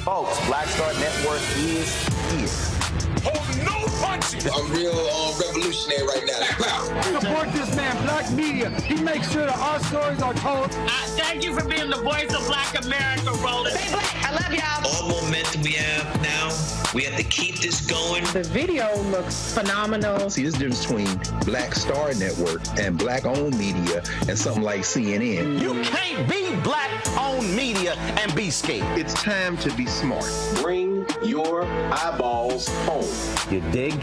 Folks, Black Star Network is. Hold no punch I'm real revolutionary right now. Support this man, Black Media. He makes sure that our stories are told. Thank you for being the voice of Black America, Roland. Stay black. I love y'all. All momentum we have now, we have to keep this going. The video looks phenomenal. See, there's a difference between Black Star Network and Black-owned media and something like CNN. You can't be Black-owned media and be scared. It's time to be smart. Bring your eyeballs home. You dig?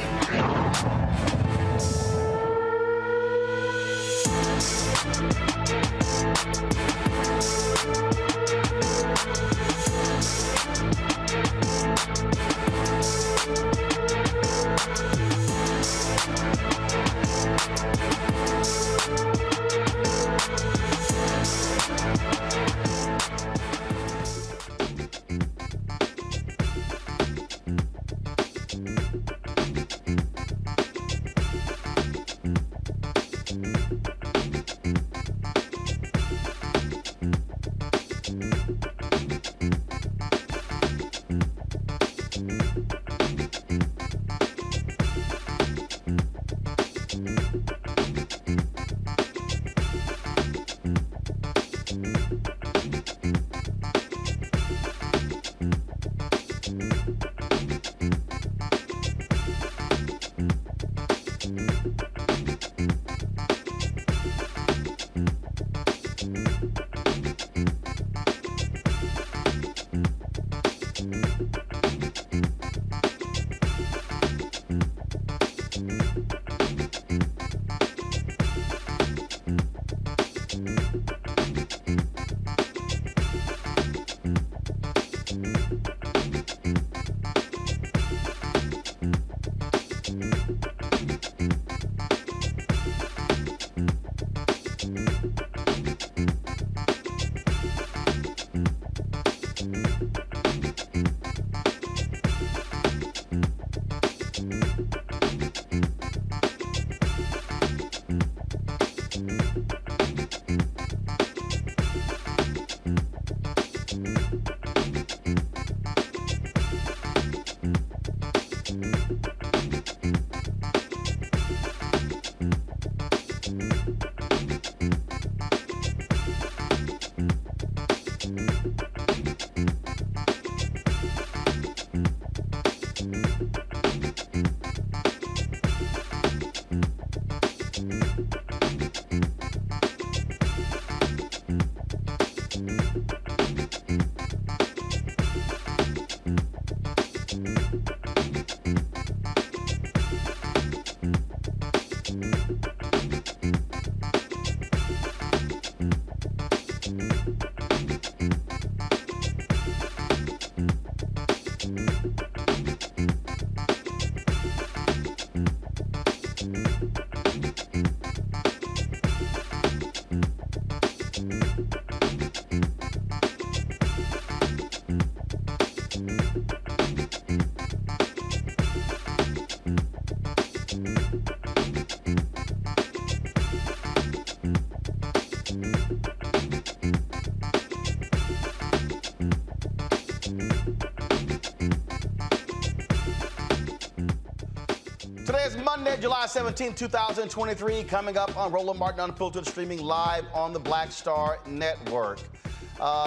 Today is Monday, July 17, 2023, coming up on Roland Martin Unfiltered, streaming live on the Black Star Network.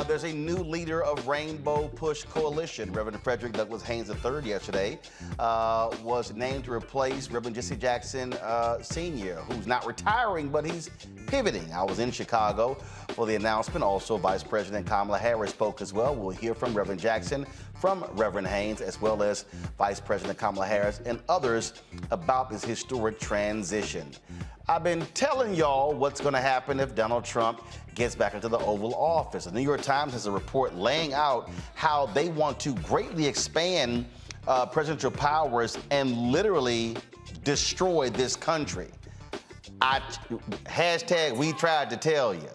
There's a new leader of Rainbow Push Coalition. Reverend Frederick Haynes III yesterday was named to replace Reverend Jesse Jackson Sr., who's not retiring, but he's pivoting. I was in Chicago for the announcement. Also, Vice President Kamala Harris spoke as well. We'll hear from Reverend Jackson, from Reverend Haynes, as well as Vice President Kamala Harris and others about this historic transition. I've been telling y'all what's going to happen if Donald Trump gets back into the Oval Office. The New York Times has a report laying out how they want to greatly expand presidential powers and literally destroy this country. Hashtag we tried to tell you.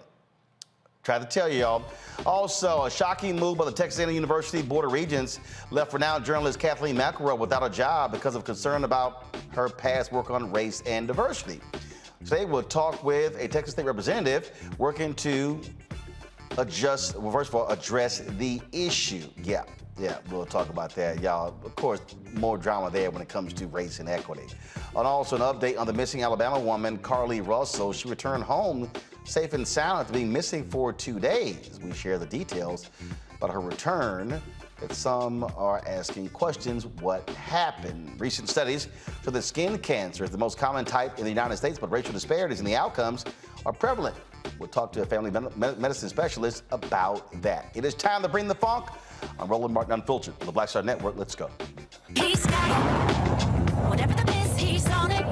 Tried to tell you, y'all. Also, a shocking move by the Texas A&M University Board of Regents left renowned journalist Kathleen McElroy without a job because of concern about her past work on race and diversity. Today, we'll talk with a Texas state representative working to address the issue. Yeah, Yeah, we'll talk about that, y'all. Of course, more drama there when it comes to race and equity. And also an update on the missing Alabama woman, Carly Russell. She returned home safe and sound after being missing for 2 days. We share the details about her return, that some are asking questions, what happened? Recent studies show that skin cancer is the most common type in the United States, but racial disparities in the outcomes are prevalent. We'll talk to a family medicine specialist about that. It is time to bring the funk. I'm Roland Martin Unfiltered on the Black Star Network. Let's go. He's got it. Whatever the biz, he's on it.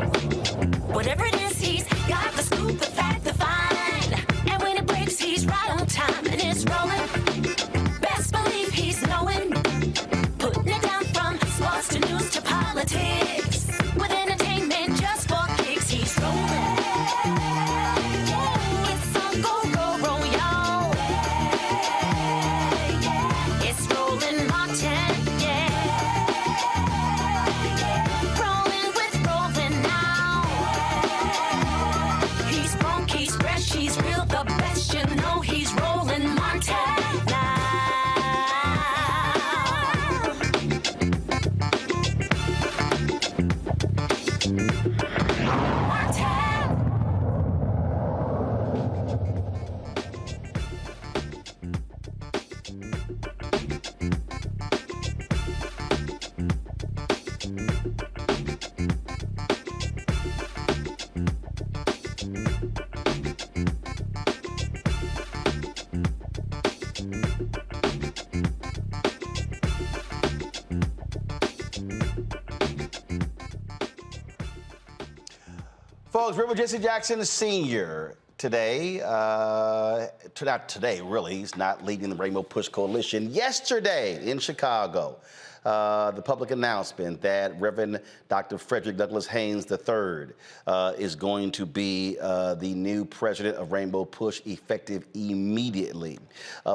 Whatever it is, he's got the scoop, the fact, the fine. And when it breaks, he's right on time and it's rolling. Best believe he's knowing. Putting it down from sports to news to politics. With entertainment just for kicks, he's rolling. It's on go, y'all. It's Roland Martin, yeah. Rolling with Roland now. He's funk, he's fresh, he's real, the best, you know he's Roland Martin now. Folks, Reverend Jesse Jackson Sr. today, not today really, he's not leading the Rainbow Push Coalition. Yesterday in Chicago, the public announcement that Reverend Dr. Frederick Douglass Haynes III is going to be the new president of Rainbow Push effective immediately.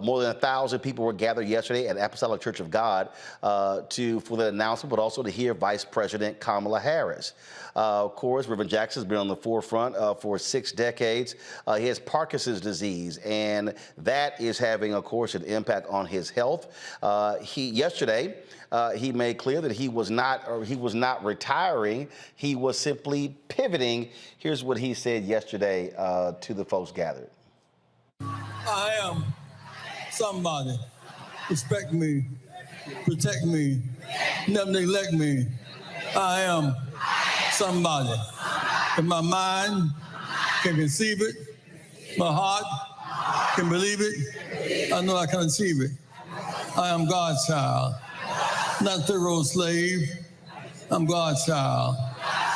More than 1,000 people were gathered yesterday at Apostolic Church of God for the announcement, but also to hear Vice President Kamala Harris. Of course, Reverend Jackson's been on the forefront for 6 decades. He has Parkinson's disease, and that is having, of course, an impact on his health. Yesterday, he made clear that he was not retiring. He was simply pivoting. Here's what he said yesterday to the folks gathered. I am somebody. Respect me, protect me, never neglect me. I am somebody. If my mind can conceive it, my heart can believe it, I know I can achieve it. I am God's child, not Pharaoh's slave. I'm God's child.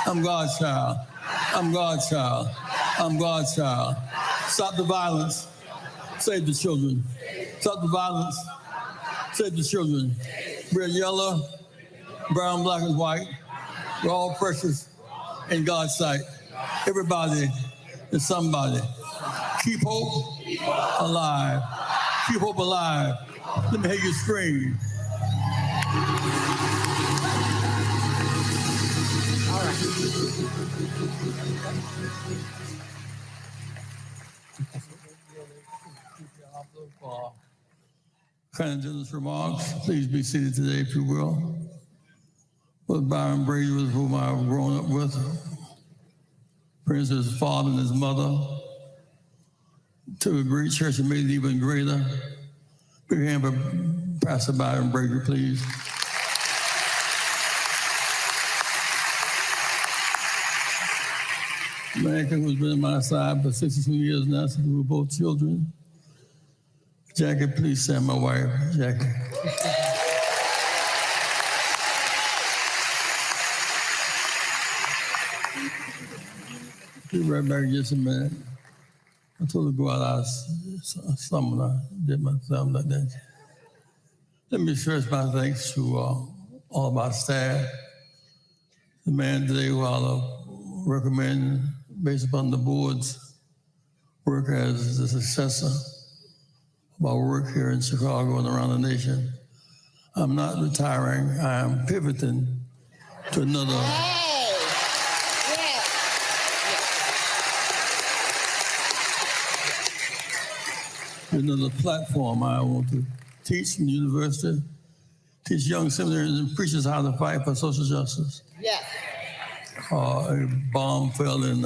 I'm God's child. I'm God's child. I'm God's child. Stop the violence. Save the children. Stop the violence. Save the children. We're yellow, brown, black, and white. We're all precious in God's sight. Everybody is somebody. Keep hope alive. Keep hope alive. Let me hear you scream. All right. Kind of generous remarks. Please be seated today, if you will. With Byron Brady, with whom I've grown up with, friends with his father and his mother, to a great church that made it even greater. Big hand for Pastor Byron Brady, please. Man who's been on my side for 62 years now since we were both children. Jackie, please stand, my wife, Jackie. Be right back in just a minute. I told her to go out something. I did myself like that. Let me express my thanks to all of our staff. The man today who I'll recommend, based upon the board's work as the successor of our work here in Chicago and around the nation. I'm not retiring. I am pivoting to another. Another platform. I want to teach in the university teach young seminaries and preachers how to fight for social justice. Yes. A bomb fell in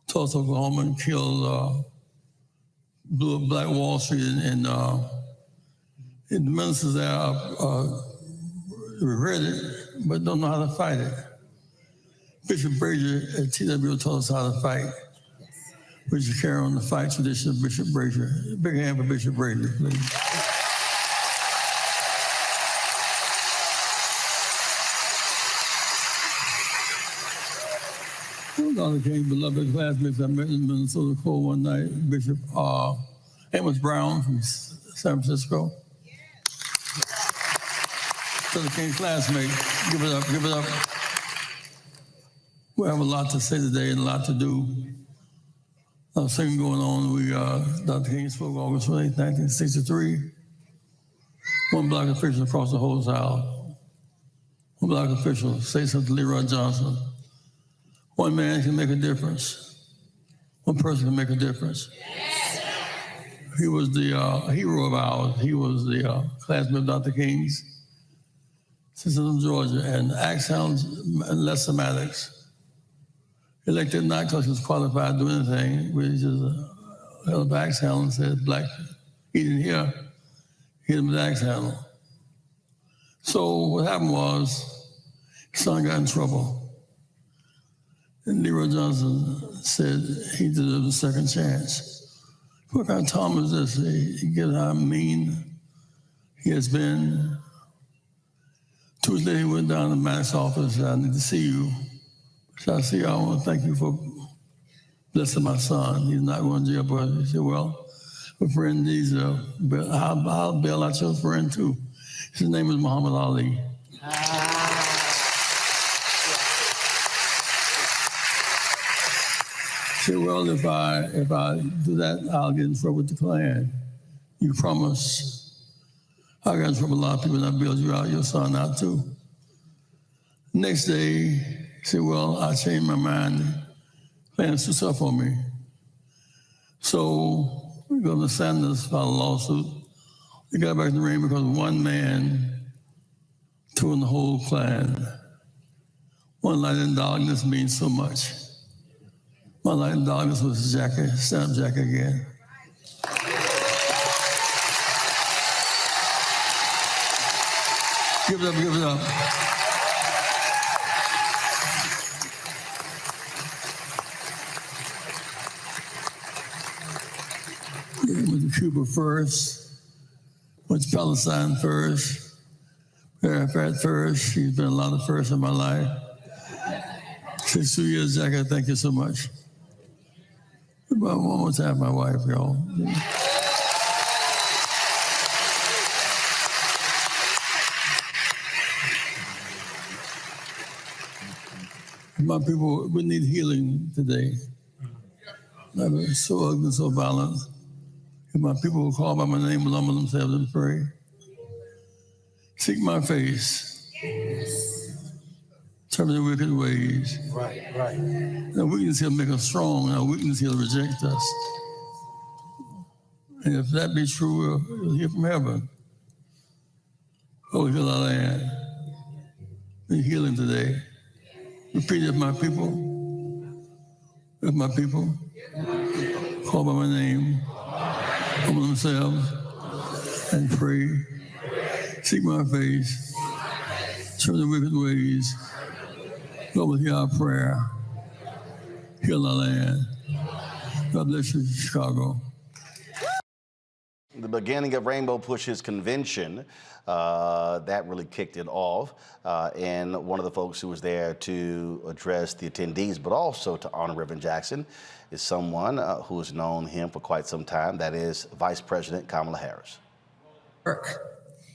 Tulsa, Oklahoma, and killed, blew up Black Wall Street, and the ministers there regret it, but don't know how to fight it. Bishop Brazier at TWO told us how to fight. We should carry on the fight tradition of Bishop Brazier. Big hand for Bishop Brazier, please. Dr. King's beloved classmates I met in Minnesota Cole one night, Bishop Amos Brown from San Francisco. Dr. King's classmate, give it up, give it up. We have a lot to say today and a lot to do. Thing going on. Dr. King spoke August 8, 1963. One Black official across the whole South. One Black official say something to Leroy Johnson. One man can make a difference. One person can make a difference. He was the hero of ours. He was the classmate of Dr. King's, citizen of Georgia, and axe hounds and less semantics. Elected not because he was qualified to do anything. We just held the axe handle and said, "Black, he didn't hear, hit him with the axe handle." So what happened was, his son got in trouble. And Leroy Johnson said he deserved a second chance. What kind of Tom is this? He gets how mean he has been. Tuesday, he went down to Mac's office. "I need to see you." So I said, "I want to thank you for blessing my son. He's not going to jail." But he said, "Well, a friend needs I'll bail out your friend too." His name is Muhammad Ali. He said, "Well, if I do that, I'll get in trouble with the Klan. You promise?" I got in trouble with a lot of people, and I bailed you out, your son out too. Next day, he said, "Well, I changed my mind. Klan stood up for me." So Governor Sanders filed a lawsuit. He got back in the ring because one man tore the whole Klan. One light in darkness means so much. My light in darkness was Jackie, stand up Jackie again. Give it up, give it up. Went to Cuba first, went to Palestine first, Arafat first. He's been a lot of firsts in my life. 62 years, Jackie, thank you so much. About one more time, my wife, y'all. My people, we need healing today. I've been so ugly, so violent. If my people will call by my name, will humble themselves and pray. Seek my face. Turn their wicked ways. Right, right. Our weakness, he'll make us strong. Our weakness, he'll reject us. And if that be true, we'll hear from heaven. Oh, heal our land. Be healing today. Repeat it, my people. If my people call by my name, humble themselves and pray, seek my face, turn the wicked ways. God will hear our prayer, heal our land. God bless you, Chicago. The beginning of Rainbow Push's convention, that really kicked it off. And one of the folks who was there to address the attendees, but also to honor Reverend Jackson, is someone who has known him for quite some time. That is Vice President Kamala Harris.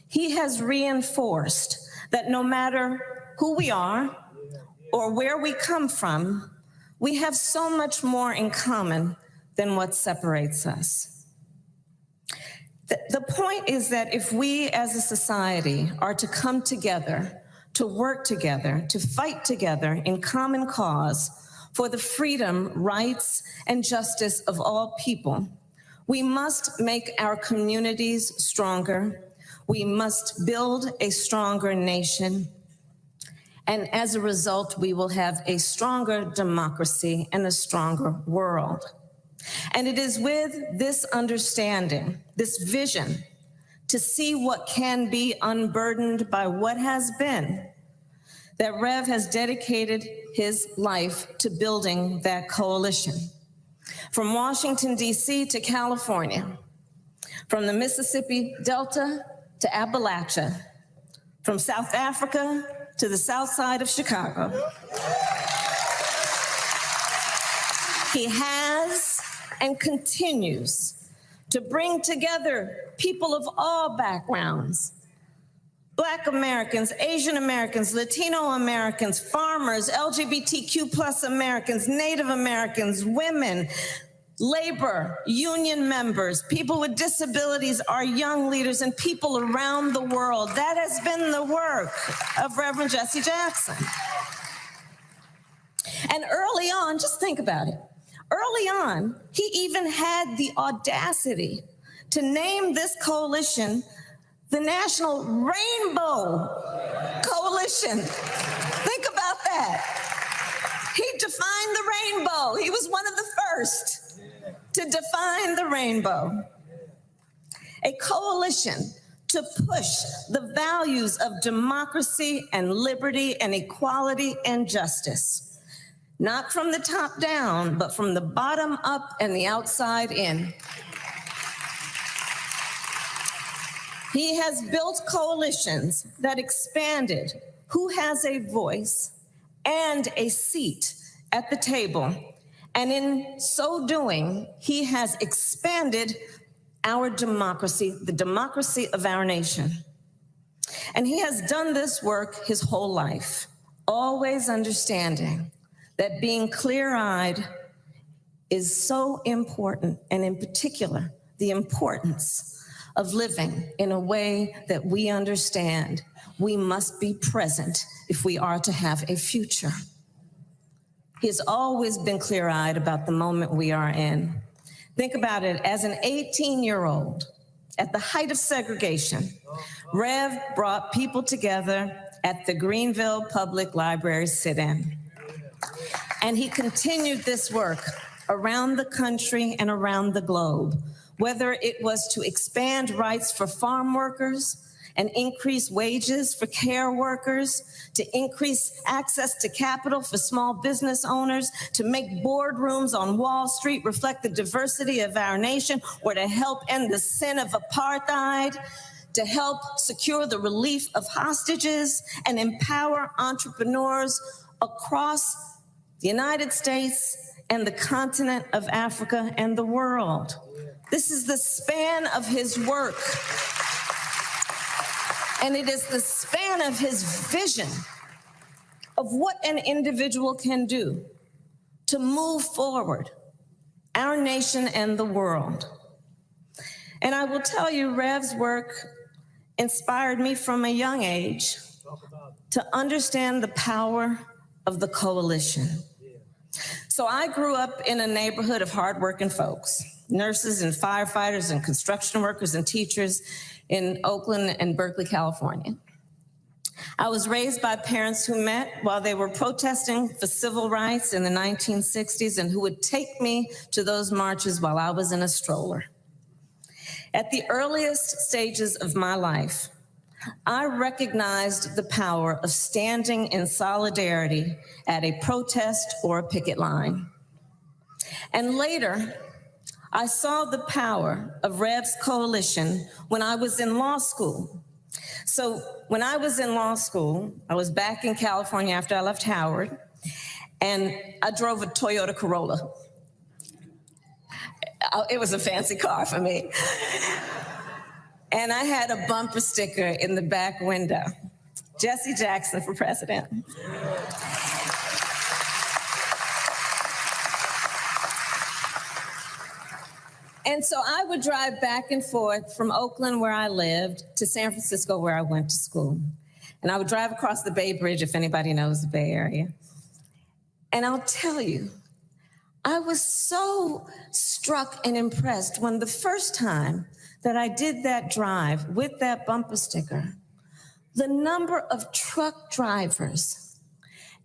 He has reinforced that no matter who we are or where we come from, we have so much more in common than what separates us. The point is that if we as a society are to come together, to work together, to fight together in common cause for the freedom, rights, and justice of all people, we must make our communities stronger. We must build a stronger nation. And as a result, we will have a stronger democracy and a stronger world. And it is with this understanding, this vision, to see what can be unburdened by what has been, that Rev has dedicated his life to building that coalition. From Washington, D.C. to California, from the Mississippi Delta to Appalachia, from South Africa to the south side of Chicago. He has and continues to bring together people of all backgrounds, Black Americans, Asian Americans, Latino Americans, farmers, LGBTQ plus Americans, Native Americans, women, labor, union members, people with disabilities, our young leaders, and people around the world. That has been the work of Reverend Jesse Jackson. And early on, just think about it. Early on, he even had the audacity to name this coalition the National Rainbow Coalition. Think about that. He defined the rainbow. He was one of the first to define the rainbow. A coalition to push the values of democracy and liberty and equality and justice, not from the top down, but from the bottom up and the outside in. He has built coalitions that expanded who has a voice and a seat at the table. And in so doing, he has expanded our democracy, the democracy of our nation. And he has done this work his whole life, always understanding that being clear-eyed is so important, and in particular, the importance of living in a way that we understand we must be present if we are to have a future. He has always been clear-eyed about the moment we are in. Think about it, as an 18-year-old, at the height of segregation, Rev brought people together at the Greenville Public Library sit-in. And he continued this work around the country and around the globe, whether it was to expand rights for farm workers and increase wages for care workers, to increase access to capital for small business owners, to make boardrooms on Wall Street reflect the diversity of our nation, or to help end the sin of apartheid, to help secure the relief of hostages and empower entrepreneurs across the United States and the continent of Africa and the world. This is the span of his work. And it is the span of his vision of what an individual can do to move forward our nation and the world. And I will tell you, Rev's work inspired me from a young age to understand the power of the coalition. So I grew up in a neighborhood of hardworking folks, nurses and firefighters and construction workers and teachers in Oakland and Berkeley, California. I was raised by parents who met while they were protesting for civil rights in the 1960s and who would take me to those marches while I was in a stroller. At the earliest stages of my life, I recognized the power of standing in solidarity at a protest or a picket line. And later, I saw the power of Rev's coalition when I was in law school. So when I was in law school, I was back in California after I left Howard, and I drove a Toyota Corolla. It was a fancy car for me. And I had a bumper sticker in the back window, Jesse Jackson for president. And so I would drive back and forth from Oakland, where I lived, to San Francisco, where I went to school. And I would drive across the Bay Bridge, if anybody knows the Bay Area. And I'll tell you, I was so struck and impressed when the first time that I did that drive with that bumper sticker, the number of truck drivers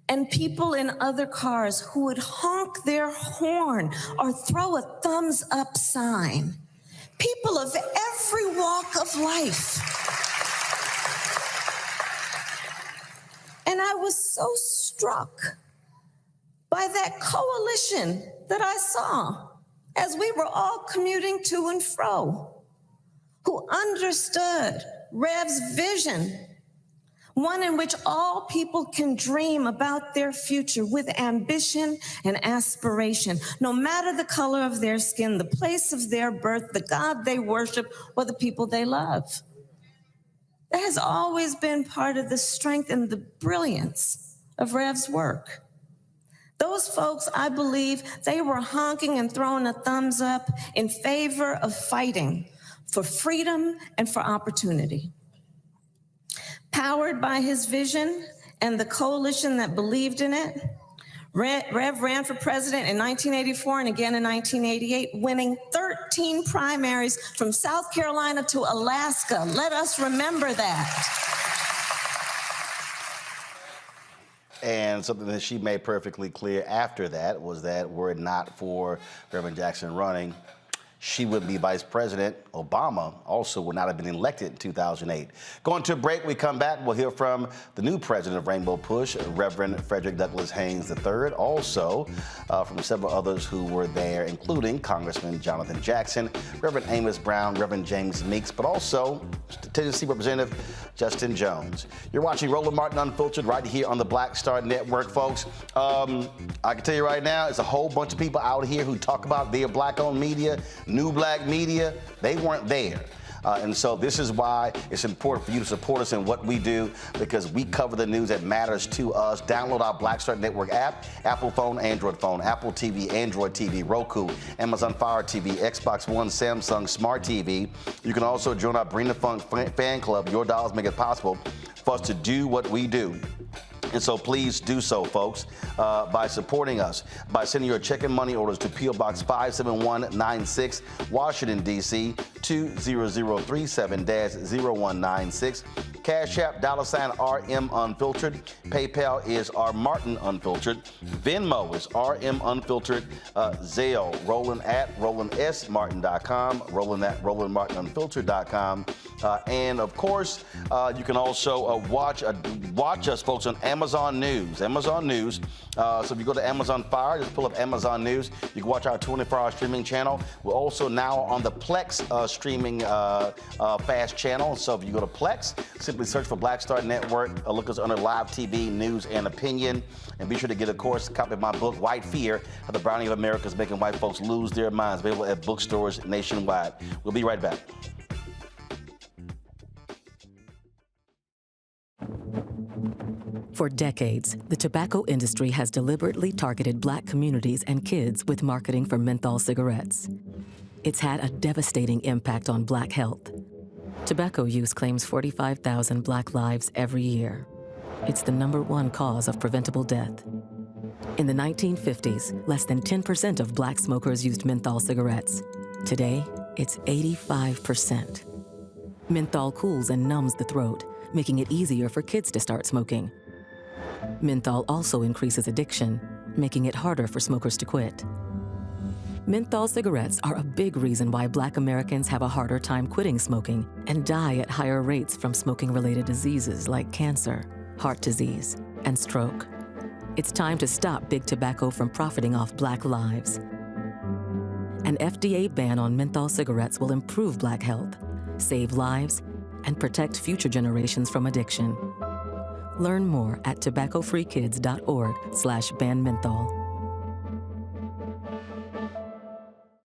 and people in other cars who would honk their horn or throw a thumbs up sign, people of every walk of life. And I was so struck by that coalition that I saw as we were all commuting to and fro, who understood Rev's vision, one in which all people can dream about their future with ambition and aspiration, no matter the color of their skin, the place of their birth, the God they worship, or the people they love. That has always been part of the strength and the brilliance of Rev's work. Those folks, I believe, they were honking and throwing a thumbs up in favor of fighting for freedom and for opportunity. Powered by his vision and the coalition that believed in it, Rev ran for president in 1984 and again in 1988, winning 13 primaries from South Carolina to Alaska. Let us remember that. And something that she made perfectly clear after that was that were it not for Reverend Jackson running, she would be Vice President. Obama also would not have been elected in 2008. Going to a break, we come back, we'll hear from the new president of Rainbow Push, Reverend Frederick Haynes III, also from several others who were there, including Congressman Jonathan Jackson, Reverend Amos Brown, Reverend James Meeks, but also Tennessee Representative Justin Jones. You're watching Roland Martin Unfiltered right here on the Black Star Network, folks. I can tell you right now, it's a whole bunch of people out here who talk about their black-owned media, new black media. They weren't there. And so this is why it's important for you to support us in what we do, because we cover the news that matters to us. Download our Black Star Network app, Apple phone, Android phone, Apple TV, Android TV, Roku, Amazon Fire TV, Xbox One, Samsung Smart TV. You can also join our Bring the Funk fan club. Your dollars make it possible for us to do what we do. And so please do so, folks, by supporting us, by sending your check and money orders to P.O. Box 57196, Washington, D.C., 20037-0196. Cash App, $RM Unfiltered. PayPal is R Martin Unfiltered. Venmo is RM Unfiltered. Zelle, Roland at RolandSMartin.com, Roland at RolandMartinUnfiltered.com. And of course, you can also watch us, folks, on Amazon News. Amazon News. So if you go to Amazon Fire, just pull up Amazon News. You can watch our 24-hour streaming channel. We're also now on the Plex streaming fast channel. So if you go to Plex, simply search for Black Star Network. Look us under Live TV, News, and Opinion. And be sure to get, of course, a copy of my book, White Fear, How the Browning of America is Making White Folks Lose Their Minds, available at bookstores nationwide. We'll be right back. For decades, the tobacco industry has deliberately targeted Black communities and kids with marketing for menthol cigarettes. It's had a devastating impact on Black health. Tobacco use claims 45,000 Black lives every year. It's the #1 cause of preventable death. In the 1950s, less than 10% of Black smokers used menthol cigarettes. Today, it's 85%. Menthol cools and numbs the throat, making it easier for kids to start smoking. Menthol also increases addiction, making it harder for smokers to quit. Menthol cigarettes are a big reason why Black Americans have a harder time quitting smoking and die at higher rates from smoking-related diseases like cancer, heart disease, and stroke. It's time to stop Big Tobacco from profiting off Black lives. An FDA ban on menthol cigarettes will improve Black health, save lives, and protect future generations from addiction. Learn more at tobaccofreekids.org/ban menthol.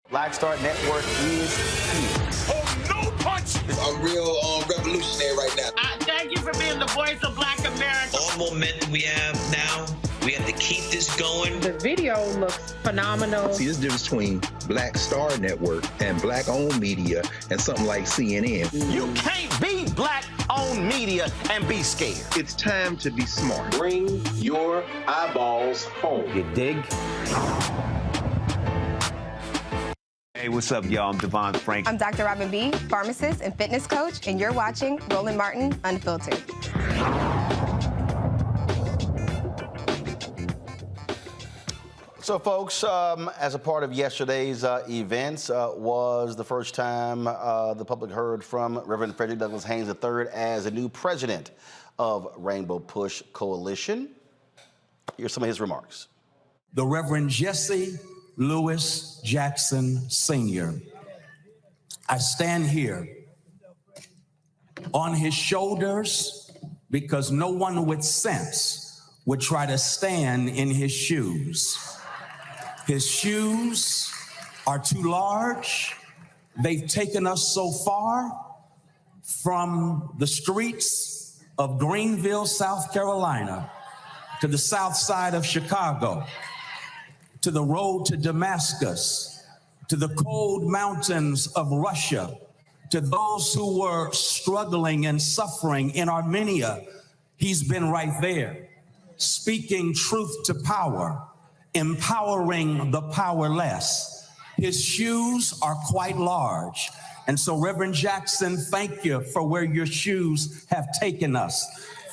Black Star Network is here. Oh, no punch! I'm real revolutionary right now. Thank you for being the voice of Black America. All momentum we have now, we have to keep this going. The video looks phenomenal. See, this difference between Black Star Network and Black-owned media and something like CNN. You can't be Black-owned media and be scared. It's time to be smart. Bring your eyeballs home. You dig? Hey, what's up, y'all? I'm Devon Frank. I'm Dr. Robin B., pharmacist and fitness coach, and you're watching Roland Martin Unfiltered. So, folks, as a part of yesterday's events was the first time the public heard from Reverend Frederick Douglass Haynes III as the new president of Rainbow Push Coalition. Here's some of his remarks. The Reverend Jesse Lewis Jackson Sr. I stand here on his shoulders because no one with sense would try to stand in his shoes. His shoes are too large. They've taken us so far from the streets of Greenville, South Carolina, to the south side of Chicago, to the road to Damascus, to the cold mountains of Russia, to those who were struggling and suffering in Armenia. He's been right there, speaking truth to power, empowering the powerless. His shoes are quite large. And so, Reverend Jackson, thank you for where your shoes have taken us.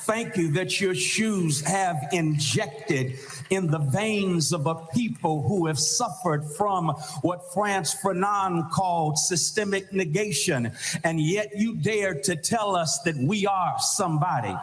Thank you that your shoes have injected in the veins of a people who have suffered from what Frantz Fanon called systemic negation. And yet you dare to tell us that we are somebody.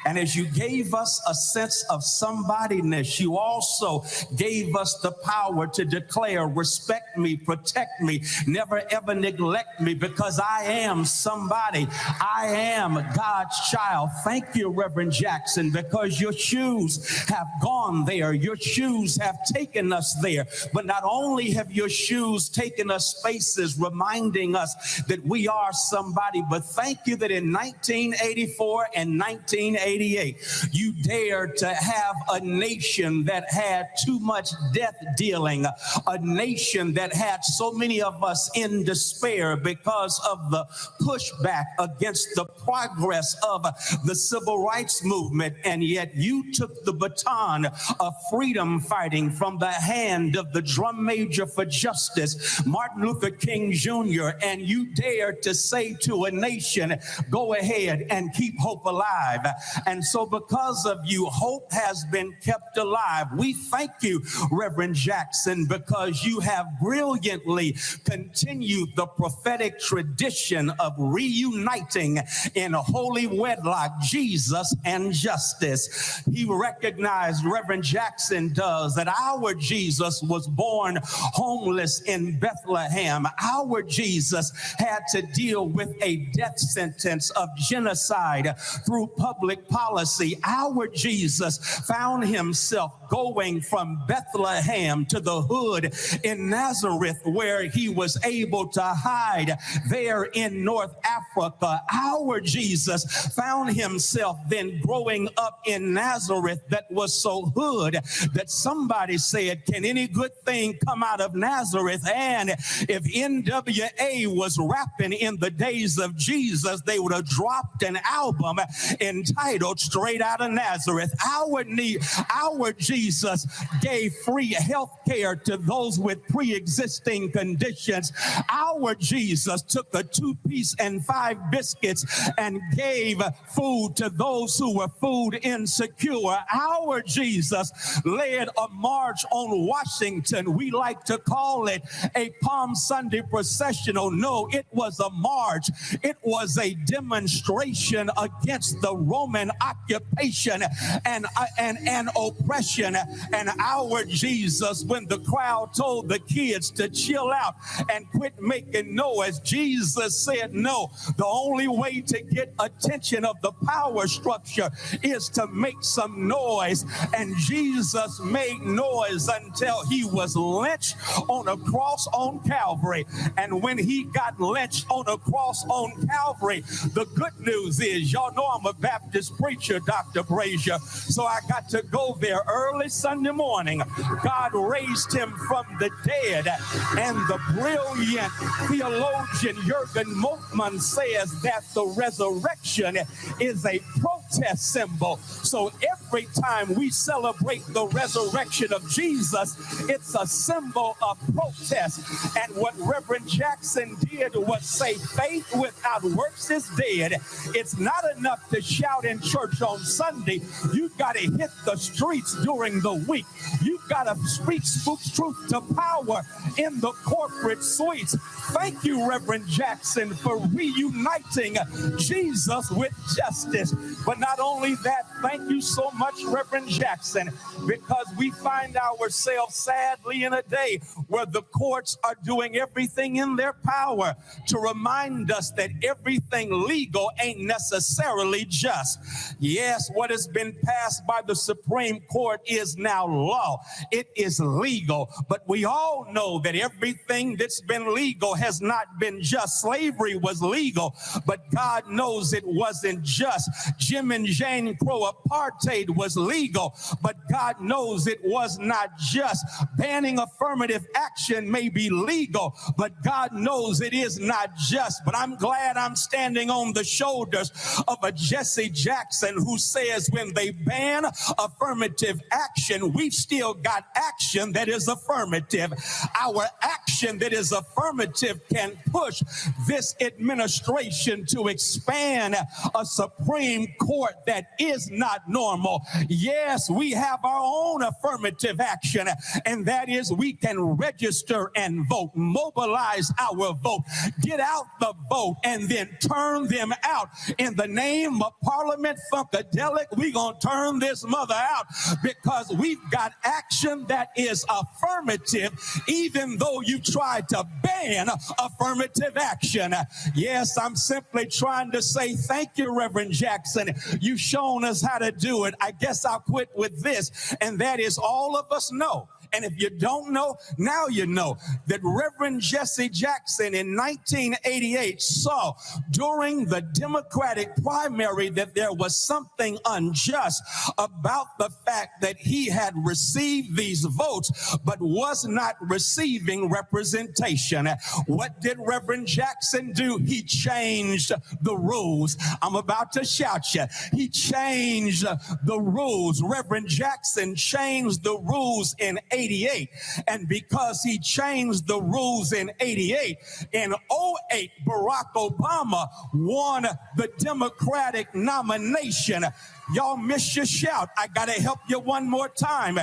And as you gave us a sense of somebodyness, you also gave us the power to declare, respect me, protect me, never ever neglect me, because I am somebody. I am God's child. Thank you, Reverend Jackson, because your shoes have gone there. Your shoes have taken us there. But not only have your shoes taken us spaces reminding us that we are somebody, but thank you that in 1984 and 1988, you dared to have a nation that had too much death dealing, a nation that had so many of us in despair because of the pushback against the progress of the civil rights movement. And yet you took the baton of freedom fighting from the hand of the drum major for justice, Martin Luther King Jr., and you dared to say to a nation, go ahead and keep hope alive. And so because of you, hope has been kept alive. We thank you, Reverend Jackson, because you have brilliantly continued the prophetic tradition of reuniting in holy wedlock Jesus and justice. He recognized, Reverend Jackson does, that our Jesus was born homeless in Bethlehem. Our Jesus had to deal with a death sentence of genocide through public policy. Our Jesus found himself going from Bethlehem to the hood in Nazareth, where he was able to hide there in North Africa. Our Jesus found himself then growing up in Nazareth that was so hood that somebody said, can any good thing come out of Nazareth? And if NWA was rapping in the days of Jesus, they would have dropped an album entitled Straight Out of Nazareth. Our Jesus gave free health care to those with pre-existing conditions. Our Jesus took a 2-piece and 5 biscuits and gave food to those who were food insecure. Our Jesus led a march on Washington. We like to call it a Palm Sunday processional. No, it was a march. It was a demonstration against the Roman occupation and oppression. And our Jesus, when the crowd told the kids to chill out and quit making noise, Jesus said, no, the only way to get attention of the power structure is to make some noise. And Jesus made noise until he was lynched on a cross on Calvary. And when he got lynched on a cross on Calvary, the good news is, y'all know I'm a Baptist preacher, Dr. Brazier, so I got to go there early Sunday morning. God raised him from the dead, and the brilliant theologian Jürgen Moltmann says that the resurrection is a protest symbol. So every time we celebrate the resurrection of Jesus, it's a symbol of protest. And what Reverend Jackson did was say, faith without works is dead. It's not enough to shout in church on Sunday. You've got to hit the streets during the week. You've got to speak truth to power in the corporate suites. Thank you, Reverend Jackson, for reuniting Jesus with justice. But not only that, thank you so much, Reverend Jackson, because we find ourselves sadly in a day where the courts are doing everything in their power to remind us that everything legal ain't necessarily just. Yes, what has been passed by the Supreme Court is now law. It is legal, but we all know that everything that's been legal has not been just. Slavery was legal, but God knows it wasn't just. Jim and Jane Crow apartheid was legal, but God knows it was not just. Banning affirmative action may be legal, but God knows it is not just. But I'm glad I'm standing on the shoulders of a Jesse Jackson who says when they ban affirmative action, we've still got action that is affirmative. Our action that is affirmative can push this administration to expand a Supreme Court that is not normal. Yes, we have our own affirmative action, and that is we can register and vote, mobilize our vote, get out the vote, and then turn them out. In the name of Parliament Funkadelic, we're going to turn this mother out because we've got action that is affirmative, even though you tried to ban affirmative action. Yes, I'm simply trying to say thank you, Reverend Jackson. You've shown us how to do it. I guess I'll quit with this, and that is all of us know. And if you don't know, now you know that Reverend Jesse Jackson in 1988 saw during the Democratic primary that there was something unjust about the fact that he had received these votes but was not receiving representation. What did Reverend Jackson do? He changed the rules. I'm about to shout you. He changed the rules. Reverend Jackson changed the rules in 88. And because he changed the rules in 88, in 08, Barack Obama won the Democratic nomination. Y'all missed your shout. I got to help you one more time.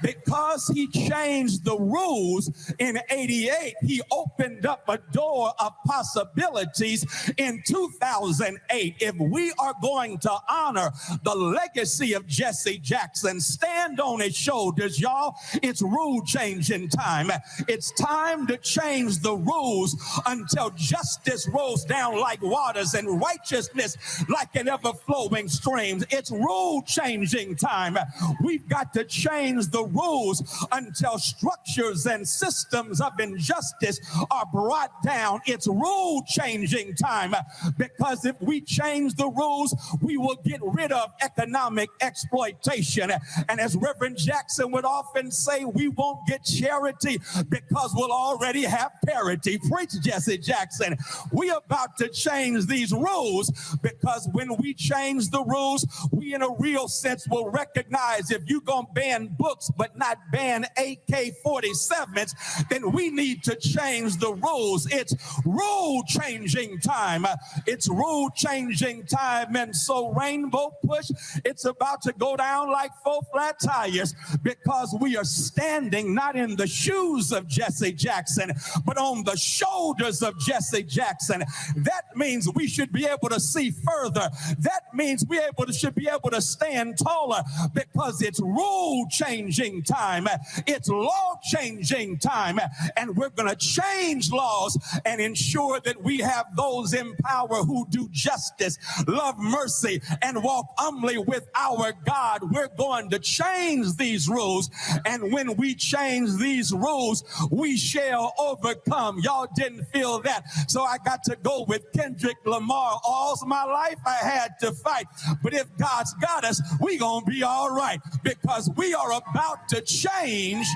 Because he changed the rules in 88, he opened up a door of possibilities in 2008. If we are going to honor the legacy of Jesse Jackson, stand on his shoulders, y'all. It's rule changing time. It's time to change the rules until justice rolls down like waters and righteousness like an ever-flowing stream. It's rule-changing time. We've got to change the rules until structures and systems of injustice are brought down. It's rule-changing time, because if we change the rules, we will get rid of economic exploitation. And as Reverend Jackson would often say, we won't get charity because we'll already have parity. Preach, Jesse Jackson. We're about to change these rules, because when we change the rules, we in a real sense will recognize if you're going to ban books but not ban AK-47s, then we need to change the rules. It's rule-changing time. It's rule-changing time. And so Rainbow Push, it's about to go down like 4 flat tires, because we are standing not in the shoes of Jesse Jackson, but on the shoulders of Jesse Jackson. That means we should be able to see further. That means we should be able to stand taller, because it's rule-changing time. It's law-changing time. And we're going to change laws and ensure that we have those in power who do justice, love mercy, and walk humbly with our God. We're going to change these rules. And when we change these rules, we shall overcome. Y'all didn't feel that. So I got to go with Kendrick Lamar. All my life I had to fight. But if God's got us, we gonna be all right, because we are about to change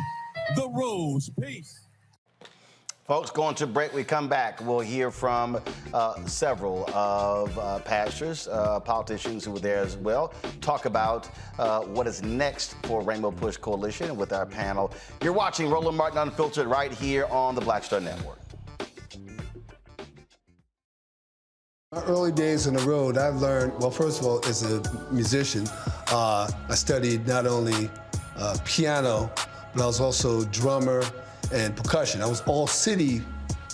the rules. Peace. Folks, going to break. We come back. We'll hear from several of pastors, politicians who were there as well. Talk about what is next for Rainbow Push Coalition with our panel. You're watching Roland Martin Unfiltered right here on the Black Star Network. My early days on the road, I learned, well, first of all, as a musician, I studied not only piano, but I was also drummer and percussion. I was all city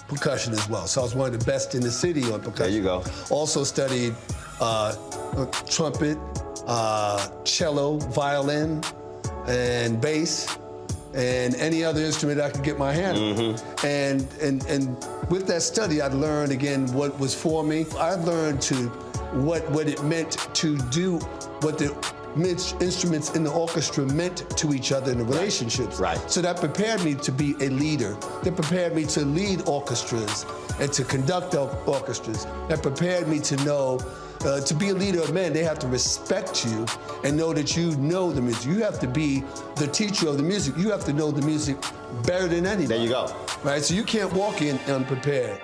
percussion as well. So I was one of the best in the city on percussion. There you go. Also studied trumpet, cello, violin, and bass, and any other instrument I could get my hand on. And with that study, I learned again what was for me. I learned what it meant to do what the instruments in the orchestra meant to each other in the relationships. Right. So that prepared me to be a leader. That prepared me to lead orchestras and to conduct orchestras. That prepared me to know, to be a leader of men, they have to respect you and know that you know the music. You have to be the teacher of the music. You have to know the music better than anybody. There you go. Right, so you can't walk in unprepared.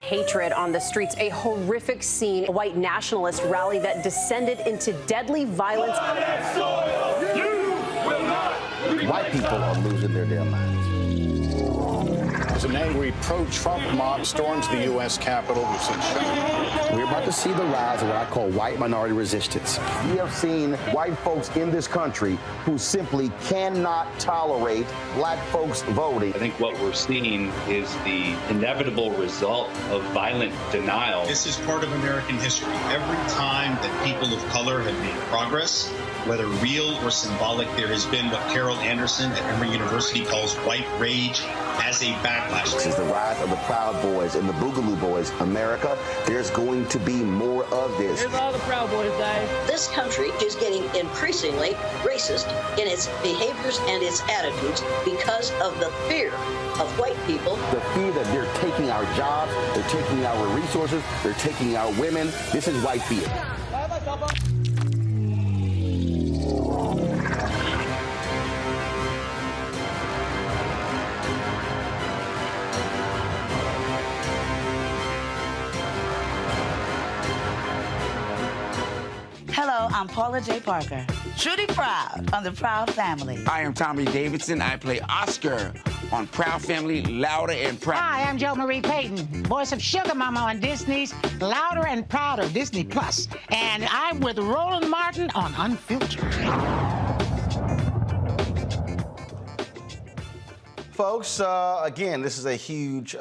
Hatred on the streets, a horrific scene, a white nationalist rally that descended into deadly violence. White people are losing their damn minds. As an angry pro-Trump mob storms the U.S. Capitol, we're about to see the rise of what I call white minority resistance. We have seen white folks in this country who simply cannot tolerate black folks voting. I think what we're seeing is the inevitable result of violent denial. This is part of American history. Every time that people of color have made progress, whether real or symbolic, there has been what Carol Anderson at Emory University calls white rage as a backlash. This is the rise of the Proud Boys and the Boogaloo Boys. America, there's going to be more of this. Here's all the Proud Boys, Dave. This country is getting increasingly racist in its behaviors and its attitudes because of the fear of white people. The fear that they're taking our jobs, they're taking our resources, they're taking our women. This is white fear. Hello, I'm Paula J. Parker. Truly proud on the Proud Family. I am Tommy Davidson. I play Oscar on Proud Family, Louder and Proud. Hi, I'm Jo Marie Payton, voice of Sugar Mama on Disney's Louder and Prouder, Disney Plus. And I'm with Roland Martin on Unfiltered. Folks, again, this is a huge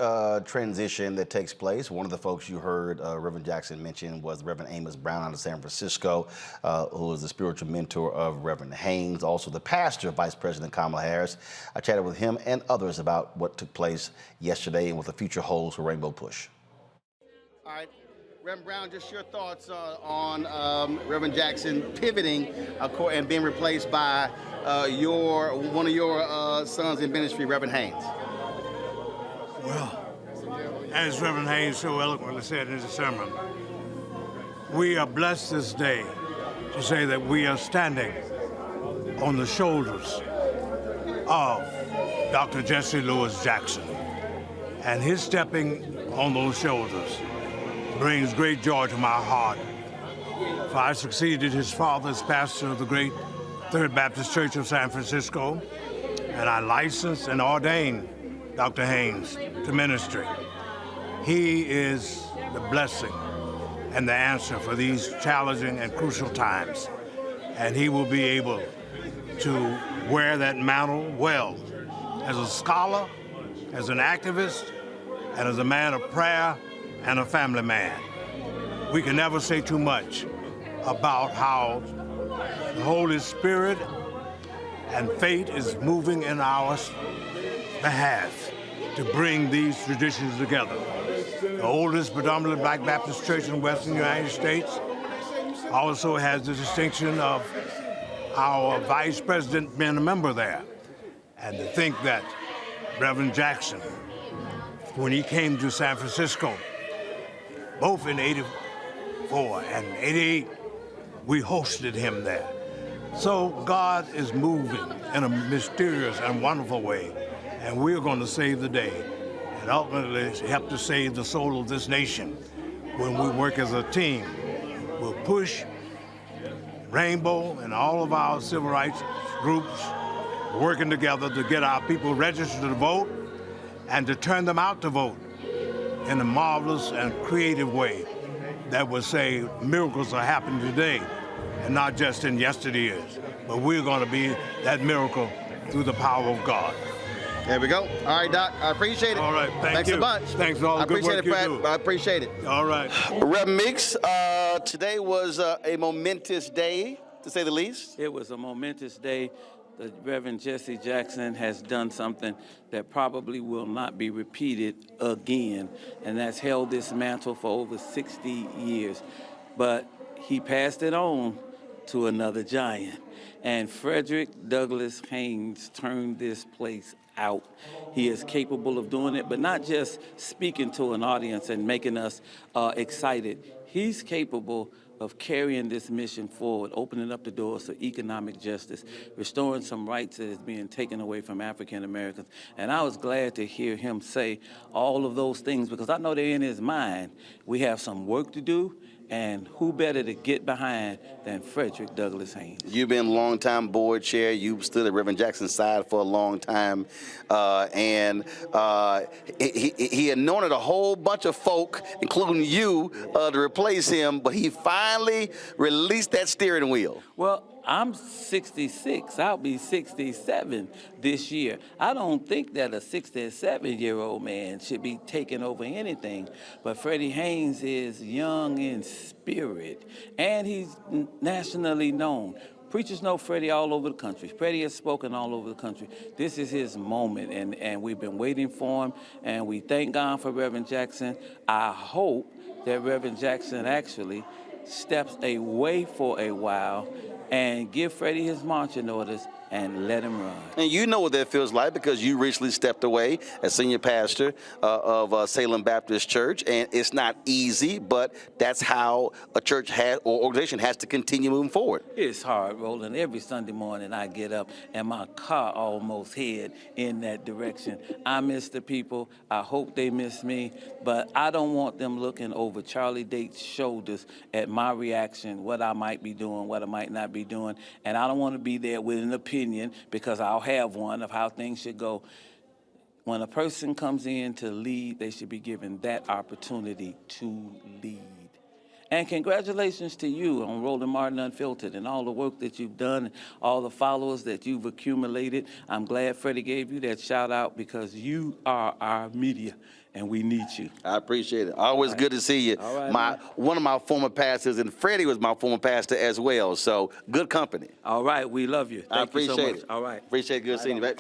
transition that takes place. One of the folks you heard Reverend Jackson mention was Reverend Amos Brown out of San Francisco, who is the spiritual mentor of Reverend Haynes, also the pastor of Vice President Kamala Harris. I chatted with him and others about what took place yesterday and what the future holds for Rainbow Push. All right. Reverend Brown, just your thoughts on Reverend Jackson pivoting and being replaced by one of your sons in ministry, Reverend Haynes. Well, as Reverend Haynes so eloquently said in his sermon, we are blessed this day to say that we are standing on the shoulders of Dr. Jesse Lewis Jackson. And his stepping on those shoulders brings great joy to my heart. For I succeeded his father as pastor of the great Third Baptist Church of San Francisco, and I licensed and ordained Dr. Haynes to ministry. He is the blessing and the answer for these challenging and crucial times, and he will be able to wear that mantle well as a scholar, as an activist, and as a man of prayer and a family man. We can never say too much about how the Holy Spirit and fate is moving in our behalf to bring these traditions together. The oldest predominantly Black Baptist church in the Western United States also has the distinction of our Vice President being a member there. And to think that Reverend Jackson, when he came to San Francisco both in 84 and 88, we hosted him there. So God is moving in a mysterious and wonderful way, and we're going to save the day and ultimately help to save the soul of this nation. When we work as a team, we'll push Rainbow and all of our civil rights groups working together to get our people registered to vote and to turn them out to vote in a marvelous and creative way that will say miracles are happening today and not just in yesteryears. But we're going to be that miracle through the power of God. There we go. All right, Doc. I appreciate it. All right. Thanks a bunch. Thanks for all the good work you do. I appreciate it. All right. Rev Meeks, today was a momentous day, to say the least. It was a momentous day. The Reverend Jesse Jackson has done something that probably will not be repeated again, and that's held this mantle for over 60 years. But he passed it on to another giant. And Frederick Douglass Haynes turned this place out. He is capable of doing it, but not just speaking to an audience and making us excited. He's capable of carrying this mission forward, opening up the doors to economic justice, restoring some rights that is being taken away from African Americans. And I was glad to hear him say all of those things, because I know they're in his mind. We have some work to do, and who better to get behind than Frederick Douglass Haynes? You've been longtime board chair. You've stood at Reverend Jackson's side for a long time. He anointed a whole bunch of folk, including you, to replace him, but he finally released that steering wheel. Well, I'm 66. I'll be 67 this year. I don't think that a 67-year-old man should be taking over anything. But Freddie Haynes is young in spirit, and he's nationally known. Preachers know Freddie all over the country. Freddie has spoken all over the country. This is his moment, and we've been waiting for him, and we thank God for Reverend Jackson. I hope that Reverend Jackson actually steps away for a while and give Freddie his marching orders and let him run. And you know what that feels like, because you recently stepped away as senior pastor of Salem Baptist Church, and it's not easy, but that's how a church or organization has to continue moving forward. It's hard, Roland. Every Sunday morning I get up and my car almost head in that direction. I miss the people. I hope they miss me, but I don't want them looking over Charlie Date's shoulders at my reaction, what I might be doing, what I might not be doing, and I don't want to be there with an opinion, because I'll have one of how things should go. When a person comes in to lead, they should be given that opportunity to lead. And congratulations to you on Roland Martin Unfiltered and all the work that you've done, and all the followers that you've accumulated. I'm glad Freddie gave you that shout out, because you are our media and we need you. I appreciate it. Always good to see you. All right, one of my former pastors, and Freddie was my former pastor as well, so good company. All right, we love you. I appreciate you so much. it. All right. Appreciate it. Good seeing you, babe.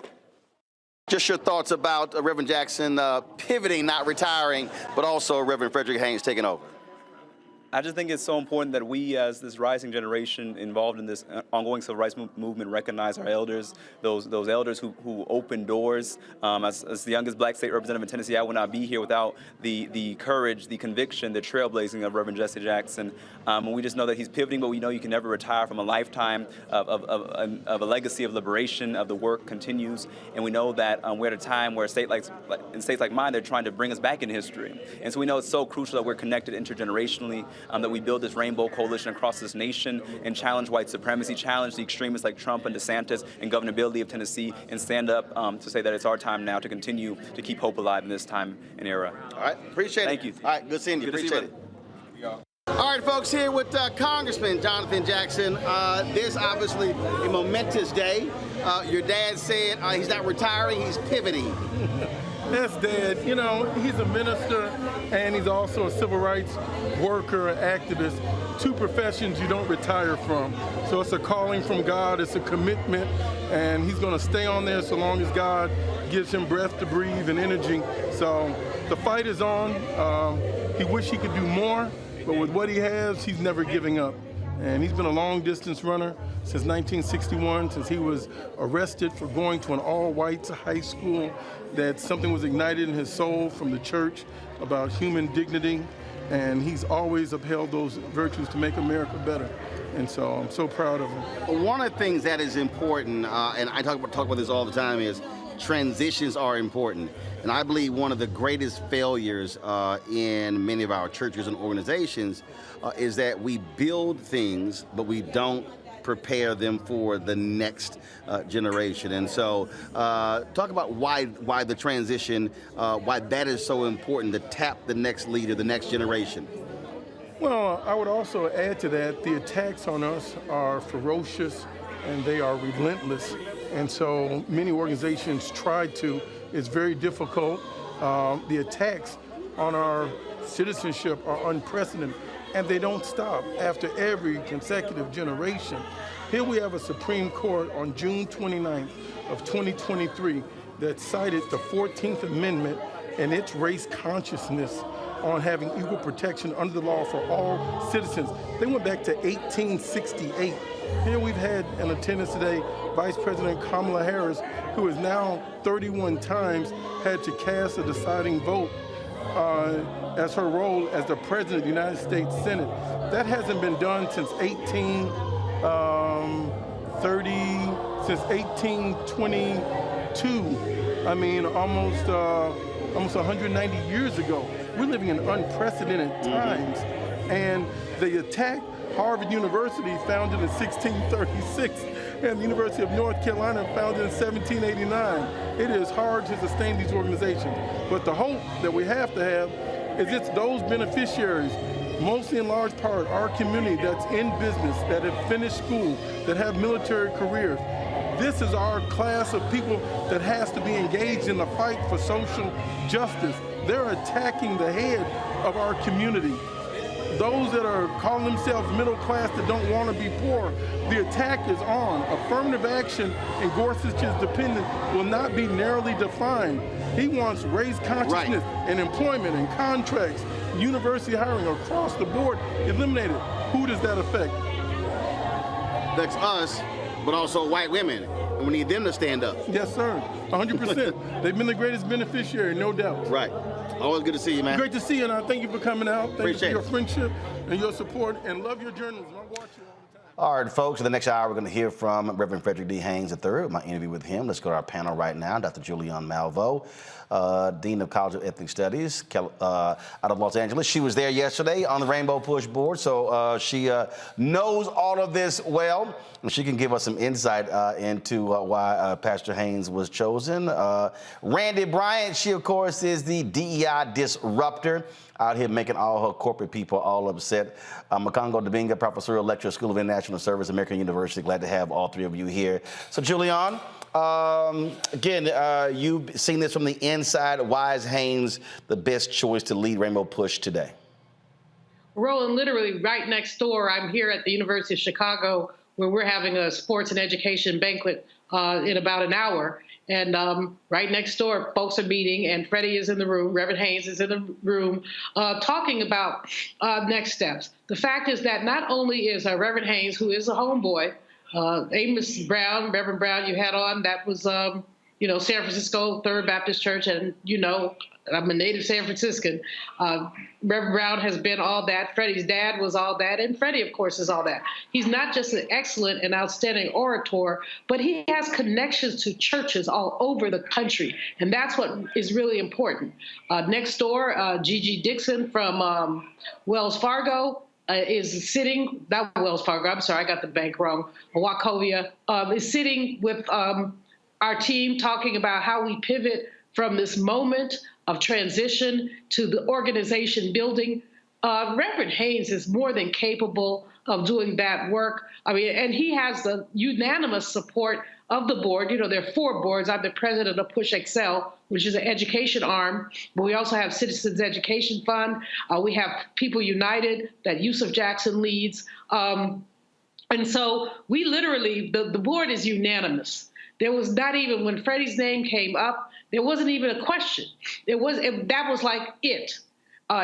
Just your thoughts about Reverend Jackson pivoting, not retiring, but also Reverend Frederick Haynes taking over. I just think it's so important that we, as this rising generation involved in this ongoing civil rights movement, recognize our elders, those elders who open doors. As the youngest black state representative in Tennessee, I would not be here without the courage, the conviction, the trailblazing of Reverend Jesse Jackson. And we just know that he's pivoting, but we know you can never retire from a lifetime of a legacy of liberation, of the work continues. And we know that we're at a time where in states like mine, they're trying to bring us back in history. And so we know it's so crucial that we're connected intergenerationally, that we build this rainbow coalition across this nation and challenge white supremacy, challenge the extremists like Trump and DeSantis and governability of Tennessee, and stand up to say that it's our time now to continue to keep hope alive in this time and era. All right, appreciate it. Thank you. All right, good seeing you. Good Appreciate it. All right, folks, here with Congressman Jonathan Jackson. This obviously a momentous day. Your dad said he's not retiring, he's pivoting. Yes, Dad. You know, he's a minister and he's also a civil rights worker, activist. Two professions you don't retire from. So it's a calling from God, it's a commitment, and he's going to stay on there so long as God gives him breath to breathe and energy. So the fight is on. He wished he could do more, but with what he has, he's never giving up. And he's been a long-distance runner since 1961, since he was arrested for going to an all-whites high school, that something was ignited in his soul from the church about human dignity. and he's always upheld those virtues to make America better. And so I'm so proud of him. One of the things that is important, and I talk about this all the time, is transitions are important. And I believe one of the greatest failures in many of our churches and organizations is that we build things, but we don't prepare them for the next generation. And so talk about why the transition, why that is so important to tap the next leader, the next generation. Well, I would also add to that, the attacks on us are ferocious and they are relentless. And so many organizations try to. It's very difficult. The attacks on our citizenship are unprecedented, and they don't stop after every consecutive generation. Here we have a Supreme Court on June 29th of 2023 that cited the 14th Amendment and its race consciousness on having equal protection under the law for all citizens. They went back to 1868. Here we've had in attendance today Vice President Kamala Harris, who has now 31 times had to cast a deciding vote as her role as the President of the United States Senate. That hasn't been done since 1822. I mean, almost 190 years ago. We're living in unprecedented times. And they attacked Harvard University, founded in 1636, and the University of North Carolina, founded in 1789. It is hard to sustain these organizations. But the hope that we have to have is it's those beneficiaries, mostly in large part our community that's in business, that have finished school, that have military careers. This is our class of people that has to be engaged in the fight for social justice. They're attacking the head of our community. Those that are calling themselves middle class that don't want to be poor, the attack is on. Affirmative action in Gorsuch's dependent will not be narrowly defined. He wants race consciousness in employment and contracts, university hiring across the board eliminated. Who does that affect? That's us, but also white women. And we need them to stand up. Yes, sir. 100%. They've been the greatest beneficiary, no doubt. Right. Always good to see you, man. Great to see you, and I thank you for coming out. Thank Appreciate you for your friendship and your support, and love your journalism. I watch you all the time. All right, folks, in the next hour, we're going to hear from Reverend Frederick Haynes III, my interview with him. Let's go to our panel right now. Dr. Julianne Malveaux, Dean of College of Ethnic Studies out of Los Angeles. She was there yesterday on the Rainbow Push board, so she knows all of this well, and she can give us some insight into why Pastor Haynes was chosen. Randy Bryant, she, of course, is the DEI disruptor, out here making all her corporate people all upset. Makongo Dabinga, professorial lecturer, School of International Service, American University. Glad to have all three of you here. So, Julianne, again, you've seen this from the inside. Why is Haynes the best choice to lead Rainbow Push today? Roland, literally right next door, I'm here at the University of Chicago, where we're having a sports and education banquet in about an hour. And right next door, folks are meeting, and Freddie is in the room, Reverend Haynes is in the room, talking about next steps. The fact is that not only is Reverend Haynes, who is a homeboy, Amos Brown, Reverend Brown, you had on, that was, San Francisco Third Baptist Church, and I'm a native San Franciscan. Reverend Brown has been all that. Freddie's dad was all that. And Freddie, of course, is all that. He's not just an excellent and outstanding orator, but he has connections to churches all over the country. And that's what is really important. Next door, Gigi Dixon from Wells Fargo is sitting, not Wells Fargo, I'm sorry, I got the bank wrong, Wachovia, is sitting with our team talking about how we pivot from this moment of transition to the organization building. Reverend Haynes is more than capable of doing that work. I mean, and he has the unanimous support of the board. There are 4 boards. I'm the president of Push Excel, which is an education arm, but we also have Citizens Education Fund. We have People United that Yusuf Jackson leads. And so we literally, the board is unanimous. There was not even, when Freddie's name came up, there wasn't even a question. That was like it.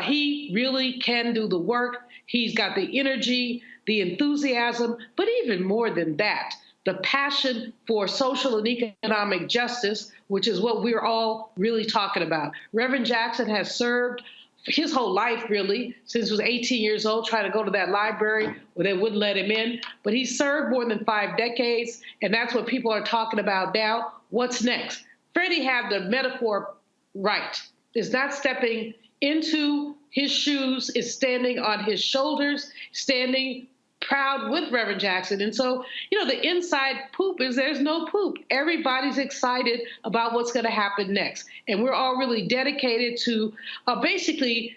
He really can do the work. He's got the energy, the enthusiasm, but even more than that, the passion for social and economic justice, which is what we're all really talking about. Reverend Jackson has served his whole life, really, since he was 18 years old, trying to go to that library where they wouldn't let him in. But he served more than 5 decades, and that's what people are talking about now. What's next? Freddie had the metaphor right. Is not stepping into his shoes, is standing on his shoulders, standing proud with Reverend Jackson. And so, the inside poop is there's no poop. Everybody's excited about what's going to happen next. And we're all really dedicated to basically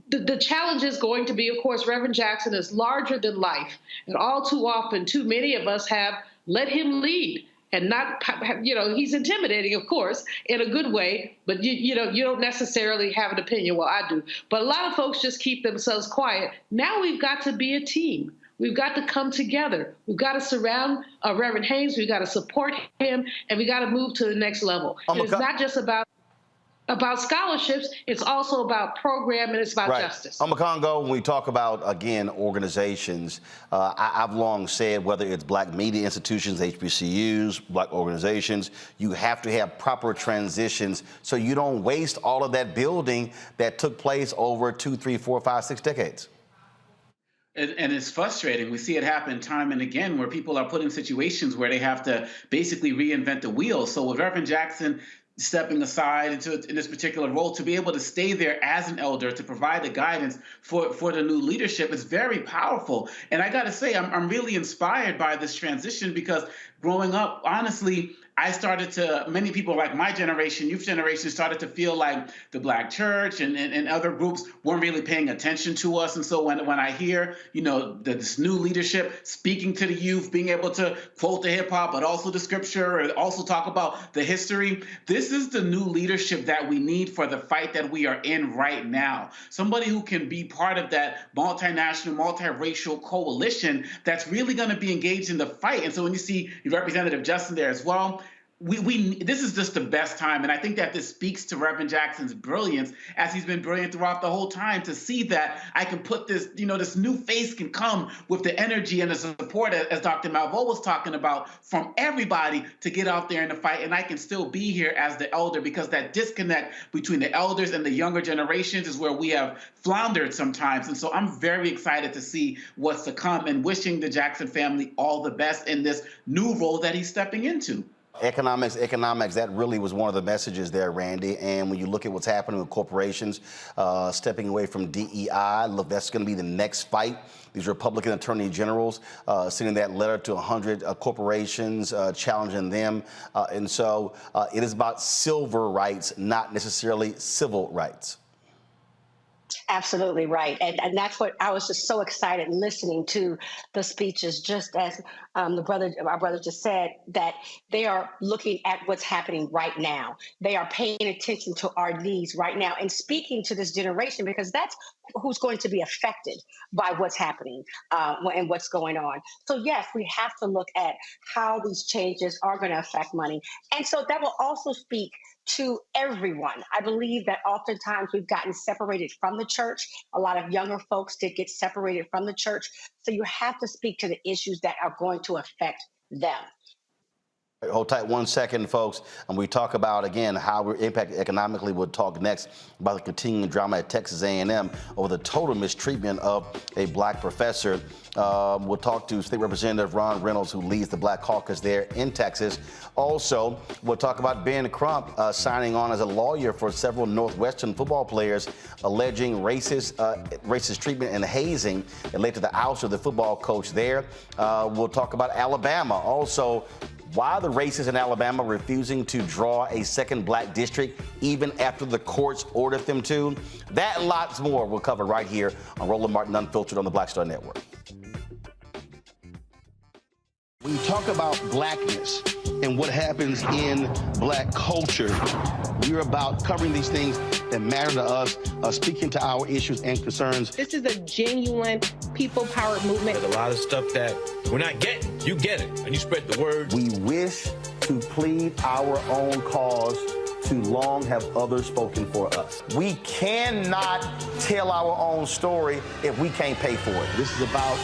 the challenge is going to be, of course, Reverend Jackson is larger than life. And all too often, too many of us have let him lead. And not, he's intimidating, of course, in a good way, but you don't necessarily have an opinion. Well, I do. But a lot of folks just keep themselves quiet. Now we've got to be a team. We've got to come together. We've got to surround Reverend Haynes. We've got to support him, and we got to move to the next level. It's not just about scholarships. It's also about program, and it's about justice. Congo, when we talk about, again, organizations, I've long said whether it's black media institutions, HBCUs, black organizations, you have to have proper transitions so you don't waste all of that building that took place over 2, 3, 4, 5, 6 decades. And it's frustrating. We see it happen time and again where people are put in situations where they have to basically reinvent the wheel. So with Reverend Jackson stepping aside in this particular role, to be able to stay there as an elder, to provide the guidance for the new leadership is very powerful. And I got to say, I'm really inspired by this transition because growing up, honestly, many people like my generation, youth generation, started to feel like the Black church and other groups weren't really paying attention to us. And so when I hear, this new leadership speaking to the youth, being able to quote the hip hop, but also the scripture, and also talk about the history, this is the new leadership that we need for the fight that we are in right now. Somebody who can be part of that multinational, multiracial coalition that's really going to be engaged in the fight. And so when you see Representative Justin there as well, this is just the best time, and I think that this speaks to Reverend Jackson's brilliance, as he's been brilliant throughout the whole time, to see that I can put this, this new face can come with the energy and the support, as Dr. Malveaux was talking about, from everybody to get out there in the fight, and I can still be here as the elder, because that disconnect between the elders and the younger generations is where we have floundered sometimes. And so I'm very excited to see what's to come and wishing the Jackson family all the best in this new role that he's stepping into. Economics, that really was one of the messages there, Randy. And when you look at what's happening with corporations stepping away from DEI, look, that's going to be the next fight. These Republican attorney generals sending that letter to 100 corporations, challenging them. And so it is about civil rights, not necessarily civil rights. Absolutely right. And that's what I was just so excited listening to the speeches, just as our brother just said, that they are looking at what's happening right now. They are paying attention to our needs right now and speaking to this generation, because that's who's going to be affected by what's happening and what's going on. So yes, we have to look at how these changes are going to affect money. And so that will also speak to everyone. I believe that oftentimes we've gotten separated from the church. A lot of younger folks did get separated from the church. So you have to speak to the issues that are going to affect them. Hold tight 1 second, folks. And we talk about, again, how we're impacted economically. We'll talk next about the continuing drama at Texas A&M over the total mistreatment of a black professor. We'll talk to State Representative Ron Reynolds, who leads the Black Caucus there in Texas. Also, we'll talk about Ben Crump signing on as a lawyer for several Northwestern football players, alleging racist treatment and hazing that led to the ouster of the football coach there. We'll talk about Alabama. Also, why the racists in Alabama refusing to draw a second black district even after the courts ordered them to. That and lots more we'll cover right here on Roland Martin Unfiltered on the Black Star Network. When you talk about blackness and what happens in black culture, we're about covering these things that matter to us, speaking to our issues and concerns. This is a genuine people-powered movement. There's a lot of stuff that we're not getting. You get it, and you spread the word. We wish to plead our own cause too long have others spoken for us. We cannot tell our own story if we can't pay for it. This is about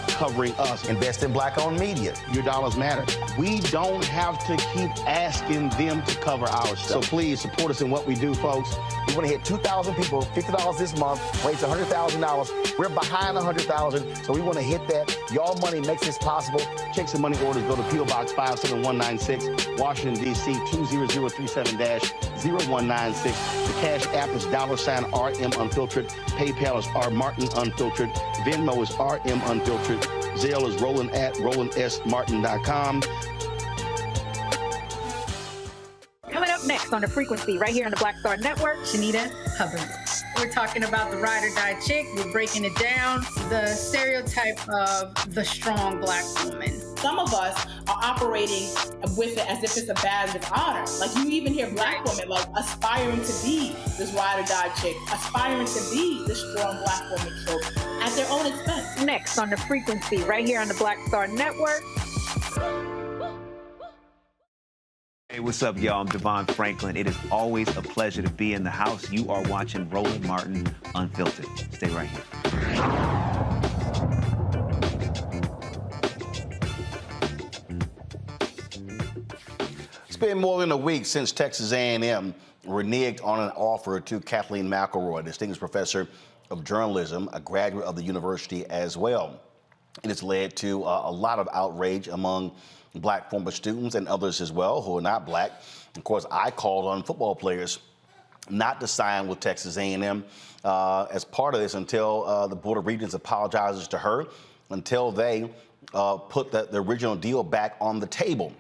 covering us. Invest in black-owned media. Your dollars matter. We don't have to keep asking them to cover our stuff. So please support us in what we do, folks. We want to hit 2,000 people, $50 this month, raise $100,000. We're behind $100,000, so we want to hit that. Y'all money makes this possible. Checks and money orders go to P.O. Box 57196, Washington, D.C. 20037-0196. The Cash App is $RM Unfiltered. PayPal is R Martin Unfiltered. Venmo is RM Unfiltered. Zelle is Roland at RolandSMartin.com. Coming up next on The Frequency, right here on the Black Star Network, Shanita Hubbard. We're talking about the ride or die chick. We're breaking it down. The stereotype of the strong black woman. Some of us are operating with it as if it's a badge of honor. Like you even hear black women like aspiring to be this ride or die chick, aspiring to be this strong black woman trope at their own expense. Next on The Frequency, right here on the Black Star Network. Hey, what's up, y'all? I'm Devon Franklin. It is always a pleasure to be in the house. You are watching Roland Martin Unfiltered. Stay right here. It's been more than a week since Texas A&M reneged on an offer to Kathleen McElroy, distinguished professor of journalism, a graduate of the university as well. It has led to a lot of outrage among black former students and others as well who are not black. Of course, I called on football players not to sign with Texas A&M as part of this until the Board of Regents apologizes to her, until they put the original deal back on the table.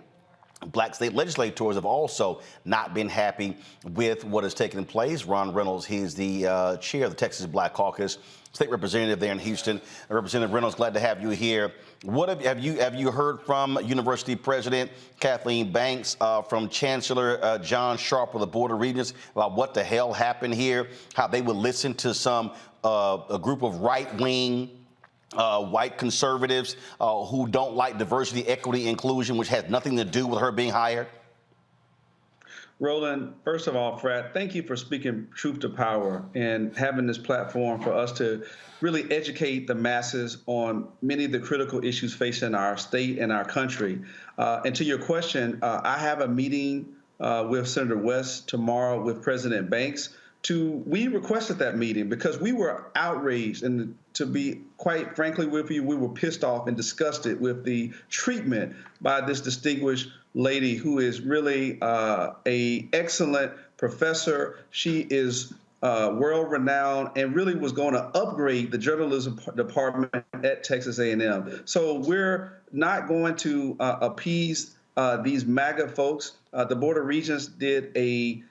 Black state legislators have also not been happy with what has taken place. Ron Reynolds, he's the chair of the Texas Black Caucus, state representative there in Houston. Representative Reynolds, glad to have you here. What have you heard from University President Kathleen Banks, from Chancellor John Sharp of the Board of Regents about what the hell happened here? How they would listen to a group of right-wing white conservatives who don't like diversity, equity, inclusion, which has nothing to do with her being hired? Roland, first of all, Fred, thank you for speaking truth to power and having this platform for us to really educate the masses on many of the critical issues facing our state and our country. And to your question, I have a meeting with Senator West tomorrow with President Banks. We requested that meeting because we were outraged, and to be quite frankly with you, we were pissed off and disgusted with the treatment by this distinguished lady who is really a excellent professor. She is world-renowned and really was going to upgrade the journalism department at Texas A&M. So we're not going to appease these MAGA folks. The Board of Regents did a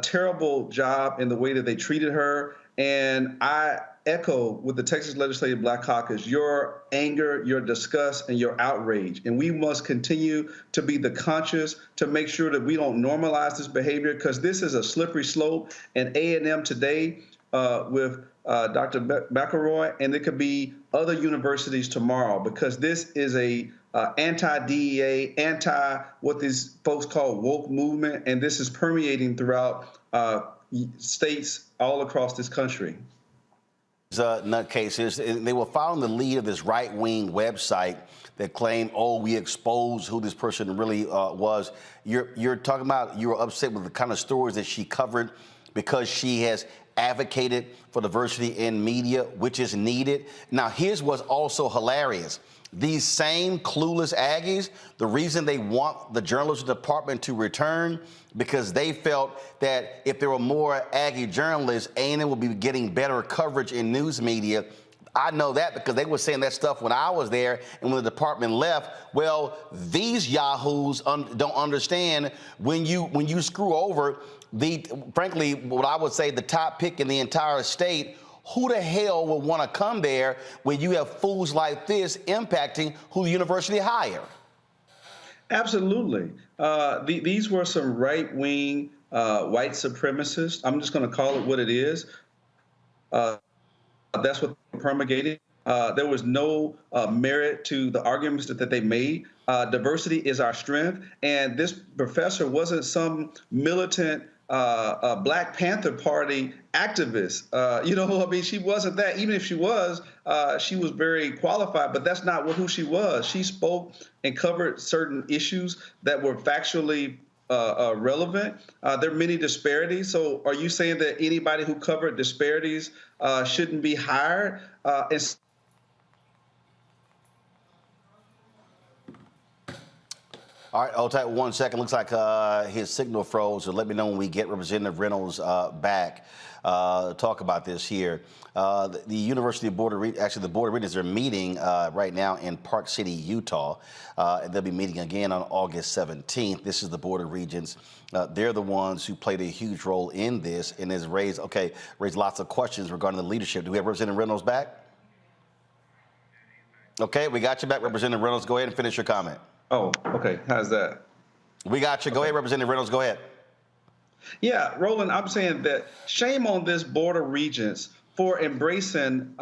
terrible job in the way that they treated her. And I echo with the Texas Legislative Black Caucus your anger, your disgust, and your outrage. And we must continue to be the conscious to make sure that we don't normalize this behavior, because this is a slippery slope. And A&M today with Dr. McElroy, and it could be other universities tomorrow, because this is a anti-DEA, what these folks call woke movement, and this is permeating throughout states all across this country. Nutcases, they were following the lead of this right-wing website that claimed, oh, we exposed who this person really was. You're talking about you were upset with the kind of stories that she covered because she has advocated for diversity in media, which is needed. Now, here's what's also hilarious. These same clueless Aggies, the reason they want the journalism department to return, because they felt that if there were more Aggie journalists, A&M would be getting better coverage in news media. I know that because they were saying that stuff when I was there, and when the department left. Well, these yahoos don't understand when you screw over frankly, what I would say the top pick in the entire state. Who the hell would want to come there when you have fools like this impacting who the university hire? Absolutely. These were some right-wing white supremacists. I'm just going to call it what it is. That's what they promulgated. There was no merit to the arguments that they made. Diversity is our strength. And this professor wasn't some militant Black Panther Party activist. You know, I mean, she wasn't that. Even if she was very qualified, but that's not who she was. She spoke and covered certain issues that were factually relevant. There are many disparities. So are you saying that anybody who covered disparities shouldn't be hired? All right, hold tight 1 second. Looks like his signal froze, so let me know when we get Representative Reynolds back. Talk about this here. The University of Board of Regents are meeting right now in Park City, Utah. And they'll be meeting again on August 17th. This is the Board of Regents. They're the ones who played a huge role in this and has raised lots of questions regarding the leadership. Do we have Representative Reynolds back? Okay, we got you back, Representative Reynolds. Go ahead and finish your comment. Oh, okay. How's that? We got you. Go ahead, Representative Reynolds. Go ahead. Yeah, Roland, I'm saying that shame on this Board of Regents for embracing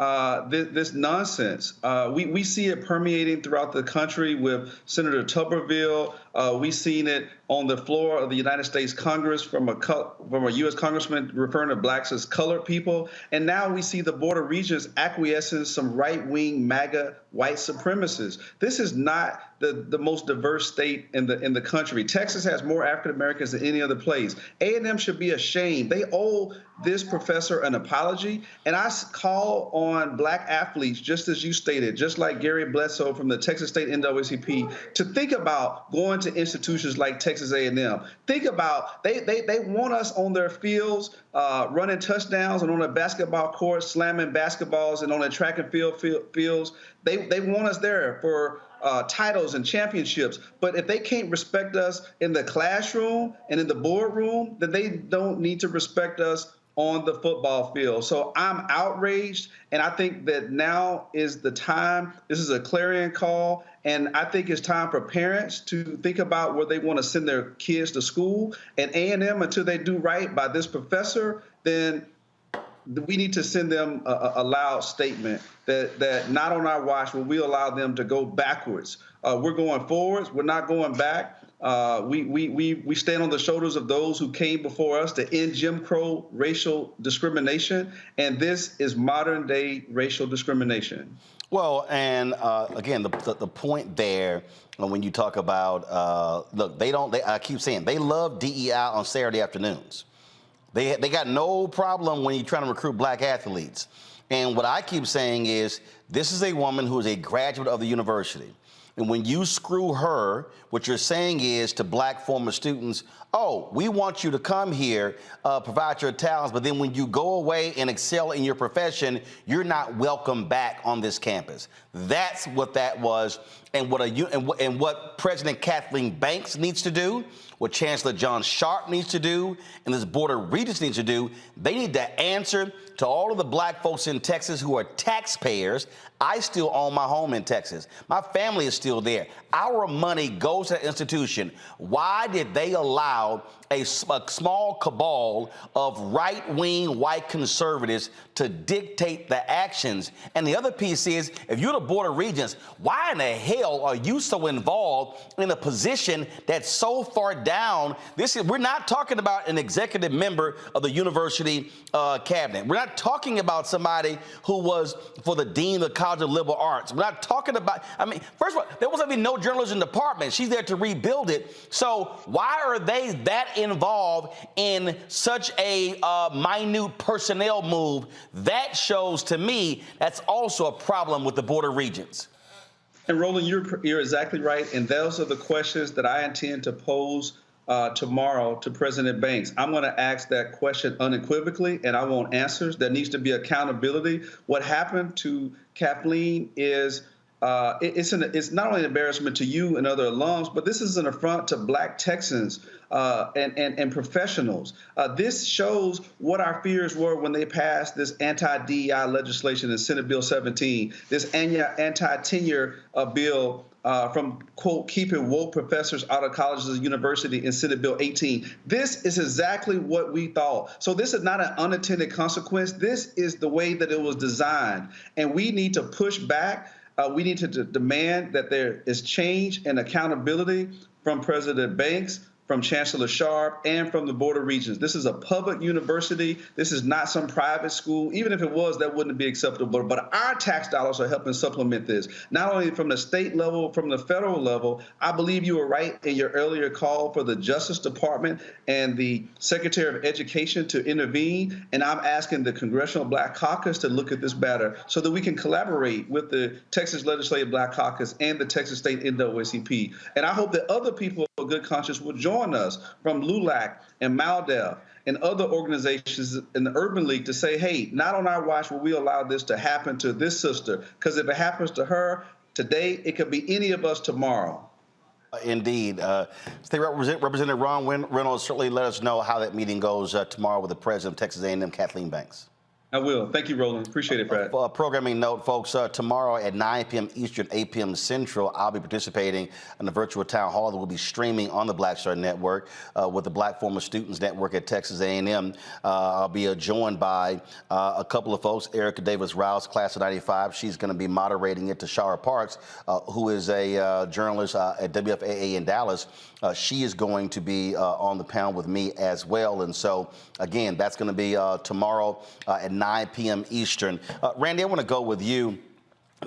this nonsense. We see it permeating throughout the country with Senator Tuberville. We've seen it on the floor of the United States Congress from a U.S. congressman referring to blacks as colored people. And now we see the Board of Regents acquiescing some right-wing MAGA white supremacists. This is not the most diverse state in the country. Texas has more African Americans than any other place. A&M should be ashamed. They owe this professor an apology. And I call on black athletes, just as you stated, just like Gary Bledsoe from the Texas State NAACP, to think about going to institutions like Texas A&M. Think about, they want us on their fields, running touchdowns, and on a basketball court, slamming basketballs, and on a track and field fields. They want us there for titles and championships. But if they can't respect us in the classroom and in the boardroom, then they don't need to respect us on the football field. So I'm outraged, and I think that now is the time. This is a clarion call, and I think it's time for parents to think about where they want to send their kids to school. And A&M, until they do right by this professor, then we need to send them a loud statement that not on our watch will we allow them to go backwards. We're going forwards. We're not going back. We stand on the shoulders of those who came before us to end Jim Crow racial discrimination, and this is modern day racial discrimination. Well, and again, the point there when you talk about look, I keep saying they love DEI on Saturday afternoons. They got no problem when you're trying to recruit black athletes. And what I keep saying is this is a woman who is a graduate of the university. And when you screw her, what you're saying is to black former students, oh, we want you to come here, provide your talents, but then when you go away and excel in your profession, you're not welcome back on this campus. That's what that was, and what President Kathleen Banks needs to do, what Chancellor John Sharp needs to do, and this Board of Regents needs to do. They need to answer to all of the black folks in Texas who are taxpayers. I still own my home in Texas. My family is still there. Our money goes to that institution. Why did they allow a small cabal of right-wing white conservatives to dictate the actions? And the other piece is, if you're the Board of Regents, why in the hell are you so involved in a position that's so far down? We're not talking about an executive member of the university cabinet. We're not talking about somebody who was for the dean of the College of Liberal Arts. We're not talking about, first of all, there was going to be no journalism department. She's there to rebuild it. So why are they that involved in such a minute personnel move? That shows to me that's also a problem with the Board of Regents. And Roland, you're exactly right. And those are the questions that I intend to pose tomorrow to President Banks. I'm going to ask that question unequivocally, and I want answers. There needs to be accountability. What happened to Kathleen is it's not only an embarrassment to you and other alums, but this is an affront to black Texans and professionals. This shows what our fears were when they passed this anti-DEI legislation in Senate Bill 17, this anti-tenure bill from, quote, keeping woke professors out of colleges and universities in Senate Bill 18. This is exactly what we thought. So this is not an unintended consequence. This is the way that it was designed. And we need to push back. We need to demand that there is change and accountability from President Banks, from Chancellor Sharp, and from the Board of Regents. This is a public university. This is not some private school. Even if it was, that wouldn't be acceptable. But our tax dollars are helping supplement this, not only from the state level, from the federal level. I believe you were right in your earlier call for the Justice Department and the Secretary of Education to intervene. And I'm asking the Congressional Black Caucus to look at this matter so that we can collaborate with the Texas Legislative Black Caucus and the Texas State NAACP. And I hope that other people of good conscience will join us from LULAC and MALDEF and other organizations in the Urban League to say, hey, not on our watch will we allow this to happen to this sister, because if it happens to her today, it could be any of us tomorrow. Indeed. State Representative Ron Reynolds, certainly let us know how that meeting goes tomorrow with the president of Texas A&M, Kathleen Banks. I will. Thank you, Roland. Appreciate it, Brad. Programming note, folks, tomorrow at 9 p.m. Eastern, 8 p.m. Central, I'll be participating in the virtual town hall that will be streaming on the Black Star Network with the Black Former Students Network at Texas A&M. I'll be joined by a couple of folks, Erica Davis-Rouse, class of 95. She's going to be moderating it. Tashara Parks, who is a journalist at WFAA in Dallas. She is going to be on the panel with me as well. And so, again, that's going to be tomorrow at 9 p.m. Eastern. Randy, I want to go with you.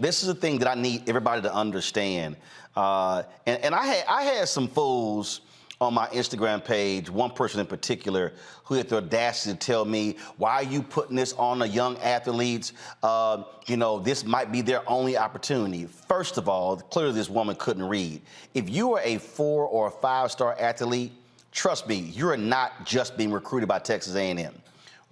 This is a thing that I need everybody to understand. And I had some fools on my Instagram page, one person in particular, who had the audacity to tell me, why are you putting this on the young athletes? You know, this might be their only opportunity. First of all, clearly this woman couldn't read. If you are a 4- or 5-star athlete, trust me, you're not just being recruited by Texas A&M.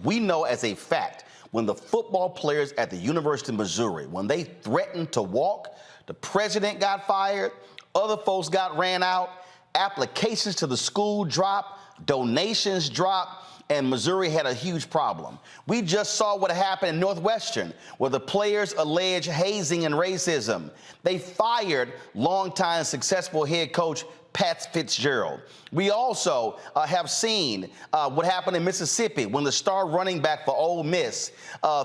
We know as a fact, when the football players at the University of Missouri, when they threatened to walk, the president got fired, other folks got ran out, applications to the school dropped, donations dropped, and Missouri had a huge problem. We just saw what happened in Northwestern, where the players alleged hazing and racism. They fired longtime successful head coach Pat Fitzgerald. We also have seen what happened in Mississippi when the star running back for Ole Miss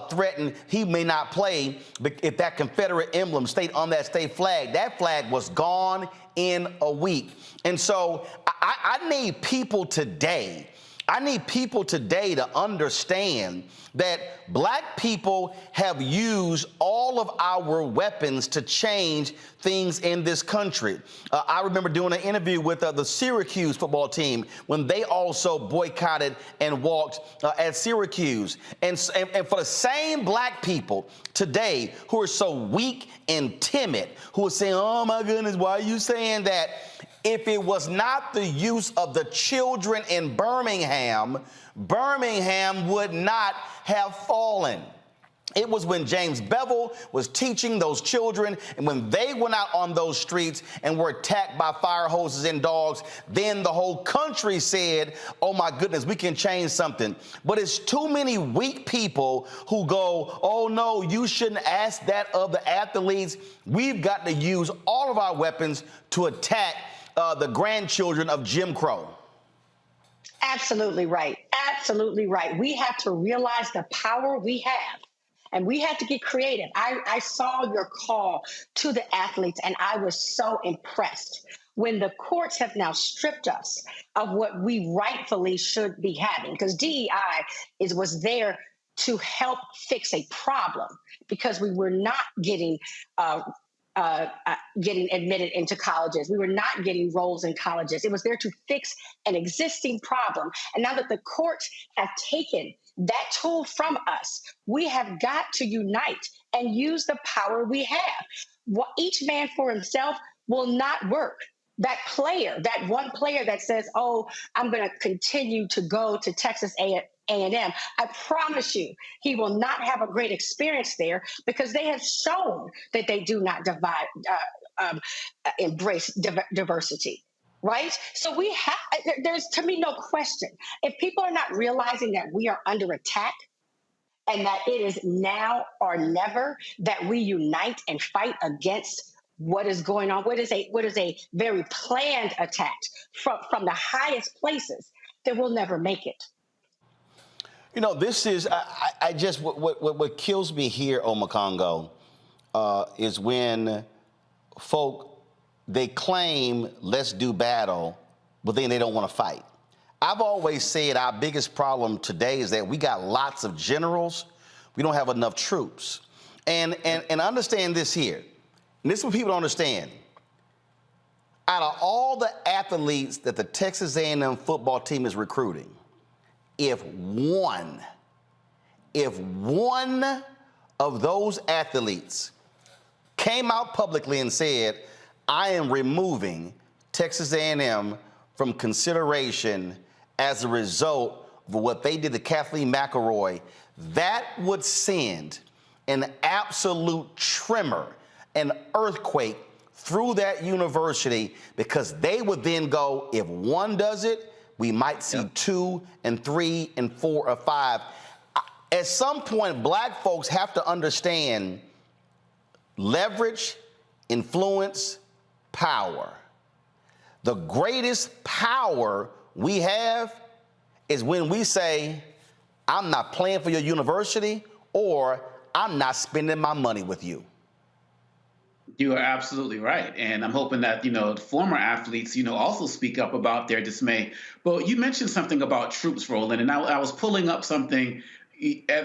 threatened he may not play if that Confederate emblem stayed on that state flag. That flag was gone in a week. And so I need people today. I need people today to understand that black people have used all of our weapons to change things in this country. I remember doing an interview with the Syracuse football team when they also boycotted and walked at Syracuse. And for the same black people today who are so weak and timid, who are saying, oh my goodness, why are you saying that? If it was not the use of the children in Birmingham, Birmingham would not have fallen. It was when James Bevel was teaching those children, and when they went out on those streets and were attacked by fire hoses and dogs, then the whole country said, oh my goodness, we can change something. But it's too many weak people who go, oh no, you shouldn't ask that of the athletes. We've got to use all of our weapons to attack the grandchildren of Jim Crow. Absolutely right. Absolutely right. We have to realize the power we have, and we have to get creative. I saw your call to the athletes, and I was so impressed when the courts have now stripped us of what we rightfully should be having, because DEI was there to help fix a problem, because we were not getting admitted into colleges. We were not getting roles in colleges. It was there to fix an existing problem. And now that the courts have taken that tool from us, we have got to unite and use the power we have. Each man for himself will not work. That player, that one player that says, oh, I'm going to continue to go to Texas A&M, I promise you, he will not have a great experience there, because they have shown that they do not embrace diversity, right? So there's, to me, no question. If people are not realizing that we are under attack and that it is now or never that we unite and fight against what is going on, what is a very planned attack from the highest places, then we'll never make it. You know, this is, I just, what kills me here, Omakongo, is when folk, they claim let's do battle, but then they don't want to fight. I've always said our biggest problem today is that we got lots of generals. We don't have enough troops. And understand this here. And this is what people don't understand. Out of all the athletes that the Texas A&M football team is recruiting, if one of those athletes came out publicly and said, I am removing Texas A&M from consideration as a result of what they did to Kathleen McElroy, that would send an absolute tremor, an earthquake through that university, because they would then go, if one does it, we might see 2 and 3 and 4 or 5. At some point, black folks have to understand leverage, influence, power. The greatest power we have is when we say, I'm not playing for your university, or I'm not spending my money with you. You are absolutely right. And I'm hoping that, former athletes, also speak up about their dismay. But you mentioned something about troops, Roland, and I was pulling up something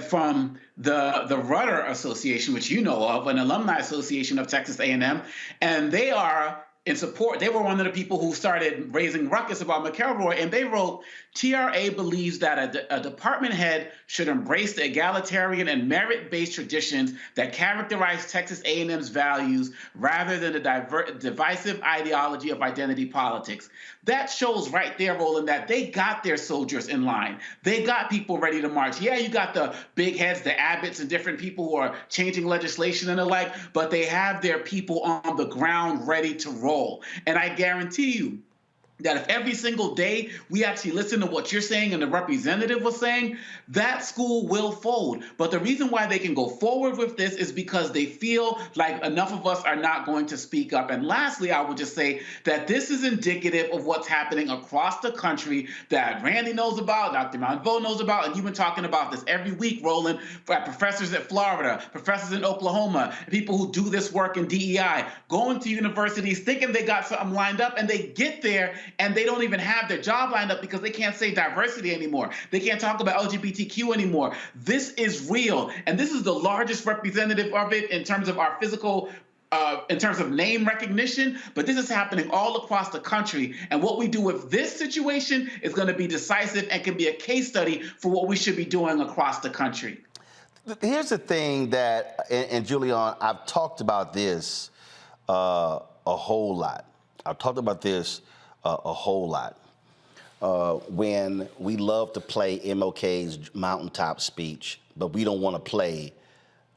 from the Rudder Association, which you know of, an alumni association of Texas A&M, and they are in support. They were one of the people who started raising ruckus about McElroy, and they wrote, TRA believes that a department head should embrace the egalitarian and merit-based traditions that characterize Texas A&M's values rather than the divisive ideology of identity politics. That shows right there, Roland, that they got their soldiers in line. They got people ready to march. Yeah, you got the big heads, the Abbotts, and different people who are changing legislation and the like, but they have their people on the ground ready to roll. And I guarantee you, that if every single day we actually listen to what you're saying and the representative was saying, that school will fold. But the reason why they can go forward with this is because they feel like enough of us are not going to speak up. And lastly, I would just say that this is indicative of what's happening across the country that Randy knows about, Dr. Monvo knows about, and you've been talking about this every week, Roland, for professors at Florida, professors in Oklahoma, people who do this work in DEI, going to universities thinking they got something lined up, and they get there and they don't even have their job lined up because they can't say diversity anymore. They can't talk about LGBTQ anymore. This is real. And this is the largest representative of it in terms of our physical, in terms of name recognition. But this is happening all across the country. And what we do with this situation is going to be decisive and can be a case study for what we should be doing across the country. Here's the thing that, and Julian, I've talked about this a whole lot. I've talked about this a whole lot. When we love to play MLK's mountaintop speech, but we don't want to play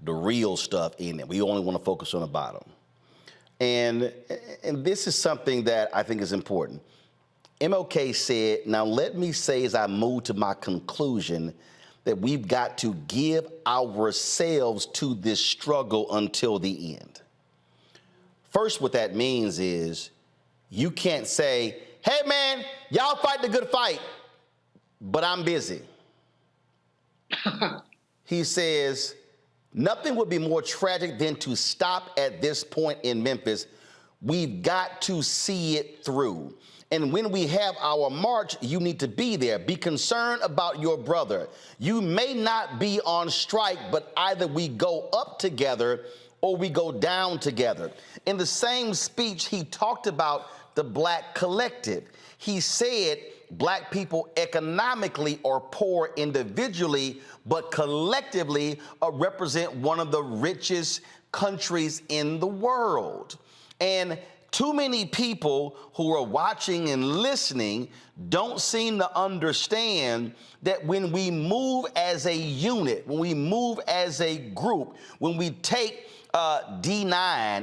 the real stuff in it. We only want to focus on the bottom. And this is something that I think is important. MLK said, now let me say as I move to my conclusion that we've got to give ourselves to this struggle until the end. First, what that means is you can't say, hey man, y'all fight the good fight, but I'm busy. He says, nothing would be more tragic than to stop at this point in Memphis. We've got to see it through. And when we have our march, you need to be there. Be concerned about your brother. You may not be on strike, but either we go up together or we go down together. In the same speech, he talked about the Black collective. He said Black people economically are poor individually, but collectively represent one of the richest countries in the world. And too many people who are watching and listening don't seem to understand that when we move as a unit, when we move as a group, when we take D9,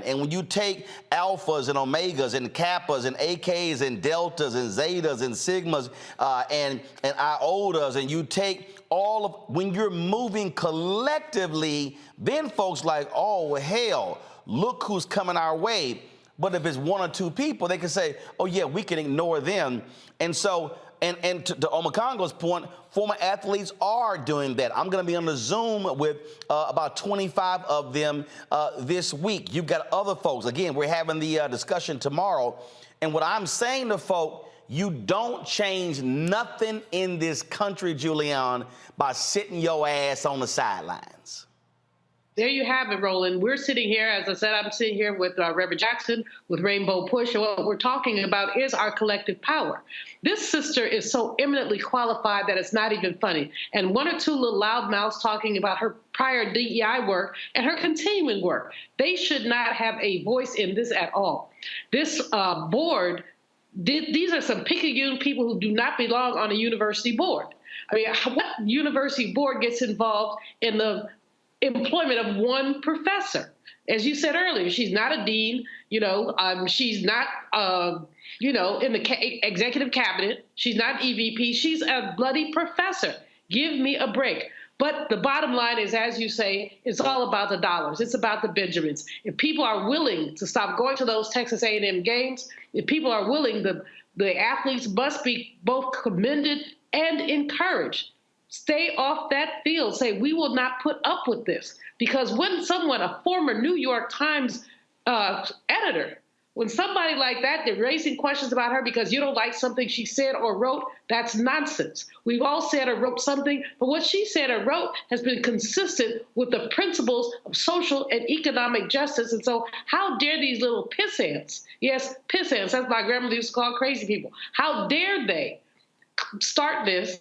and when you take alphas and omegas and kappas and AKs and deltas and zetas and sigmas and iotas, and you take all of, when you're moving collectively, then folks like, oh, hell, look who's coming our way. But if it's one or two people, they can say, oh, yeah, we can ignore them. And so, and to Omakongo's point, former athletes are doing that. I'm going to be on the Zoom with about 25 of them this week. You've got other folks. Again, we're having the discussion tomorrow. And what I'm saying to folk, You don't change nothing in this country, Julian, by sitting your ass on the sidelines. There you have it, Roland. We're sitting here, as I said, I'm sitting here with Reverend Jackson, with Rainbow Push, and what we're talking about is our collective power. This sister is so eminently qualified that it's not even funny. And one or two little loudmouths talking about her prior DEI work and her continuing work. They should not have a voice in this at all. This board, these are some picayune people who do not belong on a university board. I mean, what university board gets involved in the employment of one professor? As you said earlier, she's not a dean, she's not, in the executive cabinet. She's not EVP. She's a bloody professor. Give me a break. But the bottom line is, as you say, it's all about the dollars. It's about the Benjamins. If people are willing to stop going to those Texas A&M games, if people are willing, the athletes must be both commended and encouraged. Stay off that field. Say, we will not put up with this. Because when someone, a former New York Times editor, when somebody like that, they're raising questions about her because you don't like something she said or wrote, that's nonsense. We've all said or wrote something, but what she said or wrote has been consistent with the principles of social and economic justice. And so how dare these little piss-ants, yes, piss-ants, that's my grandmother used to call crazy people, how dare they start this,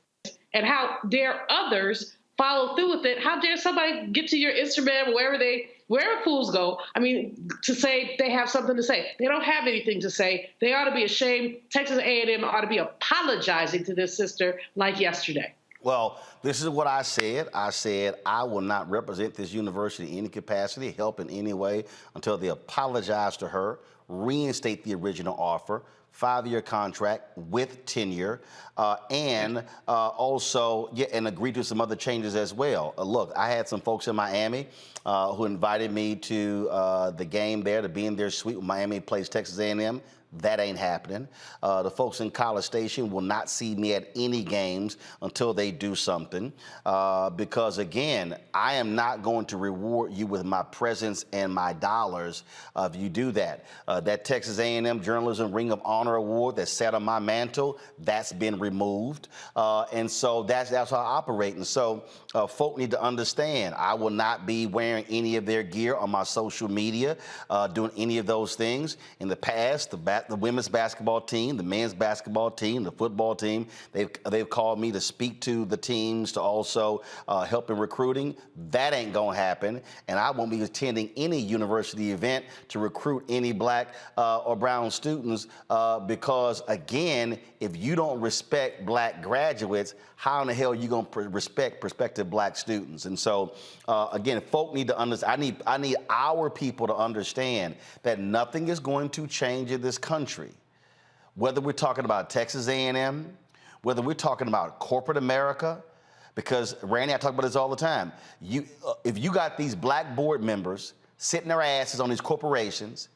and how dare others follow through with it? How dare somebody get to your Instagram, wherever fools go, to say they have something to say? They don't have anything to say. They ought to be ashamed. Texas A&M ought to be apologizing to this sister like yesterday. Well, this is what I said. I said I will not represent this university in any capacity, help in any way, until they apologize to her, reinstate the original offer, 5-year contract with tenure, and also and agree to some other changes as well. Look, I had some folks in Miami who invited me to the game there, to be in their suite when Miami plays Texas A&M. That ain't happening. The folks in College Station will not see me at any games until they do something. Because again, I am not going to reward you with my presence and my dollars if you do that. That Texas A&M Journalism Ring of Honor Award that sat on my mantle, that's been removed. And so that's how I operate. And so folk need to understand, I will not be wearing any of their gear on my social media, doing any of those things. In the past, the women's basketball team, the men's basketball team, the football team, they've called me to speak to the teams, to also help in recruiting. That ain't gonna happen, and I won't be attending any university event to recruit any black or brown students because, again, if you don't respect black graduates, how in the hell are you gonna respect prospective black students? And so, again, folk need to understand, I need our people to understand that nothing is going to change in this country, whether we're talking about Texas A&M, whether we're talking about corporate America, because Randy, I talk about this all the time. If you got these black board members sitting their asses on these corporations,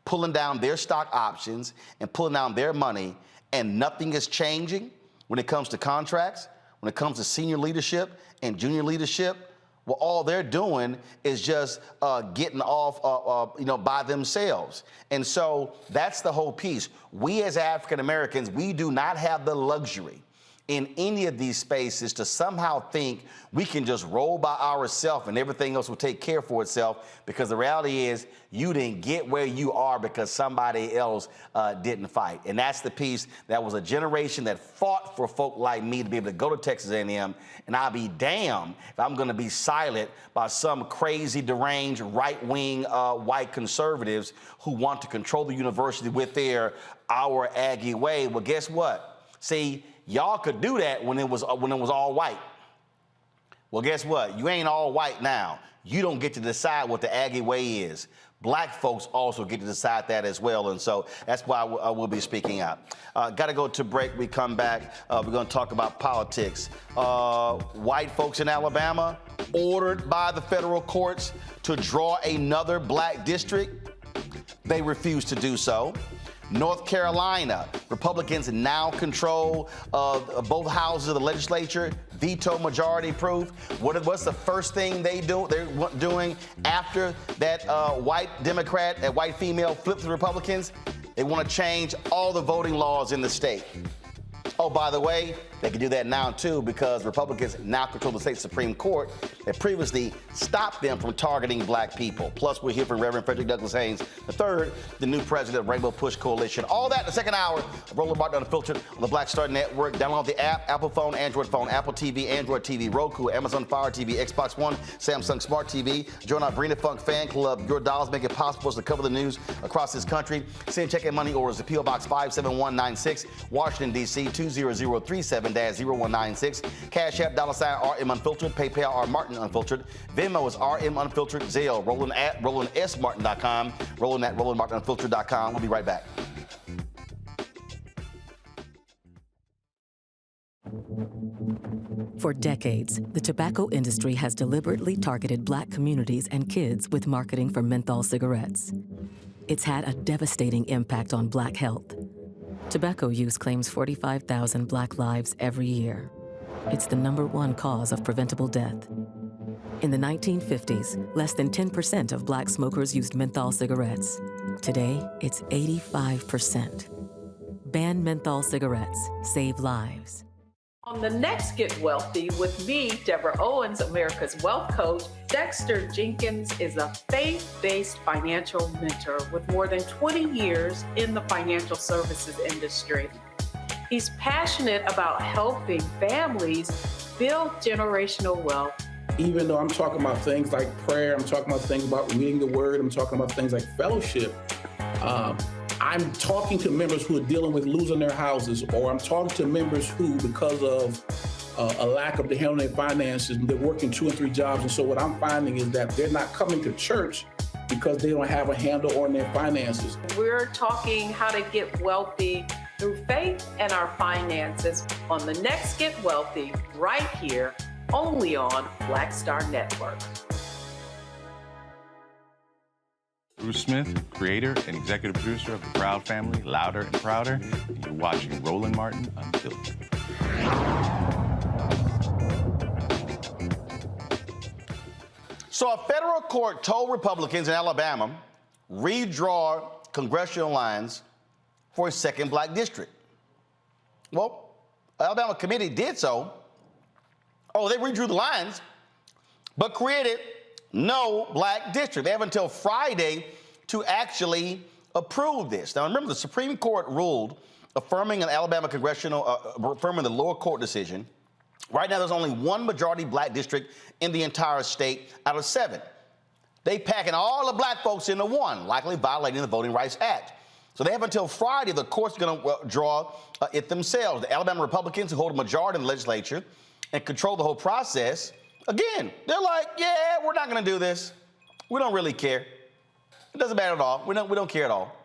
pulling down their stock options and pulling down their money, and nothing is changing when it comes to contracts, when it comes to senior leadership and junior leadership, well, all they're doing is just getting off, by themselves. And so that's the whole piece. We as African Americans, we do not have the luxury in any of these spaces to somehow think we can just roll by ourselves and everything else will take care for itself, because the reality is you didn't get where you are because somebody else didn't fight. And that's the piece. That was a generation that fought for folk like me to be able to go to Texas A&M, and I'll be damned if I'm gonna be silent by some crazy, deranged, right-wing white conservatives who want to control the university with their our Aggie way. Well, guess what? See, y'all could do that when it was all white. Well, guess what? You ain't all white now. You don't get to decide what the Aggie way is. Black folks also get to decide that as well, and so that's why I will be speaking out. Got to go to break. We come back. We're going to talk about politics. White folks in Alabama ordered by the federal courts to draw another black district. They refuse to do so. North Carolina, Republicans now control both houses of the legislature, veto majority proof. What's the first thing they're doing after that white Democrat, that white female flipped the Republicans? They want to change all the voting laws in the state. Oh, by the way, they can do that now, too, because Republicans now control the state Supreme Court that previously stopped them from targeting black people. Plus, we'll hear from Reverend Frederick Haynes III, the new president of Rainbow Push Coalition. All that in the second hour of Roland Martin Unfiltered on the Black Star Network. Download the app, Apple phone, Apple TV, Android TV, Roku, Amazon Fire TV, Xbox One, Samsung Smart TV. Join our Brina Funk fan club. Your dollars make it possible for us to cover the news across this country. Send check and money orders to P.O. Box 57196, Washington, D.C. 20037-0196. Cash App, $RM Unfiltered. PayPal, R Martin Unfiltered. Venmo is RM Unfiltered. Zelle, Roland at RolandSMartin.com. Roland at RolandMartinUnfiltered.com. We'll be right back. For decades, the tobacco industry has deliberately targeted black communities and kids with marketing for menthol cigarettes. It's had a devastating impact on black health. Tobacco use claims 45,000 black lives every year. It's the #1 cause of preventable death. In the 1950s, less than 10% of black smokers used menthol cigarettes. Today, it's 85%. Ban menthol cigarettes. Save lives. On the next Get Wealthy with me, Deborah Owens, America's Wealth Coach, Dexter Jenkins is a faith-based financial mentor with more than 20 years in the financial services industry. He's passionate about helping families build generational wealth. Even though I'm talking about things like prayer, I'm talking about things about reading the word, I'm talking about things like fellowship, I'm talking to members who are dealing with losing their houses, or I'm talking to members who, because of a lack of the handling their finances, they're working 2 and 3 jobs. And so what I'm finding is that they're not coming to church because they don't have a handle on their finances. We're talking how to get wealthy through faith and our finances on the next Get Wealthy, right here, only on Black Star Network. Bruce Smith, creator and executive producer of The Proud Family, Louder and Prouder, and you're watching Roland Martin Unfiltered. So a federal court told Republicans in Alabama redraw congressional lines for a second black district. Well, Alabama committee did so. Oh, they redrew the lines, but created no black district. They have until Friday to actually approve this. Now, remember, the Supreme Court ruled affirming an Alabama affirming the lower court decision. Right now, there's only 1 majority black district in the entire state out of 7. They packing all the black folks into one, likely violating the Voting Rights Act. So they have until Friday. The court's going to draw it themselves. The Alabama Republicans, who hold a majority in the legislature and control the whole process, again, they're like, yeah, we're not going to do this. We don't really care. It doesn't matter at all. We don't care at all.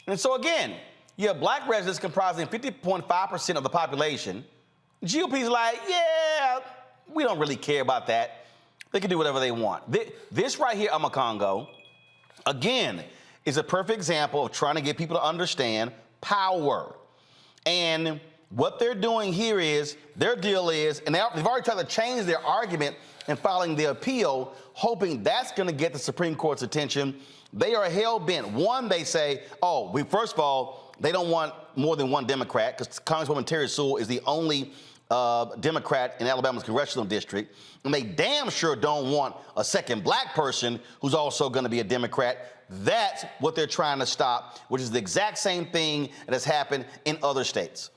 And so, again, you have black residents comprising 50.5% of the population. GOP's like, yeah, we don't really care about that. They can do whatever they want. This right here, Amakongo, again, is a perfect example of trying to get people to understand power. And what they're doing here is, their deal is, and they've already tried to change their argument in filing the appeal, hoping that's going to get the Supreme Court's attention. They are hell-bent. One, they say, first of all, they don't want more than 1 Democrat, because Congresswoman Terry Sewell is the only Democrat in Alabama's congressional district. And they damn sure don't want a second black person who's also going to be a Democrat. That's what they're trying to stop, which is the exact same thing that has happened in other states.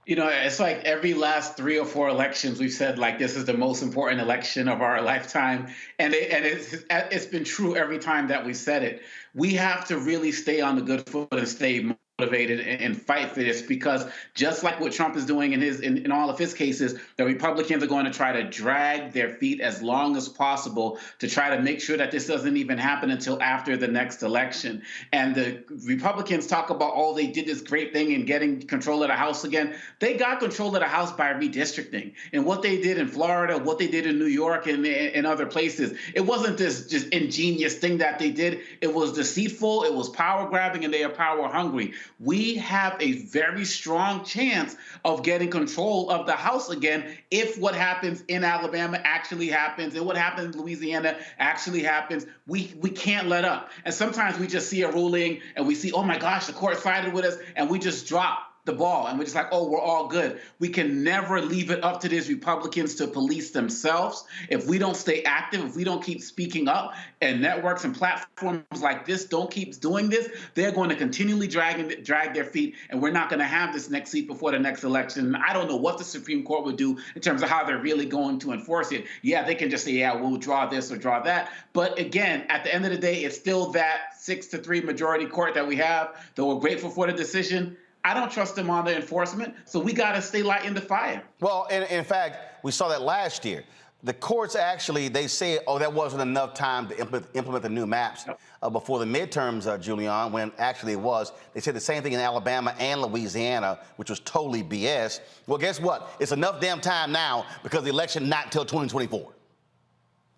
You know, it's like every last 3 or 4 elections, we've said, like, this is the most important election of our lifetime. And it's been true every time that we said it. We have to really stay on the good foot and stay motivated and fight for this, because just like what Trump is doing in all of his cases, the Republicans are going to try to drag their feet as long as possible to try to make sure that this doesn't even happen until after the next election. And the Republicans talk about, they did this great thing in getting control of the House again. They got control of the House by redistricting. And what they did in Florida, what they did in New York and other places, it wasn't this just ingenious thing that they did. It was deceitful, it was power grabbing, and they are power hungry. we have a very strong chance of getting control of the House again if what happens in Alabama actually happens and what happens in Louisiana actually happens. We can't let up. And sometimes we just see a ruling and we see, oh my gosh, the court sided with us, and we just drop the ball and we're just like, oh, we're all good. We can never leave it up to these Republicans to police themselves. If we don't stay active, if we don't keep speaking up, and networks and platforms like this don't keep doing this, they're going to continually drag their feet, and we're not going to have this next seat before the next election. I don't know what the Supreme Court would do in terms of how they're really going to enforce it. Yeah, they can just say, yeah, we'll draw this or draw that. But again, at the end of the day, it's still that 6-3 majority court that we have, though we're grateful for the decision. I don't trust them on the enforcement, so we got to stay lighting the fire. Well, in fact, we saw that last year. The courts actually, they say, oh, that wasn't enough time to implement the new maps before the midterms, Julian, when actually it was. They said the same thing in Alabama and Louisiana, which was totally BS. Well, guess what? It's enough damn time now because the election not until 2024.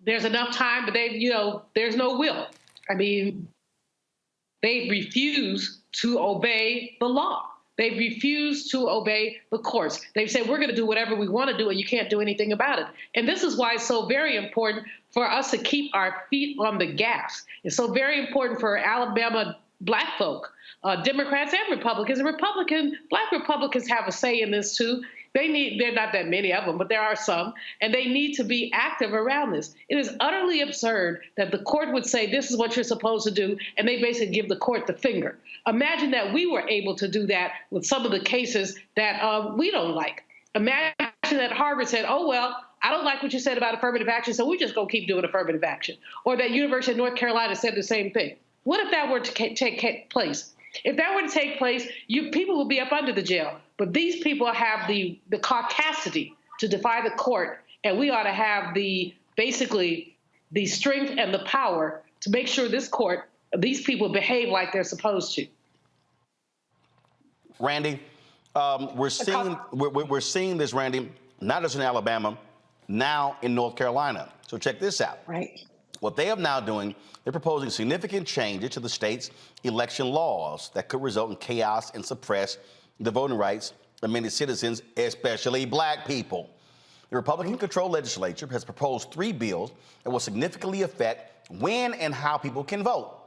There's enough time, but there's no will. I mean, they refuse to obey the law. They refuse to obey the courts. They say, we're going to do whatever we want to do, and you can't do anything about it. And this is why it's so very important for us to keep our feet on the gas. It's so very important for Alabama Black folk, Democrats and Republicans. And Black Republicans have a say in this, too. There are not that many of them, but there are some, and they need to be active around this. It is utterly absurd that the court would say, this is what you're supposed to do, and they basically give the court the finger. Imagine that we were able to do that with some of the cases that we don't like. Imagine that Harvard said, oh, well, I don't like what you said about affirmative action, so we're just going to keep doing affirmative action. Or that University of North Carolina said the same thing. What if that were to take place? If that were to take place, people would be up under the jail. But these people have the caucasity to defy the court, and we ought to have basically the strength and the power to make sure these people behave like they're supposed to. Randy, we're seeing this, Randy, not just in Alabama, now in North Carolina. So check this out. Right. What they are now doing, they're proposing significant changes to the state's election laws that could result in chaos and suppress the voting rights of many citizens, especially Black people. The Republican-controlled legislature has proposed 3 bills that will significantly affect when and how people can vote.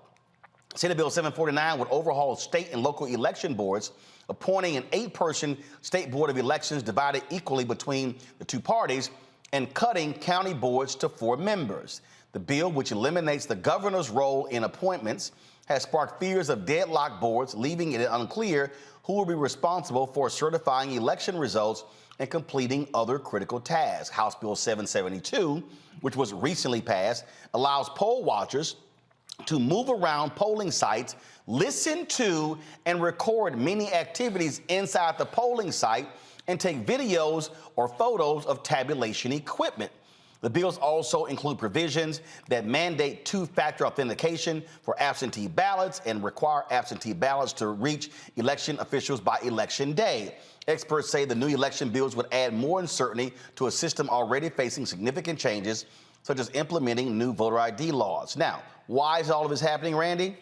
Senate Bill 749 would overhaul state and local election boards, appointing an 8-person state board of elections divided equally between the 2 parties, and cutting county boards to 4 members. The bill, which eliminates the governor's role in appointments, has sparked fears of deadlocked boards, leaving it unclear who will be responsible for certifying election results and completing other critical tasks. House Bill 772, which was recently passed, allows poll watchers to move around polling sites, listen to and record many activities inside the polling site, and take videos or photos of tabulation equipment. The bills also include provisions that mandate 2-factor authentication for absentee ballots and require absentee ballots to reach election officials by election day. Experts say the new election bills would add more uncertainty to a system already facing significant changes, such as implementing new voter ID laws. Now, why is all of this happening, Randy?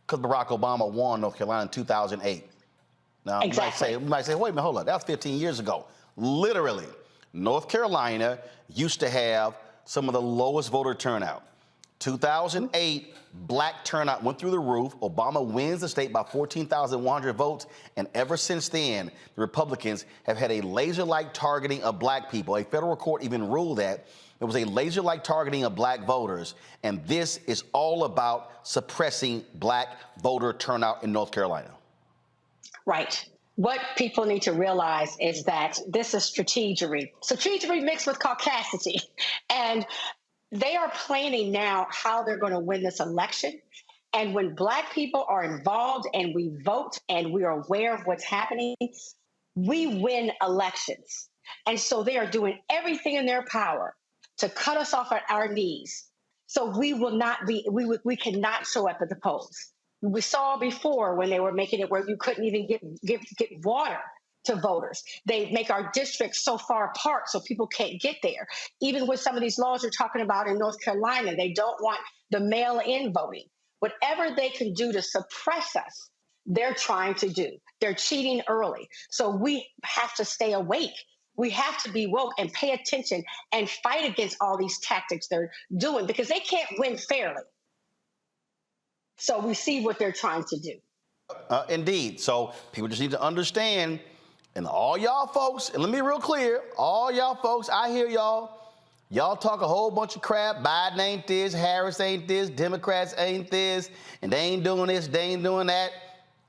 Because Barack Obama won North Carolina in 2008. Now, exactly. you might say, wait a minute, hold on, that was 15 years ago. Literally, North Carolina used to have some of the lowest voter turnout. 2008, Black turnout went through the roof. Obama wins the state by 14,100 votes. And ever since then, the Republicans have had a laser-like targeting of Black people. A federal court even ruled that it was a laser-like targeting of Black voters. And this is all about suppressing Black voter turnout in North Carolina. Right. What people need to realize is that this is strategery. Strategery mixed with caucasity. And they are planning now how they're going to win this election. And when Black people are involved and we vote and we are aware of what's happening, we win elections. And so they are doing everything in their power to cut us off at our knees. So we cannot show up at the polls. We saw before when they were making it where you couldn't even get water to voters. They make our districts so far apart so people can't get there. Even with some of these laws you're talking about in North Carolina, they don't want the mail-in voting. Whatever they can do to suppress us, they're trying to do. They're cheating early. So we have to stay awake. We have to be woke and pay attention and fight against all these tactics they're doing because they can't win fairly. So we see what they're trying to do. Indeed. So people just need to understand, and all y'all folks, and let me be real clear, all y'all folks, I hear y'all. Y'all talk a whole bunch of crap. Biden ain't this, Harris ain't this, Democrats ain't this, and they ain't doing this, they ain't doing that.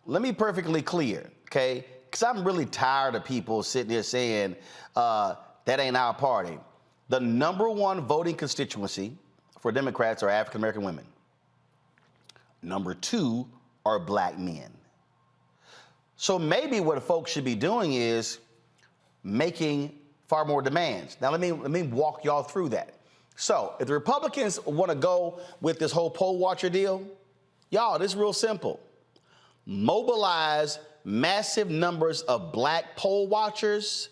Let me be perfectly clear, okay? Because I'm really tired of people sitting there saying that ain't our party. The #1 voting constituency for Democrats are African American women. #2 are black men. So maybe what folks should be doing is making far more demands. Now let me walk y'all through that. So if the Republicans want to go with this whole poll watcher deal, y'all, this is real simple. Mobilize massive numbers of black poll watchers,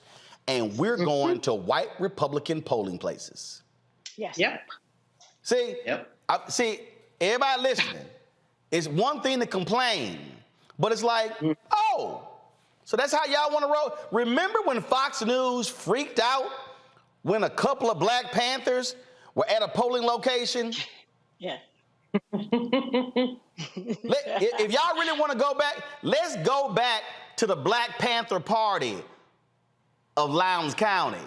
and we're going to white Republican polling places. Yes. Yep. See? Yep. See, everybody listening, it's one thing to complain, but it's like, oh, so that's how y'all want to roll? Remember when Fox News freaked out when a couple of Black Panthers were at a polling location? Yeah. If y'all really want to go back, let's go back to the Black Panther Party of Lowndes County.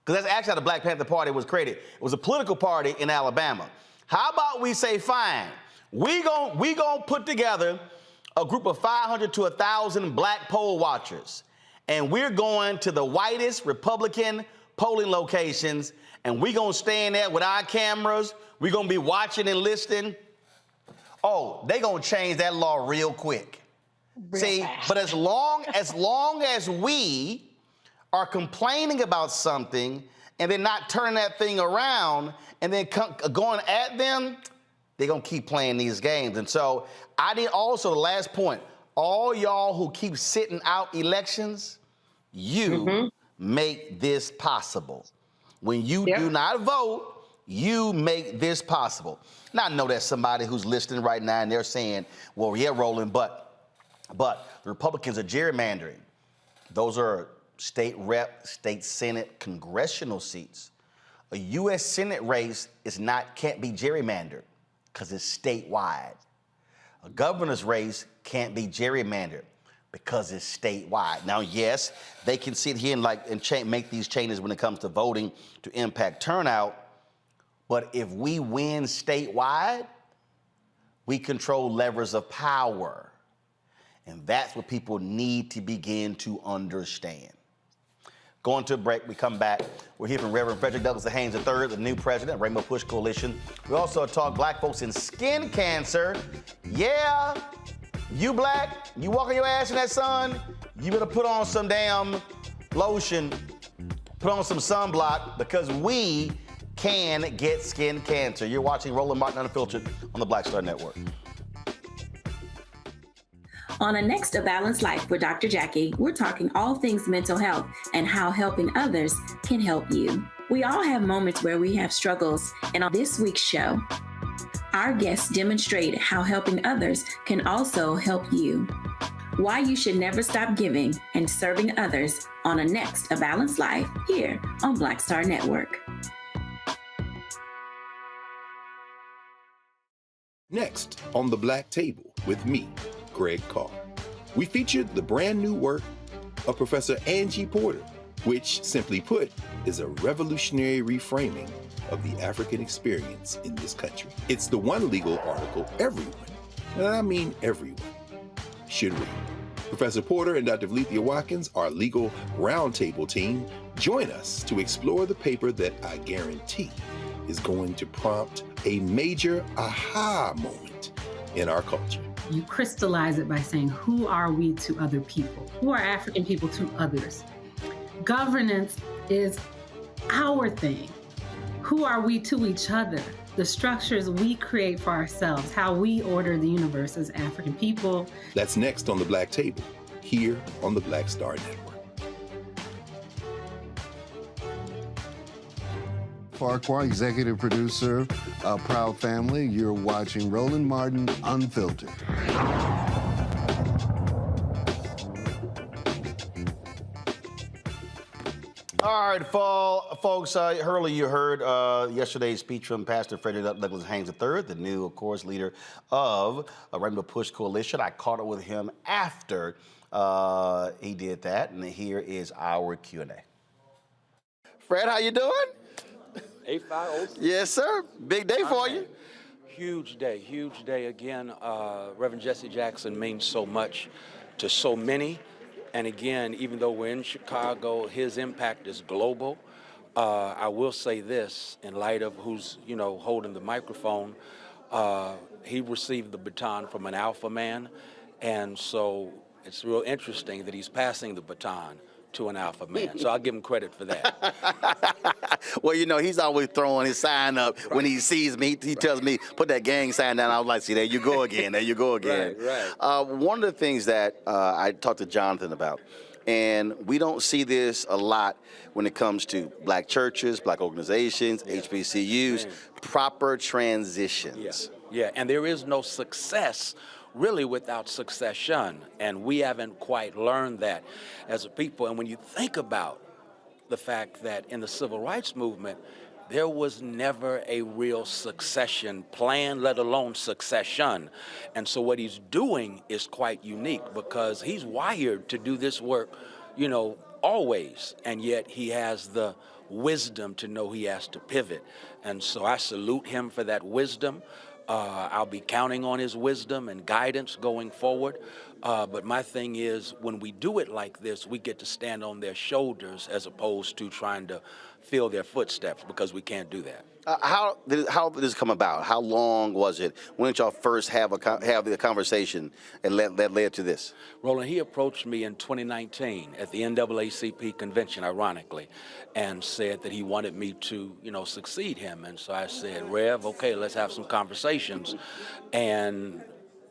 Because that's actually how the Black Panther Party was created. It was a political party in Alabama. How about we say, fine, we gon' put together a group of 500 to 1,000 black poll watchers, and we're going to the whitest Republican polling locations, and we're going to stay in there with our cameras. We're going to be watching and listening. Oh, they're going to change that law real quick. See, but as long as we are complaining about something and then not turning that thing around and then going at them, they're going to keep playing these games. And so I did also, the last point, all y'all who keep sitting out elections, you make this possible. When you do not vote, you make this possible. Now, I know there's somebody who's listening right now and they're saying, well, yeah, Roland, but the Republicans are gerrymandering. Those are state rep, state Senate, congressional seats. A U.S. Senate race can't be gerrymandered because it's statewide. A governor's race can't be gerrymandered because it's statewide. Now, yes, they can sit here and make these changes when it comes to voting to impact turnout, but if we win statewide, we control levers of power. And that's what people need to begin to understand. Going to a break, we come back. We're here from Reverend Frederick Haynes III, the new president, Rainbow Push Coalition. We also talk black folks in skin cancer. Yeah, you black, you walking your ass in that sun, you better put on some damn lotion, put on some sunblock, because we can get skin cancer. You're watching Roland Martin Unfiltered on the Black Star Network. On a next A Balanced Life with Dr. Jackie, we're talking all things mental health and how helping others can help you. We all have moments where we have struggles, and on this week's show, our guests demonstrate how helping others can also help you. Why you should never stop giving and serving others on a next A Balanced Life here on Black Star Network. Next on The Black Table with me, Greg Carr. We featured the brand new work of Professor Angie Porter, which, simply put, is a revolutionary reframing of the African experience in this country. It's the one legal article everyone, and I mean everyone, should read. Professor Porter and Dr. Valeethia Watkins, our legal roundtable team, join us to explore the paper that I guarantee is going to prompt a major aha moment in our culture. You crystallize it by saying, who are we to other people? Who are African people to others? Governance is our thing. Who are we to each other? The structures we create for ourselves, how we order the universe as African people. That's next on The Black Table, here on the Black Star Network. Farquhar, executive producer of Proud Family. You're watching Roland Martin Unfiltered. All right, folks, earlier you heard yesterday's speech from Pastor Frederick Haynes III, the new, of course, leader of Rainbow Push Coalition. I caught up with him after he did that, and here is our Q&A. Fred, how you doing? A5. Yes, sir. Big day for you. Huge day again. Reverend Jesse Jackson means so much to so many. And again, even though we're in Chicago, his impact is global. I will say this, in light of who's, holding the microphone, he received the baton from an alpha man. And so it's real interesting that he's passing the baton to an alpha man. So I'll give him credit for that. Well, he's always throwing his sign up when he sees me. He tells me, put that gang sign down. I was like, see, there you go again. There you go again. Right. One of the things that I talked to Jonathan about, and we don't see this a lot when it comes to black churches, black organizations, HBCUs, proper transitions. Yeah, and there is no success really without succession, and we haven't quite learned that as a people. And when you think about the fact that in the civil rights movement, there was never a real succession plan, let alone succession. And so what he's doing is quite unique because he's wired to do this work, always, and yet he has the wisdom to know he has to pivot. And so I salute him for that wisdom. I'll be counting on his wisdom and guidance going forward. But my thing is, when we do it like this, we get to stand on their shoulders as opposed to trying to fill their footsteps, because we can't do that. How did this come about? How long was it? When did y'all first have the conversation and that led to this? Roland, he approached me in 2019 at the NAACP convention, ironically, and said that he wanted me to, succeed him. And so I said, Rev, okay, let's have some conversations. And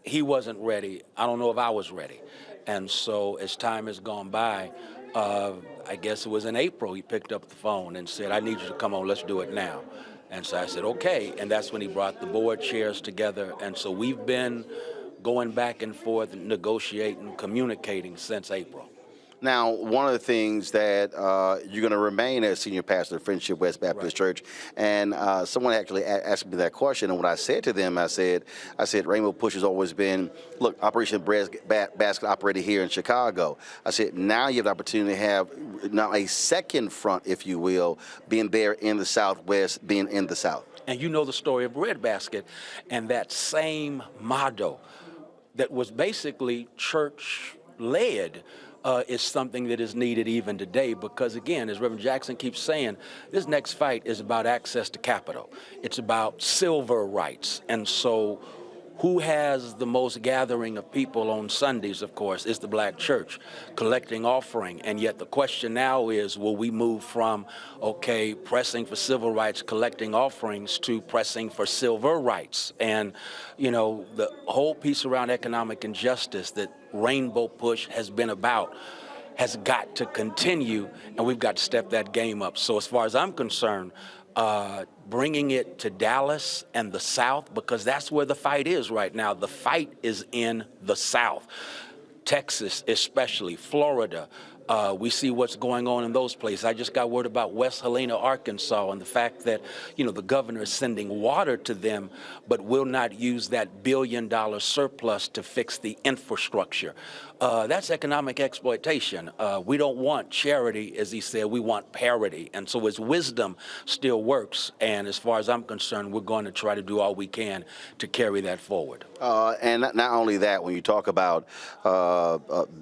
he wasn't ready. I don't know if I was ready. And so as time has gone by, I guess it was in April, he picked up the phone and said, I need you to come on, let's do it now. And so I said, okay. And that's when he brought the board chairs together. And so we've been going back and forth, negotiating, communicating since April. Now, one of the things that you're going to remain as senior pastor of Friendship West Baptist Church, and someone actually asked me that question, and what I said to them, I said, Rainbow Push has always been, look, Operation Basket operated here in Chicago. I said, now you have the opportunity to have now a second front, if you will, being there in the Southwest, being in the South. And you know the story of Breadbasket, and that same motto that was basically church-led is something that is needed even today, because again, as Reverend Jackson keeps saying, this next fight is about access to capital. It's about civil rights. And so who has the most gathering of people on Sundays, of course, is the black church collecting offering. And yet the question now is, will we move from, okay, pressing for civil rights, collecting offerings, to pressing for civil rights? And, the whole piece around economic injustice that Rainbow Push has been about has got to continue, and we've got to step that game up. So as far as I'm concerned, bringing it to Dallas and the South, because that's where the fight is right now. The fight is in the South. Texas especially, Florida. We see what's going on in those places. I just got word about West Helena, Arkansas, and the fact that, the governor is sending water to them, but will not use that $1 billion surplus to fix the infrastructure. That's economic exploitation. We don't want charity, as he said, we want parity. And so his wisdom still works. And as far as I'm concerned, we're going to try to do all we can to carry that forward. And not only that, when you talk about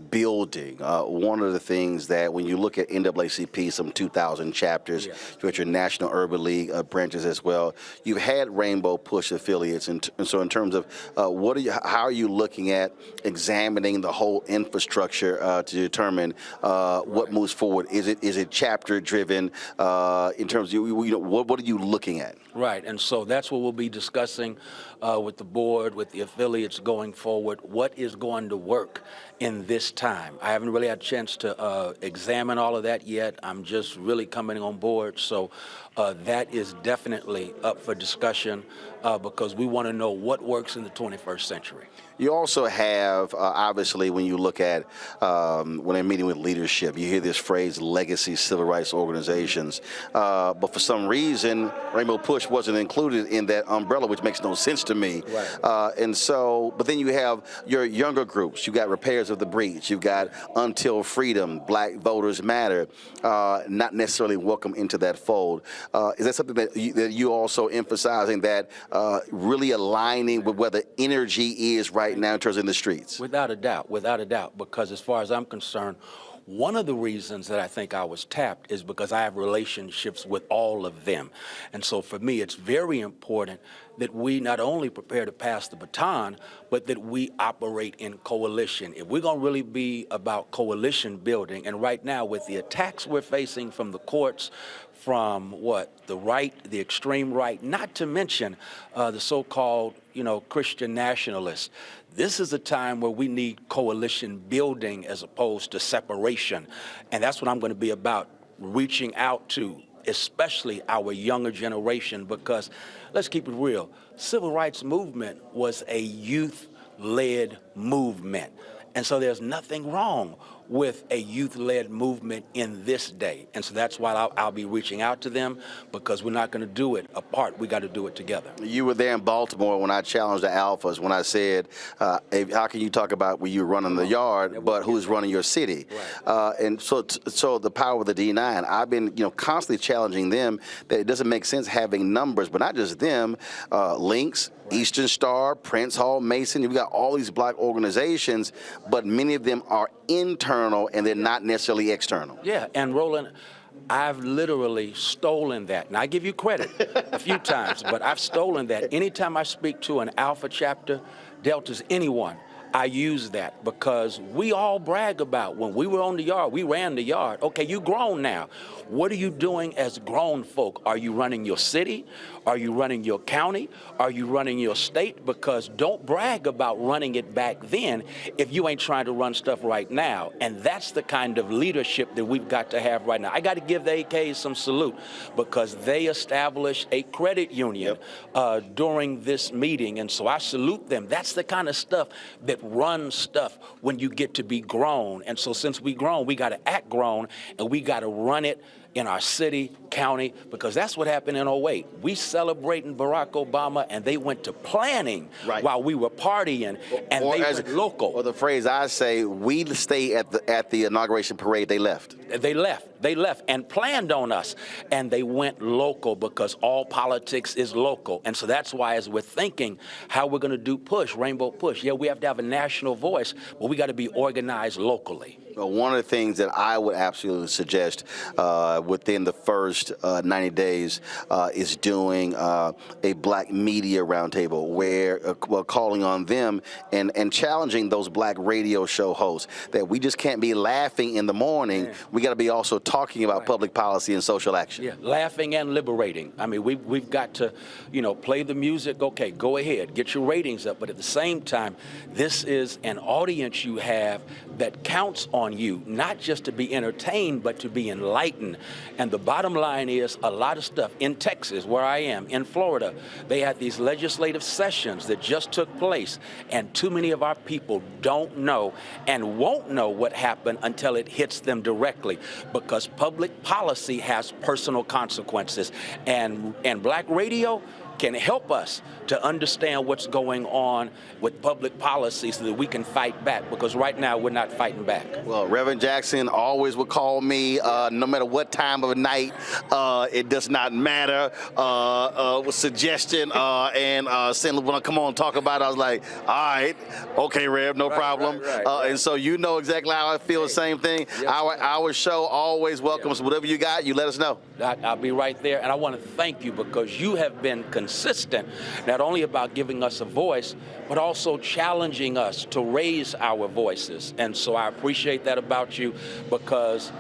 building, one of the things that when you look at NAACP, some 2,000 chapters, you got your National Urban League branches as well. You've had Rainbow Push affiliates, and so in terms of how are you looking at examining the whole infrastructure to determine what moves forward? Is it chapter driven in terms of what are you looking at? Right, and so that's what we'll be discussing with the board, with the affiliates going forward. What is going to work in this time? I haven't really had a chance to examine all of that yet. I'm just really coming on board. So that is definitely up for discussion because we want to know what works in the 21st century. You also have, obviously, when you look at when I'm meeting with leadership, you hear this phrase, legacy civil rights organizations. But for some reason, Rainbow Push wasn't included in that umbrella, which makes no sense to me. Right. And so, but then you have your younger groups. You got Repairs of the Breach. You've got Until Freedom, Black Voters Matter, not necessarily welcome into that fold. Is that something that you also emphasizing, that really aligning with where the energy is right now in terms of in the streets? Without a doubt, because as far as I'm concerned, one of the reasons that I think I was tapped is because I have relationships with all of them. And so for me, it's very important that we not only prepare to pass the baton, but that we operate in coalition. If we're going to really be about coalition building, and right now with the attacks we're facing from the courts, from the right, the extreme right, not to mention the so-called, Christian nationalists. This is a time where we need coalition building as opposed to separation. And that's what I'm going to be about, reaching out to especially our younger generation, because let's keep it real. Civil rights movement was a youth-led movement. And so there's nothing wrong with a youth-led movement in this day. And so that's why I'll be reaching out to them, because we're not going to do it apart. We got to do it together. You were there in Baltimore when I challenged the Alphas, when I said, how can you talk about when you're running the yard, but who's running your city? Right. And so the power of the D9, I've been constantly challenging them that it doesn't make sense having numbers, but not just them, Links, Eastern Star, Prince Hall, Mason. You've got all these black organizations, but many of them are internal and they're not necessarily external. Yeah, and Roland, I've literally stolen that. And I give you credit a few times, but I've stolen that. Anytime I speak to an Alpha chapter, Deltas, anyone, I use that, because we all brag about when we were on the yard, we ran the yard. Okay, you grown now. What are you doing as grown folk? Are you running your city? Are you running your county? Are you running your state? Because don't brag about running it back then if you ain't trying to run stuff right now. And that's the kind of leadership that we've got to have right now. I got to give the AKs some salute, because they established a credit union during this meeting. And so I salute them. That's the kind of stuff that runs stuff when you get to be grown. And so since we grown, we got to act grown, and we got to run it in our city, county, because that's what happened in 2008. We celebrating Barack Obama, and they went to planning while we were partying, and they went local. Or the phrase I say, we stay at the inauguration parade, they left. They left and planned on us, and they went local, because all politics is local. And so that's why, as we're thinking how we're going to do push, Rainbow Push, we have to have a national voice, but we got to be organized locally. Well, one of the things that I would absolutely suggest within the first 90 days is doing a black media roundtable, where calling on them and challenging those black radio show hosts that we just can't be laughing in the morning. We got to be also talking about public policy and social action. Yeah, laughing and liberating. I mean, we've got to, play the music. Okay, go ahead, get your ratings up. But at the same time, this is an audience you have that counts on you, not just to be entertained, but to be enlightened. And the bottom line is, a lot of stuff in Texas, where I am, in Florida, they had these legislative sessions that just took place, and too many of our people don't know and won't know what happened until it hits them directly, because public policy has personal consequences, and black radio can help us to understand what's going on with public policy so that we can fight back, because right now we're not fighting back. Well, Reverend Jackson always would call me no matter what time of night. It does not matter. With suggestion and saying, when I come on and talk about it, I was like, all right, okay, Rev, no problem. And so you know exactly how I feel, the same thing. Yes, our show always welcomes whatever you got, you let us know. I'll be right there, and I want to thank you, because you have been consistent, not only about giving us a voice, but also challenging us to raise our voices. And so I appreciate that about you, because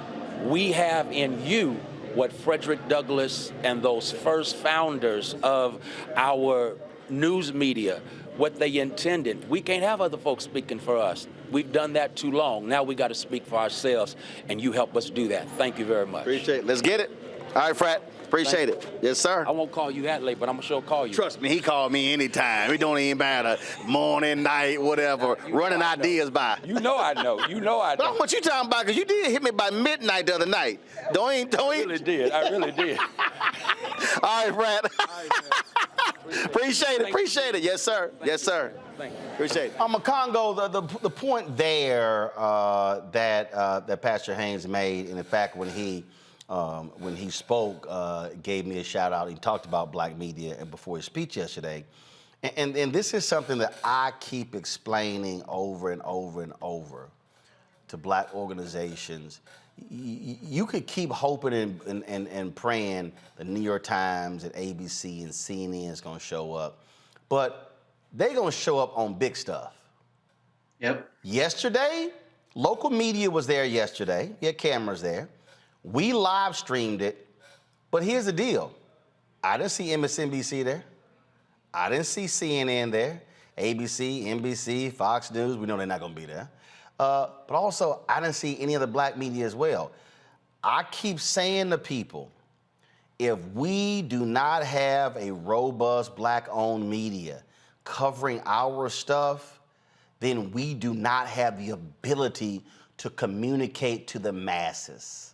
we have in you what Frederick Douglass and those first founders of our news media, what they intended. We can't have other folks speaking for us. We've done that too long. Now we got to speak for ourselves, and you help us do that. Thank you very much. Appreciate it. Let's get it. All right, Frat. Appreciate it. Yes, sir. I won't call you that late, but I'm sure call you. Trust me, he called me anytime. It don't even matter. Morning, night, whatever. Running ideas by. You know I know. You know I know. What you talking about? Because you did hit me by midnight the other night. Don't I really did. I really did. All right, Brad. Appreciate it. Yes, sir. Yes, sir. Thank you. Appreciate it. Makongo, the point there that Pastor Haynes made, and in fact, when he spoke, gave me a shout out. He talked about black media before his speech yesterday. And this is something that I keep explaining over and over and over to black organizations. You could keep hoping and praying the New York Times and ABC and CNN is going to show up, but they're going to show up on big stuff. Yep. Yesterday, local media was there yesterday. You had cameras there. We live streamed it, but here's the deal. I didn't see MSNBC there. I didn't see CNN there. ABC, NBC, Fox News, we know they're not going to be there. But also, I didn't see any of the black media as well. I keep saying to people, if we do not have a robust black-owned media covering our stuff, then we do not have the ability to communicate to the masses.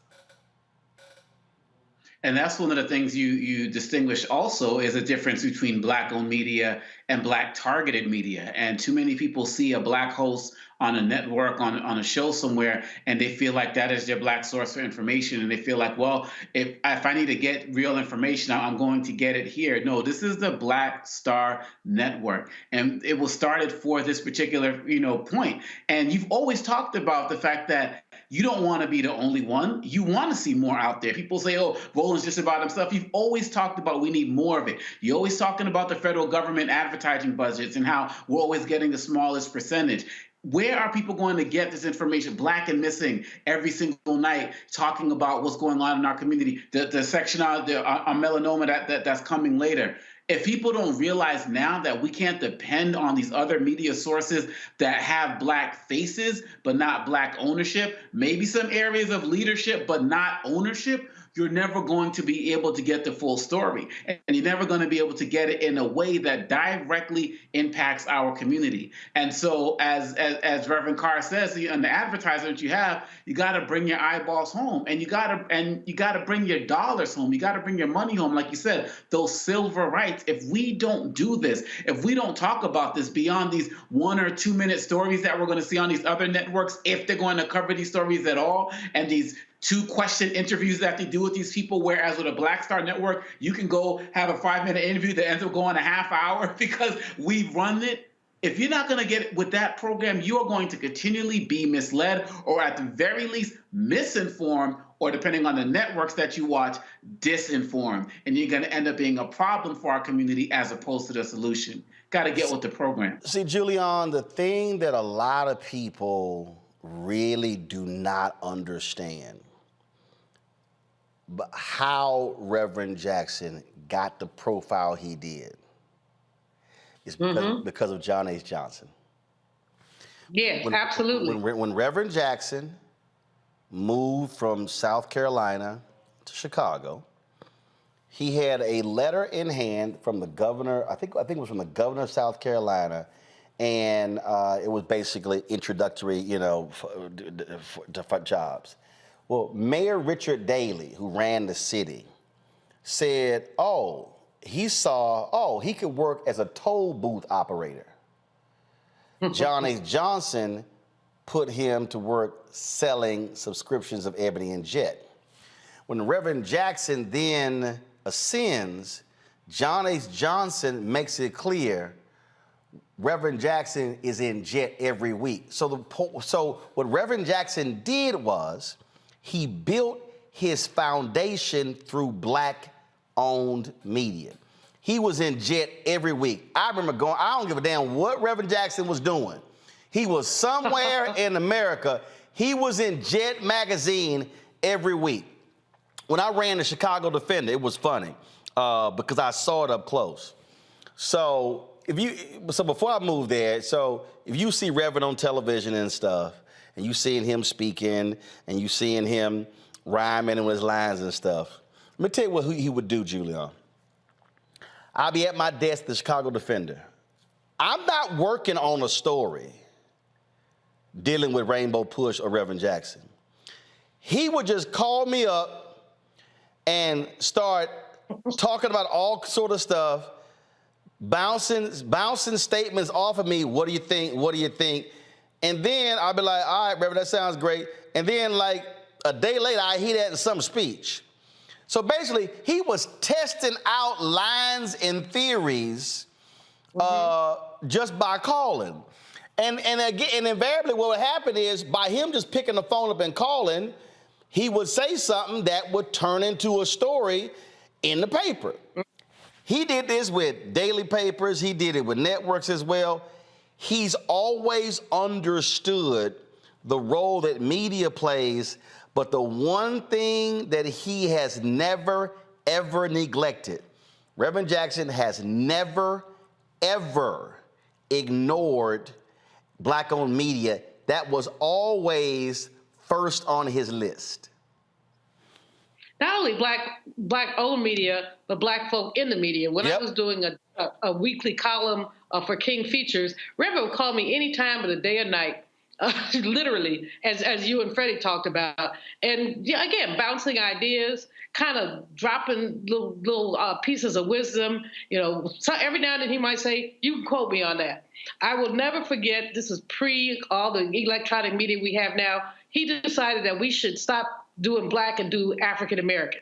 And that's one of the things you distinguish also is a difference between black-owned media and black-targeted media. And too many people see a black host on a network, on a show somewhere, and they feel like that is their black source for information. And they feel like, well, if I need to get real information, I'm going to get it here. No, this is the Black Star Network. And it was started for this particular, point. And you've always talked about the fact that you don't want to be the only one. You want to see more out there. People say, oh, Roland's just about himself. You've always talked about we need more of it. You're always talking about the federal government advertising budgets and how we're always getting the smallest percentage. Where are people going to get this information? Black and Missing every single night, talking about what's going on in our community. The section on melanoma that's coming later. If people don't realize now that we can't depend on these other media sources that have black faces but not black ownership, maybe some areas of leadership but not ownership, you're never going to be able to get the full story. And you're never going to be able to get it in a way that directly impacts our community. And so as Reverend Carr says, on the advertisement you have, you got to bring your eyeballs home, and you got to bring your dollars home. You got to bring your money home. Like you said, those silver rights. If we don't do this, if we don't talk about this beyond these 1 or 2 minute stories that we're going to see on these other networks, if they're going to cover these stories at all, and these 2-question interviews that they do with these people, whereas with a Black Star Network, you can go have a 5-minute interview that ends up going a half hour because we run it. If you're not going to get it with that program, you are going to continually be misled, or at the very least misinformed, or depending on the networks that you watch, disinformed. And you're going to end up being a problem for our community as opposed to the solution. Got to get with the program. See, Julian, the thing that a lot of people really do not understand, but how Reverend Jackson got the profile he did is because of John H. Johnson. Yeah, absolutely. When Reverend Jackson moved from South Carolina to Chicago, he had a letter in hand from the governor, I think it was from the governor of South Carolina, and it was basically introductory, for jobs. Well, Mayor Richard Daley, who ran the city, said, he could work as a toll booth operator. John H. Johnson put him to work selling subscriptions of Ebony and Jet. When Reverend Jackson then ascends, John H. Johnson makes it clear Reverend Jackson is in Jet every week. So what Reverend Jackson did was he built his foundation through black-owned media. He was in Jet every week. I remember going, I don't give a damn what Reverend Jackson was doing. He was somewhere in America. He was in Jet magazine every week. When I ran the Chicago Defender, it was funny because I saw it up close. So before I moved there, if you see Reverend on television and stuff, and you seeing him speaking, and you seeing him rhyming with his lines and stuff, Let me tell you what he would do, Julian. I'll be at my desk, the Chicago Defender. I'm not working on a story dealing with Rainbow Push or Reverend Jackson. He would just call me up and start talking about all sort of stuff, bouncing statements off of me. What do you think? What do you think? And then I'll be like, all right, Reverend, that sounds great. And then like a day later, I hear that in some speech. So basically, he was testing out lines and theories just by calling. And invariably what would happen is by him just picking the phone up and calling, he would say something that would turn into a story in the paper. He did this with daily papers. He did it with networks as well. He's always understood the role that media plays, but the one thing that he has never, ever neglected, Reverend Jackson has never, ever ignored Black-owned media. That was always first on his list. Not only Black-owned media, but Black folk in the media. When I was doing a weekly column for King Features, Reverend would call me any time of the day or night, literally, as you and Freddie talked about. And yeah, again, bouncing ideas, kind of dropping little pieces of wisdom. So every now and then he might say, you can quote me on that. I will never forget, this is pre all the electronic media we have now. He decided that we should stop doing Black and do African American.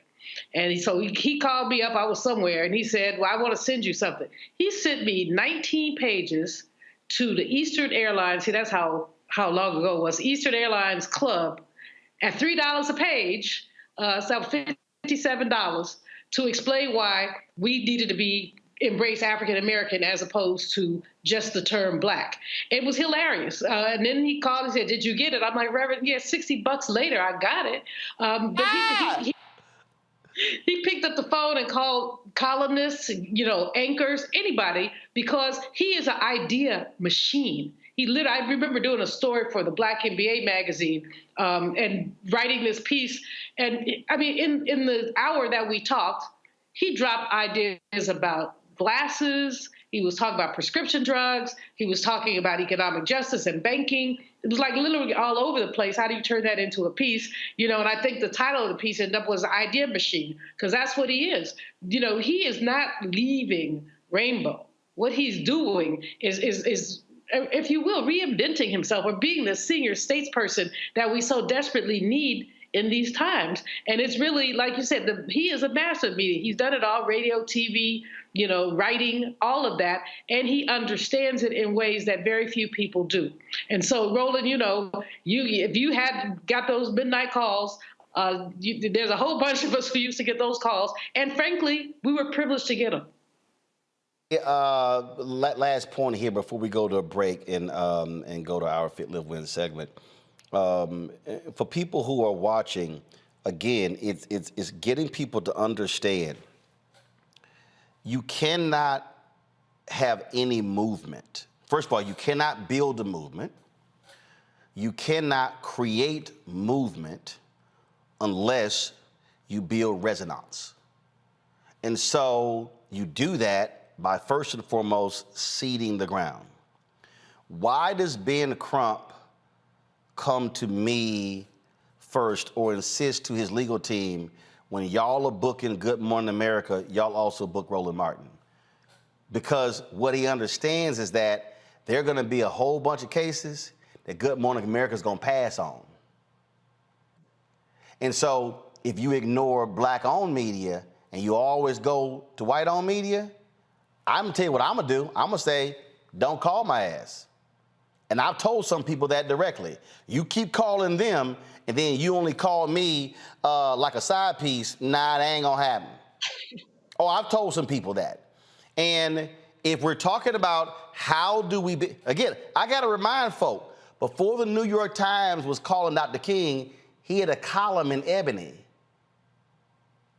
And so he called me up, I was somewhere, and he said, well, I want to send you something. He sent me 19 pages to the Eastern Airlines, see, that's how long ago it was, Eastern Airlines Club, at $3 a page, so $57, to explain why we needed to embrace African American as opposed to just the term Black. It was hilarious. And then he called and said, did you get it? I'm like, Reverend, yeah, $60 later, I got it. But he picked up the phone and called columnists, anchors, anybody, because he is an idea machine. I remember doing a story for the Black MBA magazine and writing this piece. And I mean, in the hour that we talked, he dropped ideas about glasses. He was talking about prescription drugs. He was talking about economic justice and banking. It was like literally all over the place. How do you turn that into a piece? And I think the title of the piece ended up was Idea Machine, because that's what he is. He is not leaving Rainbow. What he's doing is, if you will, reinventing himself or being the senior statesperson that we so desperately need in these times. And it's really, like you said, he is a master of media. He's done it all, radio, TV, writing, all of that. And he understands it in ways that very few people do. And so, Roland, if you had got those midnight calls, there's a whole bunch of us who used to get those calls. And frankly, we were privileged to get them. Last point here before we go to a break and go to our Fit, Live, Win segment. For people who are watching, again, it's getting people to understand you cannot have any movement. First of all, you cannot build a movement. You cannot create movement unless you build resonance. And so you do that by first and foremost seeding the ground. Why does Ben Crump come to me first or insist to his legal team when y'all are booking Good Morning America, y'all also book Roland Martin? Because what he understands is that there are going to be a whole bunch of cases that Good Morning America is going to pass on. And so if you ignore Black-owned media and you always go to white-owned media, I'm going to tell you what I'm going to do. I'm going to say, don't call my ass. And I've told some people that directly. You keep calling them, and then you only call me like a side piece. Nah, that ain't gonna happen. Oh, I've told some people that. And if we're talking about how do we again, I gotta remind folk, before the New York Times was calling Dr. King, he had a column in Ebony.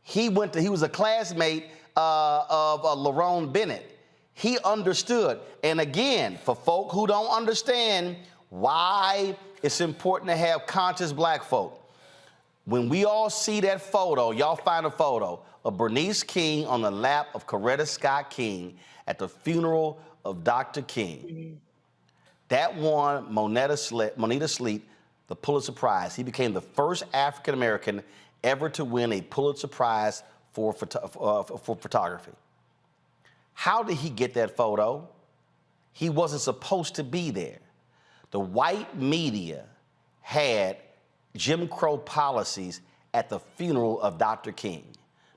He was a classmate of Lerone Bennett. He understood. And again, for folk who don't understand why it's important to have conscious Black folk, when we all see that photo, y'all find a photo of Bernice King on the lap of Coretta Scott King at the funeral of Dr. King. That won Moneta Sleet the Pulitzer Prize. He became the first African American ever to win a Pulitzer Prize for photography. How did he get that photo? He wasn't supposed to be there. The white media had Jim Crow policies at the funeral of Dr. King.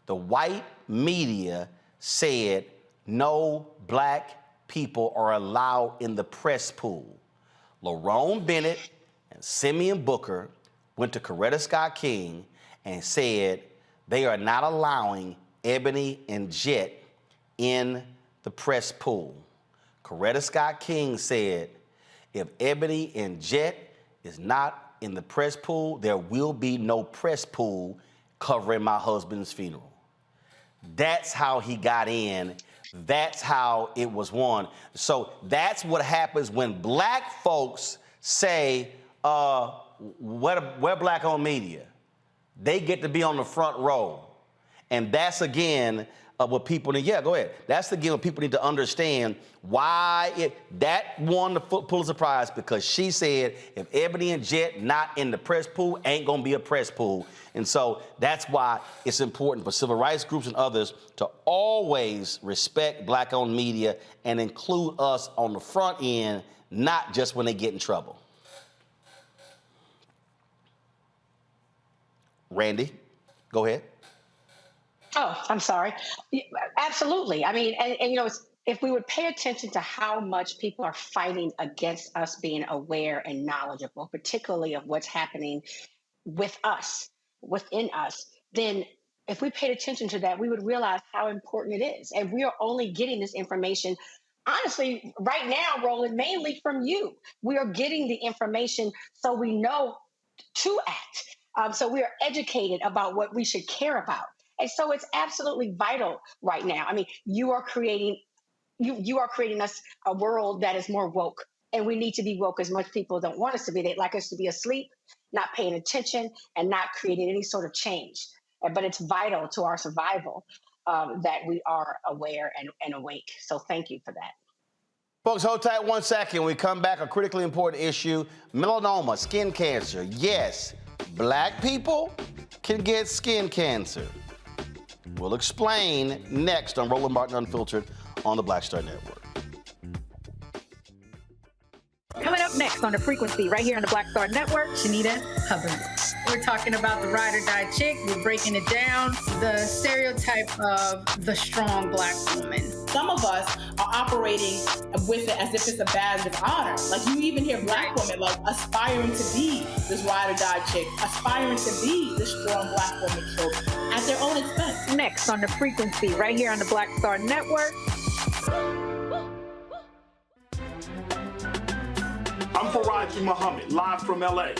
The white media said no black people are allowed in the press pool. Lerone Bennett and Simeon Booker went to Coretta Scott King and said they are not allowing Ebony and Jet in the press pool. Coretta Scott King said, if Ebony and Jet is not in the press pool, there will be no press pool covering my husband's funeral. That's how he got in. That's how it was won. So that's what happens when black folks say, we're black-owned media. They get to be on the front row. And that's, again, what people need. Yeah, go ahead. That's, again, what people need to understand why that won the Pulitzer Prize, because she said, if Ebony and Jet not in the press pool, ain't going to be a press pool. And so that's why it's important for civil rights groups and others to always respect black-owned media and include us on the front end, not just when they get in trouble. Randy, go ahead. Oh, I'm sorry. Absolutely. I mean, and you know, if we would pay attention to how much people are fighting against us being aware and knowledgeable, particularly of what's happening with us, within us, then if we paid attention to that, we would realize how important it is. And we are only getting this information, honestly, right now, Roland, mainly from you. We are getting the information so we know to act. So we are educated about what we should care about. And so it's absolutely vital right now. I mean, you are creating us a world that is more woke, and we need to be woke as much people don't want us to be. They'd like us to be asleep, not paying attention, and not creating any sort of change. But it's vital to our survival that we are aware and awake. So thank you for that. Folks, hold tight 1 second. When we come back, a critically important issue, melanoma, skin cancer. Yes, black people can get skin cancer. We'll explain next on Roland Martin Unfiltered on the Black Star Network. Coming up next on The Frequency, right here on the Black Star Network, Shanita Hubbard. We're talking about the ride or die chick. We're breaking it down. The stereotype of the strong black woman. Some of us are operating with it as if it's a badge of honor. Like, you even hear black women like aspiring to be this ride or die chick, aspiring to be this strong black woman trope at their own expense. Next on The Frequency, right here on the Black Star Network. I'm Faraji Muhammad, live from LA.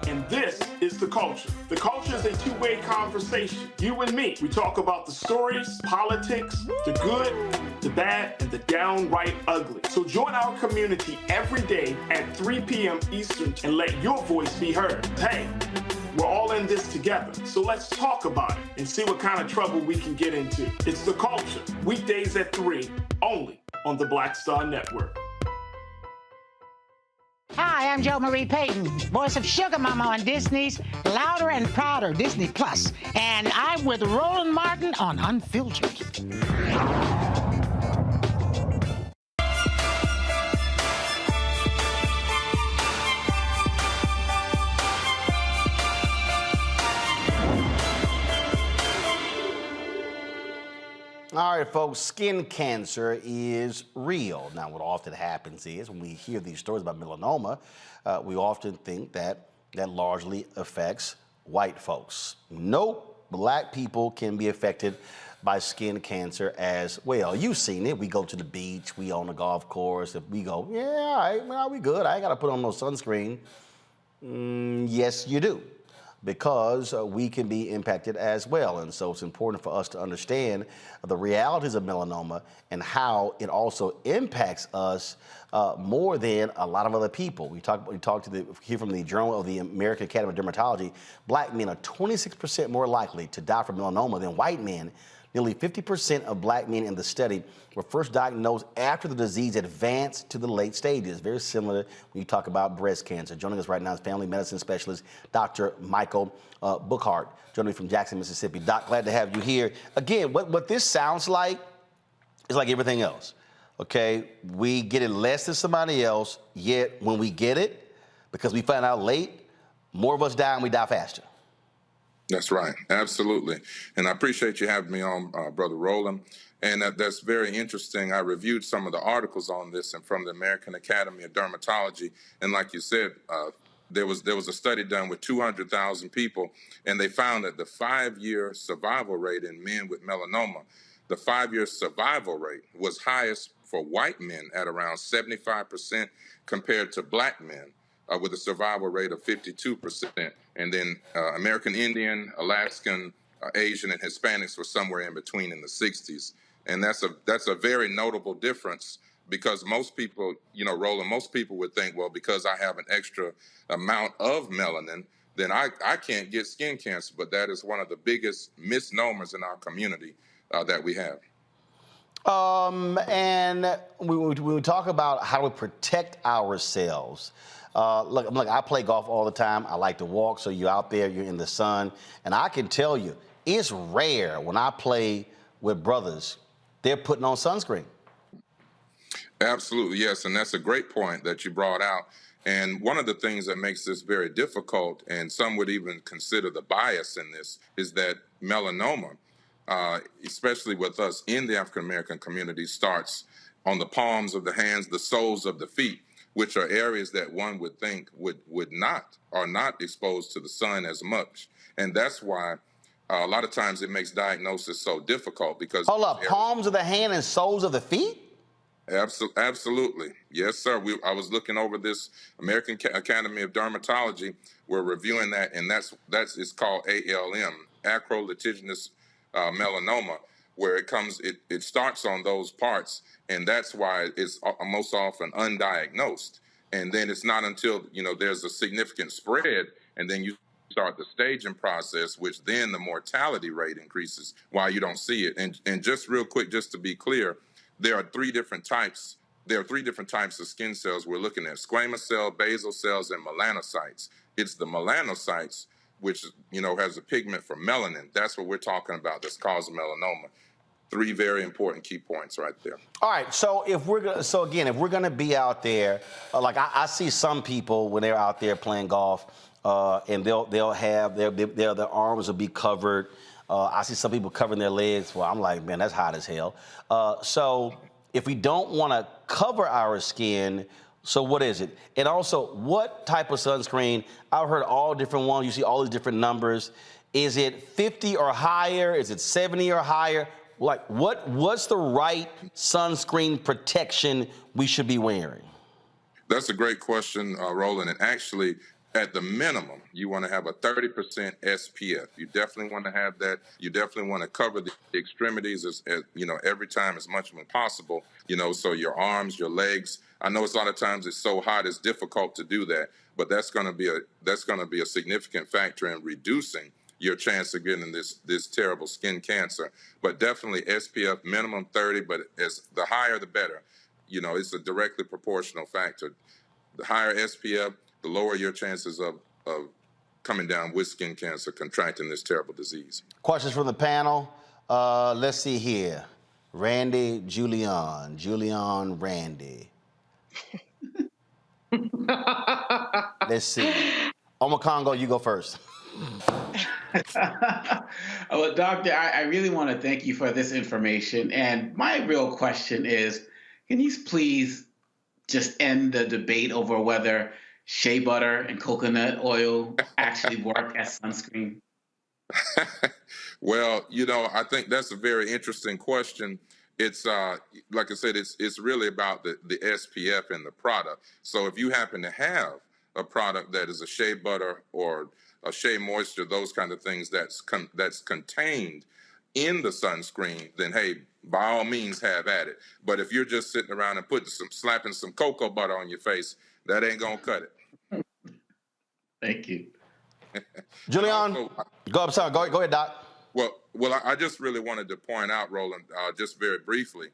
And this is The Culture. The Culture is a two-way conversation. You and me. We talk about the stories, politics, the good, the bad, and the downright ugly. So join our community every day at 3 p.m. Eastern and let your voice be heard. Hey, we're all in this together. So let's talk about it and see what kind of trouble we can get into. It's The Culture. Weekdays at 3, only on the Black Star Network. Hi, I'm Jo Marie Payton, voice of Sugar Mama on Disney's Louder and Prouder Disney Plus, and I'm with Roland Martin on Unfiltered. All right, folks, skin cancer is real. Now, what often happens is when we hear these stories about melanoma, we often think that largely affects white folks. Nope, black people can be affected by skin cancer as well. You've seen it. We go to the beach, we on a golf course, if we go, yeah, all right, well, we good. I ain't got to put on no sunscreen. Yes, you do. because we can be impacted as well. And so it's important for us to understand the realities of melanoma and how it also impacts us more than a lot of other people. We talked here from the Journal of the American Academy of Dermatology. Black men are 26% more likely to die from melanoma than white men. Nearly 50% of black men in the study were first diagnosed after the disease advanced to the late stages. Very similar when you talk about breast cancer. Joining us right now is family medicine specialist, Dr. Michael Bookhart, joining me from Jackson, Mississippi. Doc, glad to have you here. Again, what this sounds like is like everything else, okay? We get it less than somebody else, yet when we get it, because we find out late, more of us die and we die faster. That's right. Absolutely. And I appreciate you having me on, Brother Roland. And that's very interesting. I reviewed some of the articles on this and from the American Academy of Dermatology. And like you said, there was a study done with 200,000 people, and they found that the 5-year survival rate in men with melanoma, the 5-year survival rate was highest for white men at around 75% compared to black men, with a survival rate of 52%. And then American Indian, Alaskan, Asian, and Hispanics were somewhere in between in the 60s. And that's a very notable difference, because most people, Roland, most people would think, well, because I have an extra amount of melanin, then I can't get skin cancer. But that is one of the biggest misnomers in our community that we have. And we talk about how to protect ourselves. Look, I play golf all the time. I like to walk, so you're out there, you're in the sun. And I can tell you, it's rare when I play with brothers, they're putting on sunscreen. Absolutely, yes. And that's a great point that you brought out. And one of the things that makes this very difficult, and some would even consider the bias in this, is that melanoma, especially with us in the African-American community, starts on the palms of the hands, the soles of the feet, which are areas that one would think are not exposed to the sun as much. And that's why a lot of times it makes diagnosis so difficult, because— Hold up, palms of the hand and soles of the feet? Absolutely. Yes, sir. I was looking over this American Academy of Dermatology. We're reviewing that, and it's called ALM, acrolitiginous melanoma, where it starts on those parts, and that's why it's most often undiagnosed. And then it's not until there's a significant spread, and then you start the staging process, which then the mortality rate increases while you don't see it. And just real quick, just to be clear, there are three different types. There are 3 different types of skin cells we're looking at: squamous cell, basal cells, and melanocytes. It's the melanocytes, which has a pigment for melanin. That's what we're talking about. That's causing melanoma. 3 very important key points right there. All right. So if we're gonna be out there, like I see some people when they're out there playing golf, and they'll have their arms will be covered. I see some people covering their legs. Well, I'm like, man, that's hot as hell. So if we don't want to cover our skin, so what is it? And also, what type of sunscreen? I've heard all different ones. You see all these different numbers. Is it 50 or higher? Is it 70 or higher? Like, what's the right sunscreen protection we should be wearing? That's a great question, Roland. And actually, at the minimum, you want to have a 30% SPF. You definitely want to have that. You definitely want to cover the extremities as every time as much as possible. So your arms, your legs. I know it's a lot of times it's so hot it's difficult to do that, but that's going to be a significant factor in reducing your chance of getting this terrible skin cancer. But definitely SPF minimum 30, but as the higher the better. It's a directly proportional factor. The higher SPF, the lower your chances of coming down with skin cancer, contracting this terrible disease. Questions from the panel. Let's see here. Randy, Julian, Randy. Let's see. Oma Congo, you go first. Well, Doctor, I really want to thank you for this information. And my real question is, can you please just end the debate over whether shea butter and coconut oil actually work as sunscreen? Well, I think that's a very interesting question. It's like I said, it's really about the SPF in the product. So if you happen to have a product that is a shea butter or a shea moisture, those kind of things that's contained in the sunscreen, then hey, by all means have at it. But if you're just sitting around and slapping some cocoa butter on your face, that ain't gonna cut it. Thank you. Julian, go ahead, Doc. Well, I just really wanted to point out, Roland, just very briefly,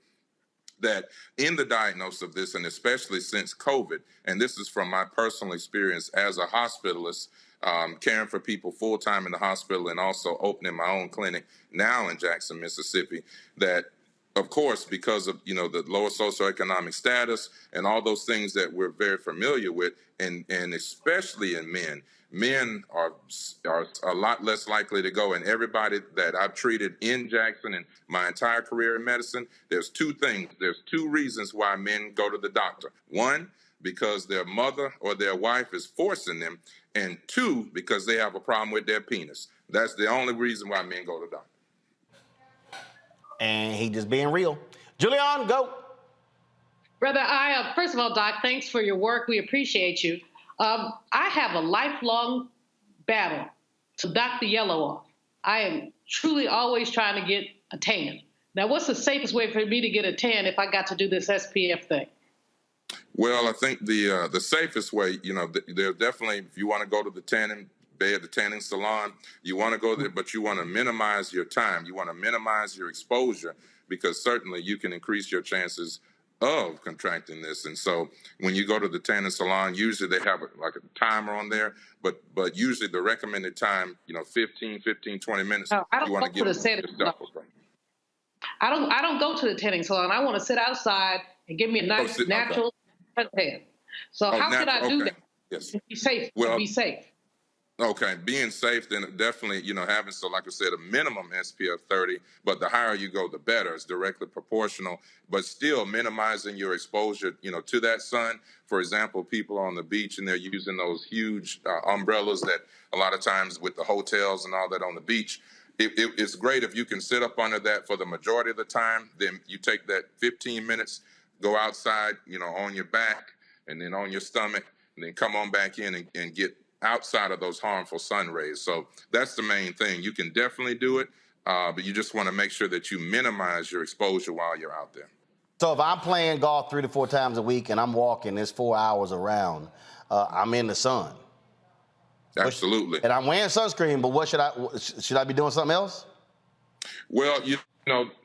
that in the diagnosis of this, and especially since COVID, and this is from my personal experience as a hospitalist, caring for people full-time in the hospital and also opening my own clinic now in Jackson, Mississippi, that of course, because of the lower socioeconomic status and all those things that we're very familiar with, and especially in men are a lot less likely to go. And everybody that I've treated in Jackson and my entire career in medicine, there's two things. There's two reasons why men go to the doctor. One, because their mother or their wife is forcing them, and two, because they have a problem with their penis. That's the only reason why men go to the doctor. And he just being real. Julian, go. Brother, first of all, Doc, thanks for your work. We appreciate you. I have a lifelong battle to knock the yellow off. I am truly always trying to get a tan. Now, what's the safest way for me to get a tan if I got to do this SPF thing? Well, I think the safest way, there definitely, if you want to go to the tanning bed, the tanning salon, you want to go there, but you want to minimize your time. You want to minimize your exposure, because certainly you can increase your chances of contracting this. And so when you go to the tanning salon, usually they have like a timer on there, but usually the recommended time, 15, 20 minutes. No, I don't go to the tanning salon. I don't go to the tanning salon. I want to sit outside and give me a nice natural tan. So how can I do that? Yes. Be safe. Be safe. Okay, being safe, then definitely, having, so like I said, a minimum SPF 30, but the higher you go, the better. It's directly proportional, but still minimizing your exposure, to that sun. For example, people on the beach and they're using those huge umbrellas that a lot of times with the hotels and all that on the beach, it's great if you can sit up under that for the majority of the time. Then you take that 15 minutes, go outside, on your back and then on your stomach, and then come on back in and get outside of those harmful sun rays. So that's the main thing. You can definitely do it, but you just want to make sure that you minimize your exposure while you're out there. So if I'm playing golf 3 to 4 times a week and I'm walking, it's 4 hours around, I'm in the sun. Absolutely. And I'm wearing sunscreen, but what should I be doing something else? Well,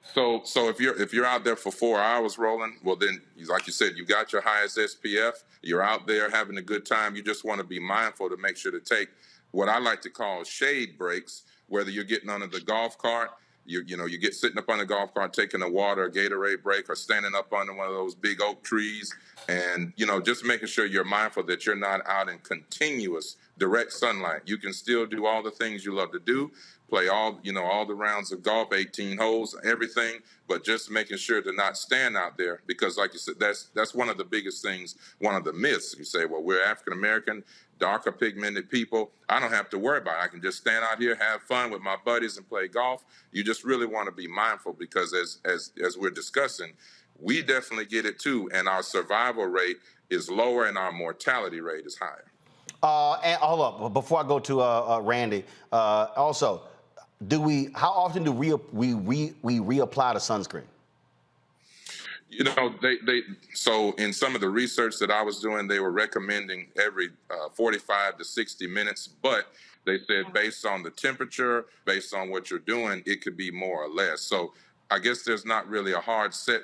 so if you're out there for 4 hours, Roland, well then, like you said, you got your highest SPF, you're out there having a good time. You just want to be mindful to make sure to take what I like to call shade breaks, whether you're getting under the golf cart, you get sitting up on the golf cart, taking a water, a Gatorade break, or standing up under one of those big oak trees, and just making sure you're mindful that you're not out in continuous direct sunlight. You can still do all the things you love to do, play all the rounds of golf, 18 holes, everything, but just making sure to not stand out there, because like you said, that's one of the biggest things, one of the myths. You say, well, we're African-American, darker pigmented people. I don't have to worry about it. I can just stand out here, have fun with my buddies and play golf. You just really want to be mindful, because as we're discussing, we definitely get it too, and our survival rate is lower and our mortality rate is higher. And hold up, before I go to Randy, also, how often do we reapply the sunscreen? So in some of the research that I was doing, they were recommending every 45 to 60 minutes, but they said based on the temperature, based on what you're doing, it could be more or less. So I guess there's not really a hard set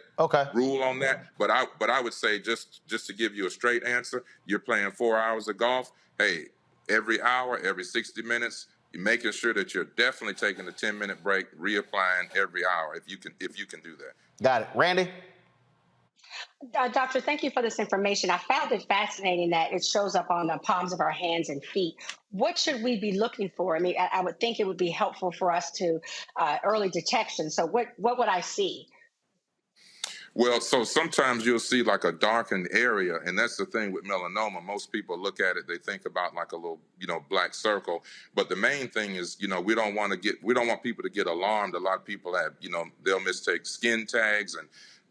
rule on that, but I would say just to give you a straight answer, you're playing 4 hours of golf. Hey, every hour, every 60 minutes, you're making sure that you're definitely taking a 10-minute break, reapplying every hour if you can do that. Got it, Randy. Doctor, thank you for this information. I found it fascinating that it shows up on the palms of our hands and feet. What should we be looking for? I mean, I would think it would be helpful for us to early detection. So what would I see? Well, so sometimes you'll see like a darkened area, and that's the thing with melanoma. Most people look at it, they think about like a little, black circle. But the main thing is, we don't want people to get alarmed. A lot of people have, they'll mistake skin tags and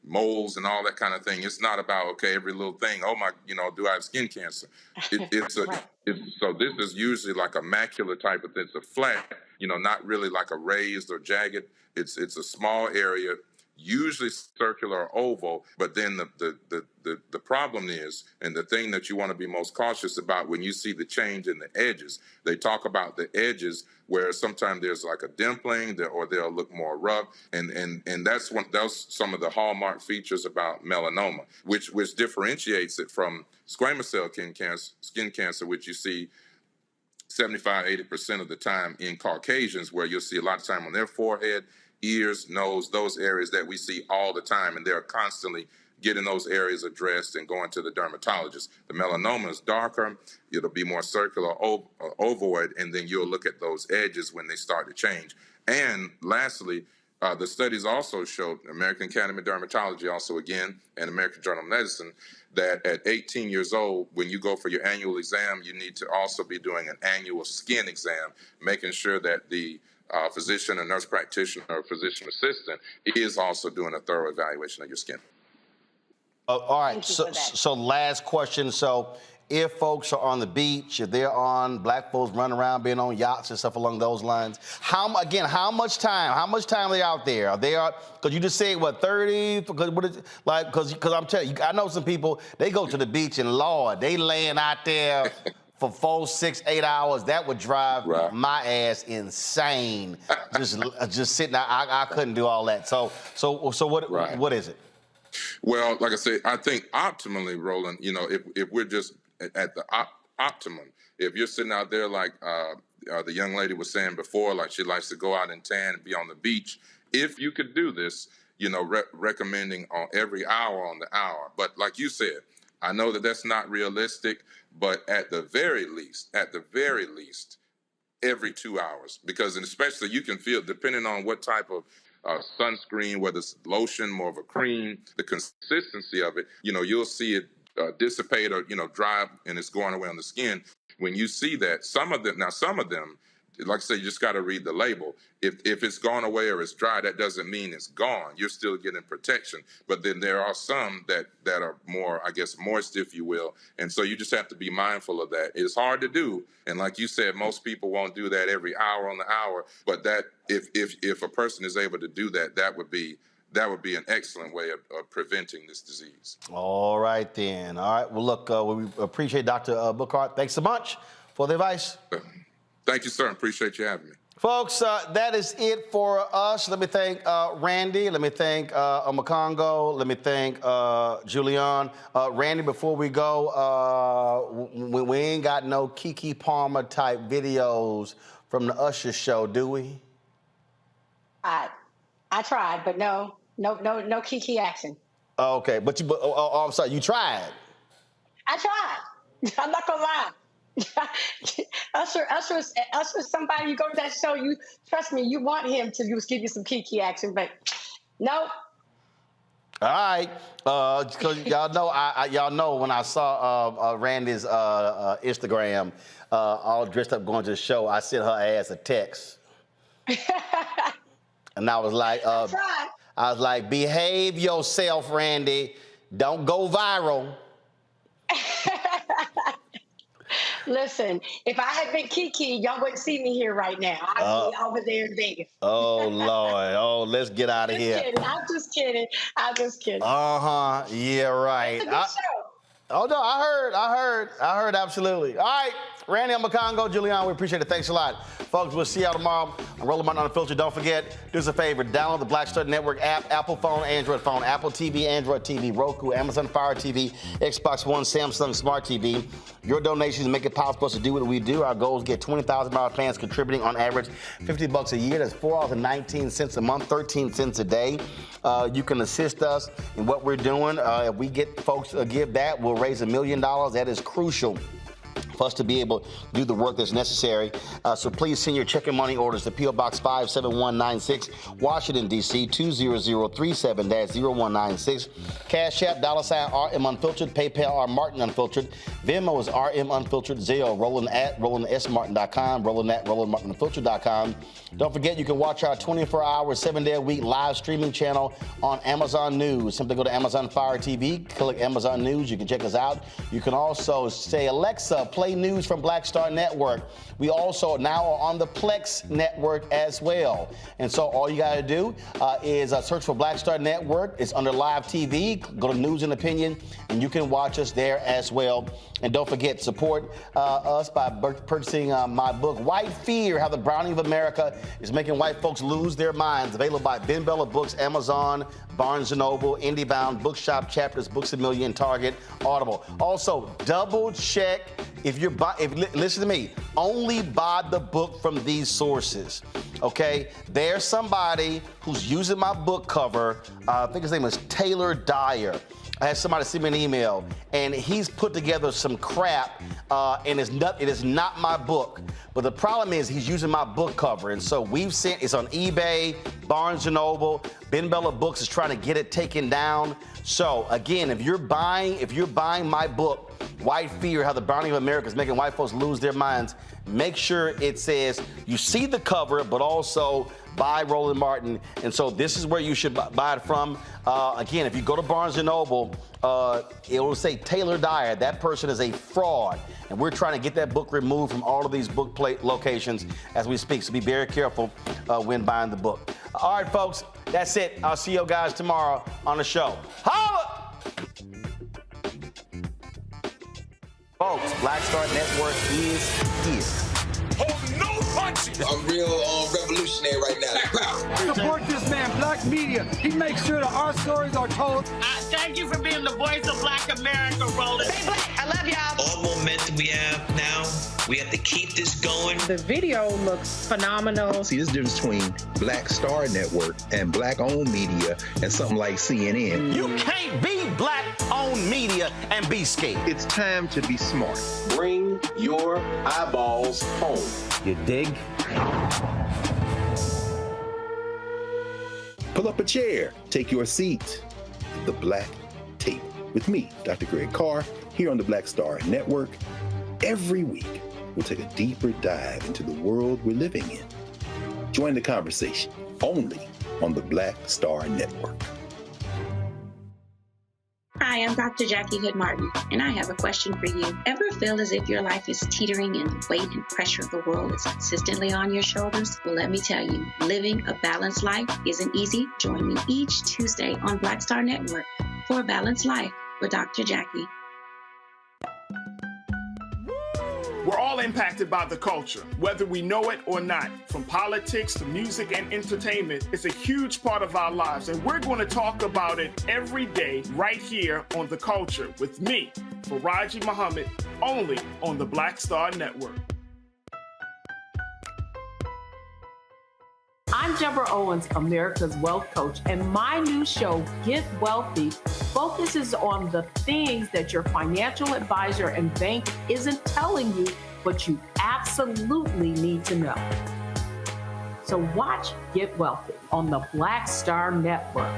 moles and all that kind of thing. It's not about, okay, every little thing, oh my, do I have skin cancer? So this is usually like a macular type of thing. It's a flat, not really like a raised or jagged. It's a small area, usually circular or oval, but then the problem is, and the thing that you want to be most cautious about when you see the change in the edges, they talk about the edges where sometimes there's like a dimpling or they'll look more rough, and that's some of the hallmark features about melanoma, which differentiates it from squamous cell skin cancer, which you see 75-80% of the time in Caucasians, where you'll see a lot of time on their forehead, ears, nose, those areas that we see all the time, and they're constantly getting those areas addressed and going to the dermatologist. The melanoma is darker, it'll be more circular, ovoid, and then you'll look at those edges when they start to change. And lastly, the studies also showed, American Academy of Dermatology also again, and American Journal of Medicine, that at 18 years old, when you go for your annual exam, you need to also be doing an annual skin exam, making sure that the physician or nurse practitioner or physician assistant is also doing a thorough evaluation of your skin. All right, so last question. So if folks are on the beach, if they're on, black folks running around, being on yachts and stuff along those lines, how much time are they out there? Are they because you just said, what, 30? Because I'm telling you, I know some people, they go to the beach and, Lord, they laying out there for 4, 6, 8 hours. That would drive my ass insane. just sitting there, I couldn't do all that. So what is it? Well, like I said, I think optimally, Roland, if we're just at the optimum, if you're sitting out there like the young lady was saying before, like she likes to go out and tan and be on the beach, if you could do this, recommending on every hour on the hour. But like you said, I know that that's not realistic, but at the very least, every 2 hours, because especially you can feel, depending on what type of sunscreen, whether it's lotion, more of a cream, the consistency of it, you'll see it dissipate or, dry, and it's going away on the skin. When you see that, some of them, like I say, you just got to read the label. If it's gone away or it's dry, that doesn't mean it's gone. You're still getting protection. But then there are some that are more, I guess, moist, if you will. And so you just have to be mindful of that. It's hard to do. And like you said, most people won't do that every hour on the hour. But that if a person is able to do that, that would be an excellent way of preventing this disease. All right, then. All right. Well, look, we appreciate Dr. Bookhart. Thanks so much for the advice. Thank you, sir. Appreciate you having me. Folks, that is it for us. Let me thank Randy. Let me thank Omakongo. Let me thank Julian. Randy, before we go, we ain't got no Keke Palmer type videos from the Usher show, do we? I tried, but no Keke action. Okay, but I'm sorry, you tried. I tried. I'm not gonna lie. Usher is somebody, you go to that show, you trust me, you want him to give you some Keke action, but no. All right, because y'all know when I saw Randy's Instagram all dressed up going to the show, I sent her ass a text. And I was like, behave yourself, Randy. Don't go viral. Listen, if I had been Keke, y'all wouldn't see me here right now. I'd be over there in Vegas. Oh, Lord. Oh, let's get out of here. I'm just kidding. Uh-huh. Yeah, right. It's a good show. Oh, no, I heard, absolutely. All right, Randy, Omakongo, Julian, we appreciate it. Thanks a lot. Folks, we'll see y'all tomorrow on Roland Martin Unfiltered. Don't forget, do us a favor, download the Black Star Network app, Apple phone, Android phone, Apple TV, Android TV, Roku, Amazon Fire TV, Xbox One, Samsung Smart TV. Your donations make it possible for us to do what we do. Our goal is to get 20,000 fans contributing on average $50 a year. That's $4.19 a month, 13 cents a day. You can assist us in what we're doing. If we get folks to give that, we'll raise $1 million. That is crucial for us to be able to do the work that's necessary. So please send your check and money orders to P.O. Box 57196, Washington, D.C. 20037-0196. Cash App, $RM Unfiltered, PayPal, R Martin Unfiltered, Venmo is RM Unfiltered, Zelle, Roland at RolandSMartin.com, Roland at RolandMartinUnfiltered.com. Don't forget, you can watch our 24-hour, 7-day-a-week live streaming channel on Amazon News. Simply go to Amazon Fire TV, click Amazon News. You can check us out. You can also say, Alexa, play news from Black Star Network. We also now are on the Plex Network as well. And so all you got to do is search for Black Star Network. It's under Live TV. Go to News and Opinion, and you can watch us there as well. And don't forget, support us by purchasing my book, White Fear, How the Browning of America is Making White Folks Lose Their Minds. Available by Ben Bella Books, Amazon, Barnes & Noble, IndieBound, Bookshop, Chapters, Books A Million, Target, Audible. Also, double check if listen to me, only buy the book from these sources, okay? There's somebody who's using my book cover. I think his name is Taylor Dyer. I had somebody send me an email, and he's put together some crap, and it is not my book. But the problem is he's using my book cover, and so it's on eBay, Barnes & Noble. Ben Bella Books is trying to get it taken down. So again, if you're buying my book, White Fear, How the Browning of America is Making White Folks Lose Their Minds, make sure it says you see the cover, but also by Roland Martin. And so this is where you should buy it from. Again, if you go to Barnes & Noble, it will say Taylor Dyer. That person is a fraud. And we're trying to get that book removed from all of these book locations as we speak. So be very careful when buying the book. All right, folks, that's it. I'll see you guys tomorrow on the show. Holla! Folks, Black Star Network is here. Hold no punches. I'm real revolutionary right now. Support this man, Black Media. He makes sure that our stories are told. Thank you for being the voice of Black America, Roland. Stay black. I love y'all. All momentum we have now, we have to keep this going. The video looks phenomenal. See, there's a difference between Black Star Network and Black-owned media and something like CNN. You can't be Black-owned media and be scared. It's time to be smart. Bring your eyeballs home. You dig? Pull up a chair. Take your seat at the Black Table with me, Dr. Greg Carr, here on the Black Star Network. Every week, we'll take a deeper dive into the world we're living in. Join the conversation only on the Black Star Network. Hi, I'm Dr. Jackie Hood Martin, and I have a question for you. Ever feel as if your life is teetering and the weight and pressure of the world is consistently on your shoulders? Well, let me tell you, living a balanced life isn't easy. Join me each Tuesday on Black Star Network for A Balanced Life with Dr. Jackie. We're all impacted by the culture, whether we know it or not. From politics to music and entertainment, it's a huge part of our lives, and we're going to talk about it every day right here on The Culture with me, Faraji Muhammad, only on the Black Star Network. I'm Deborah Owens, America's Wealth Coach, and my new show, Get Wealthy, focuses on the things that your financial advisor and bank isn't telling you, but you absolutely need to know. So watch Get Wealthy on the Black Star Network.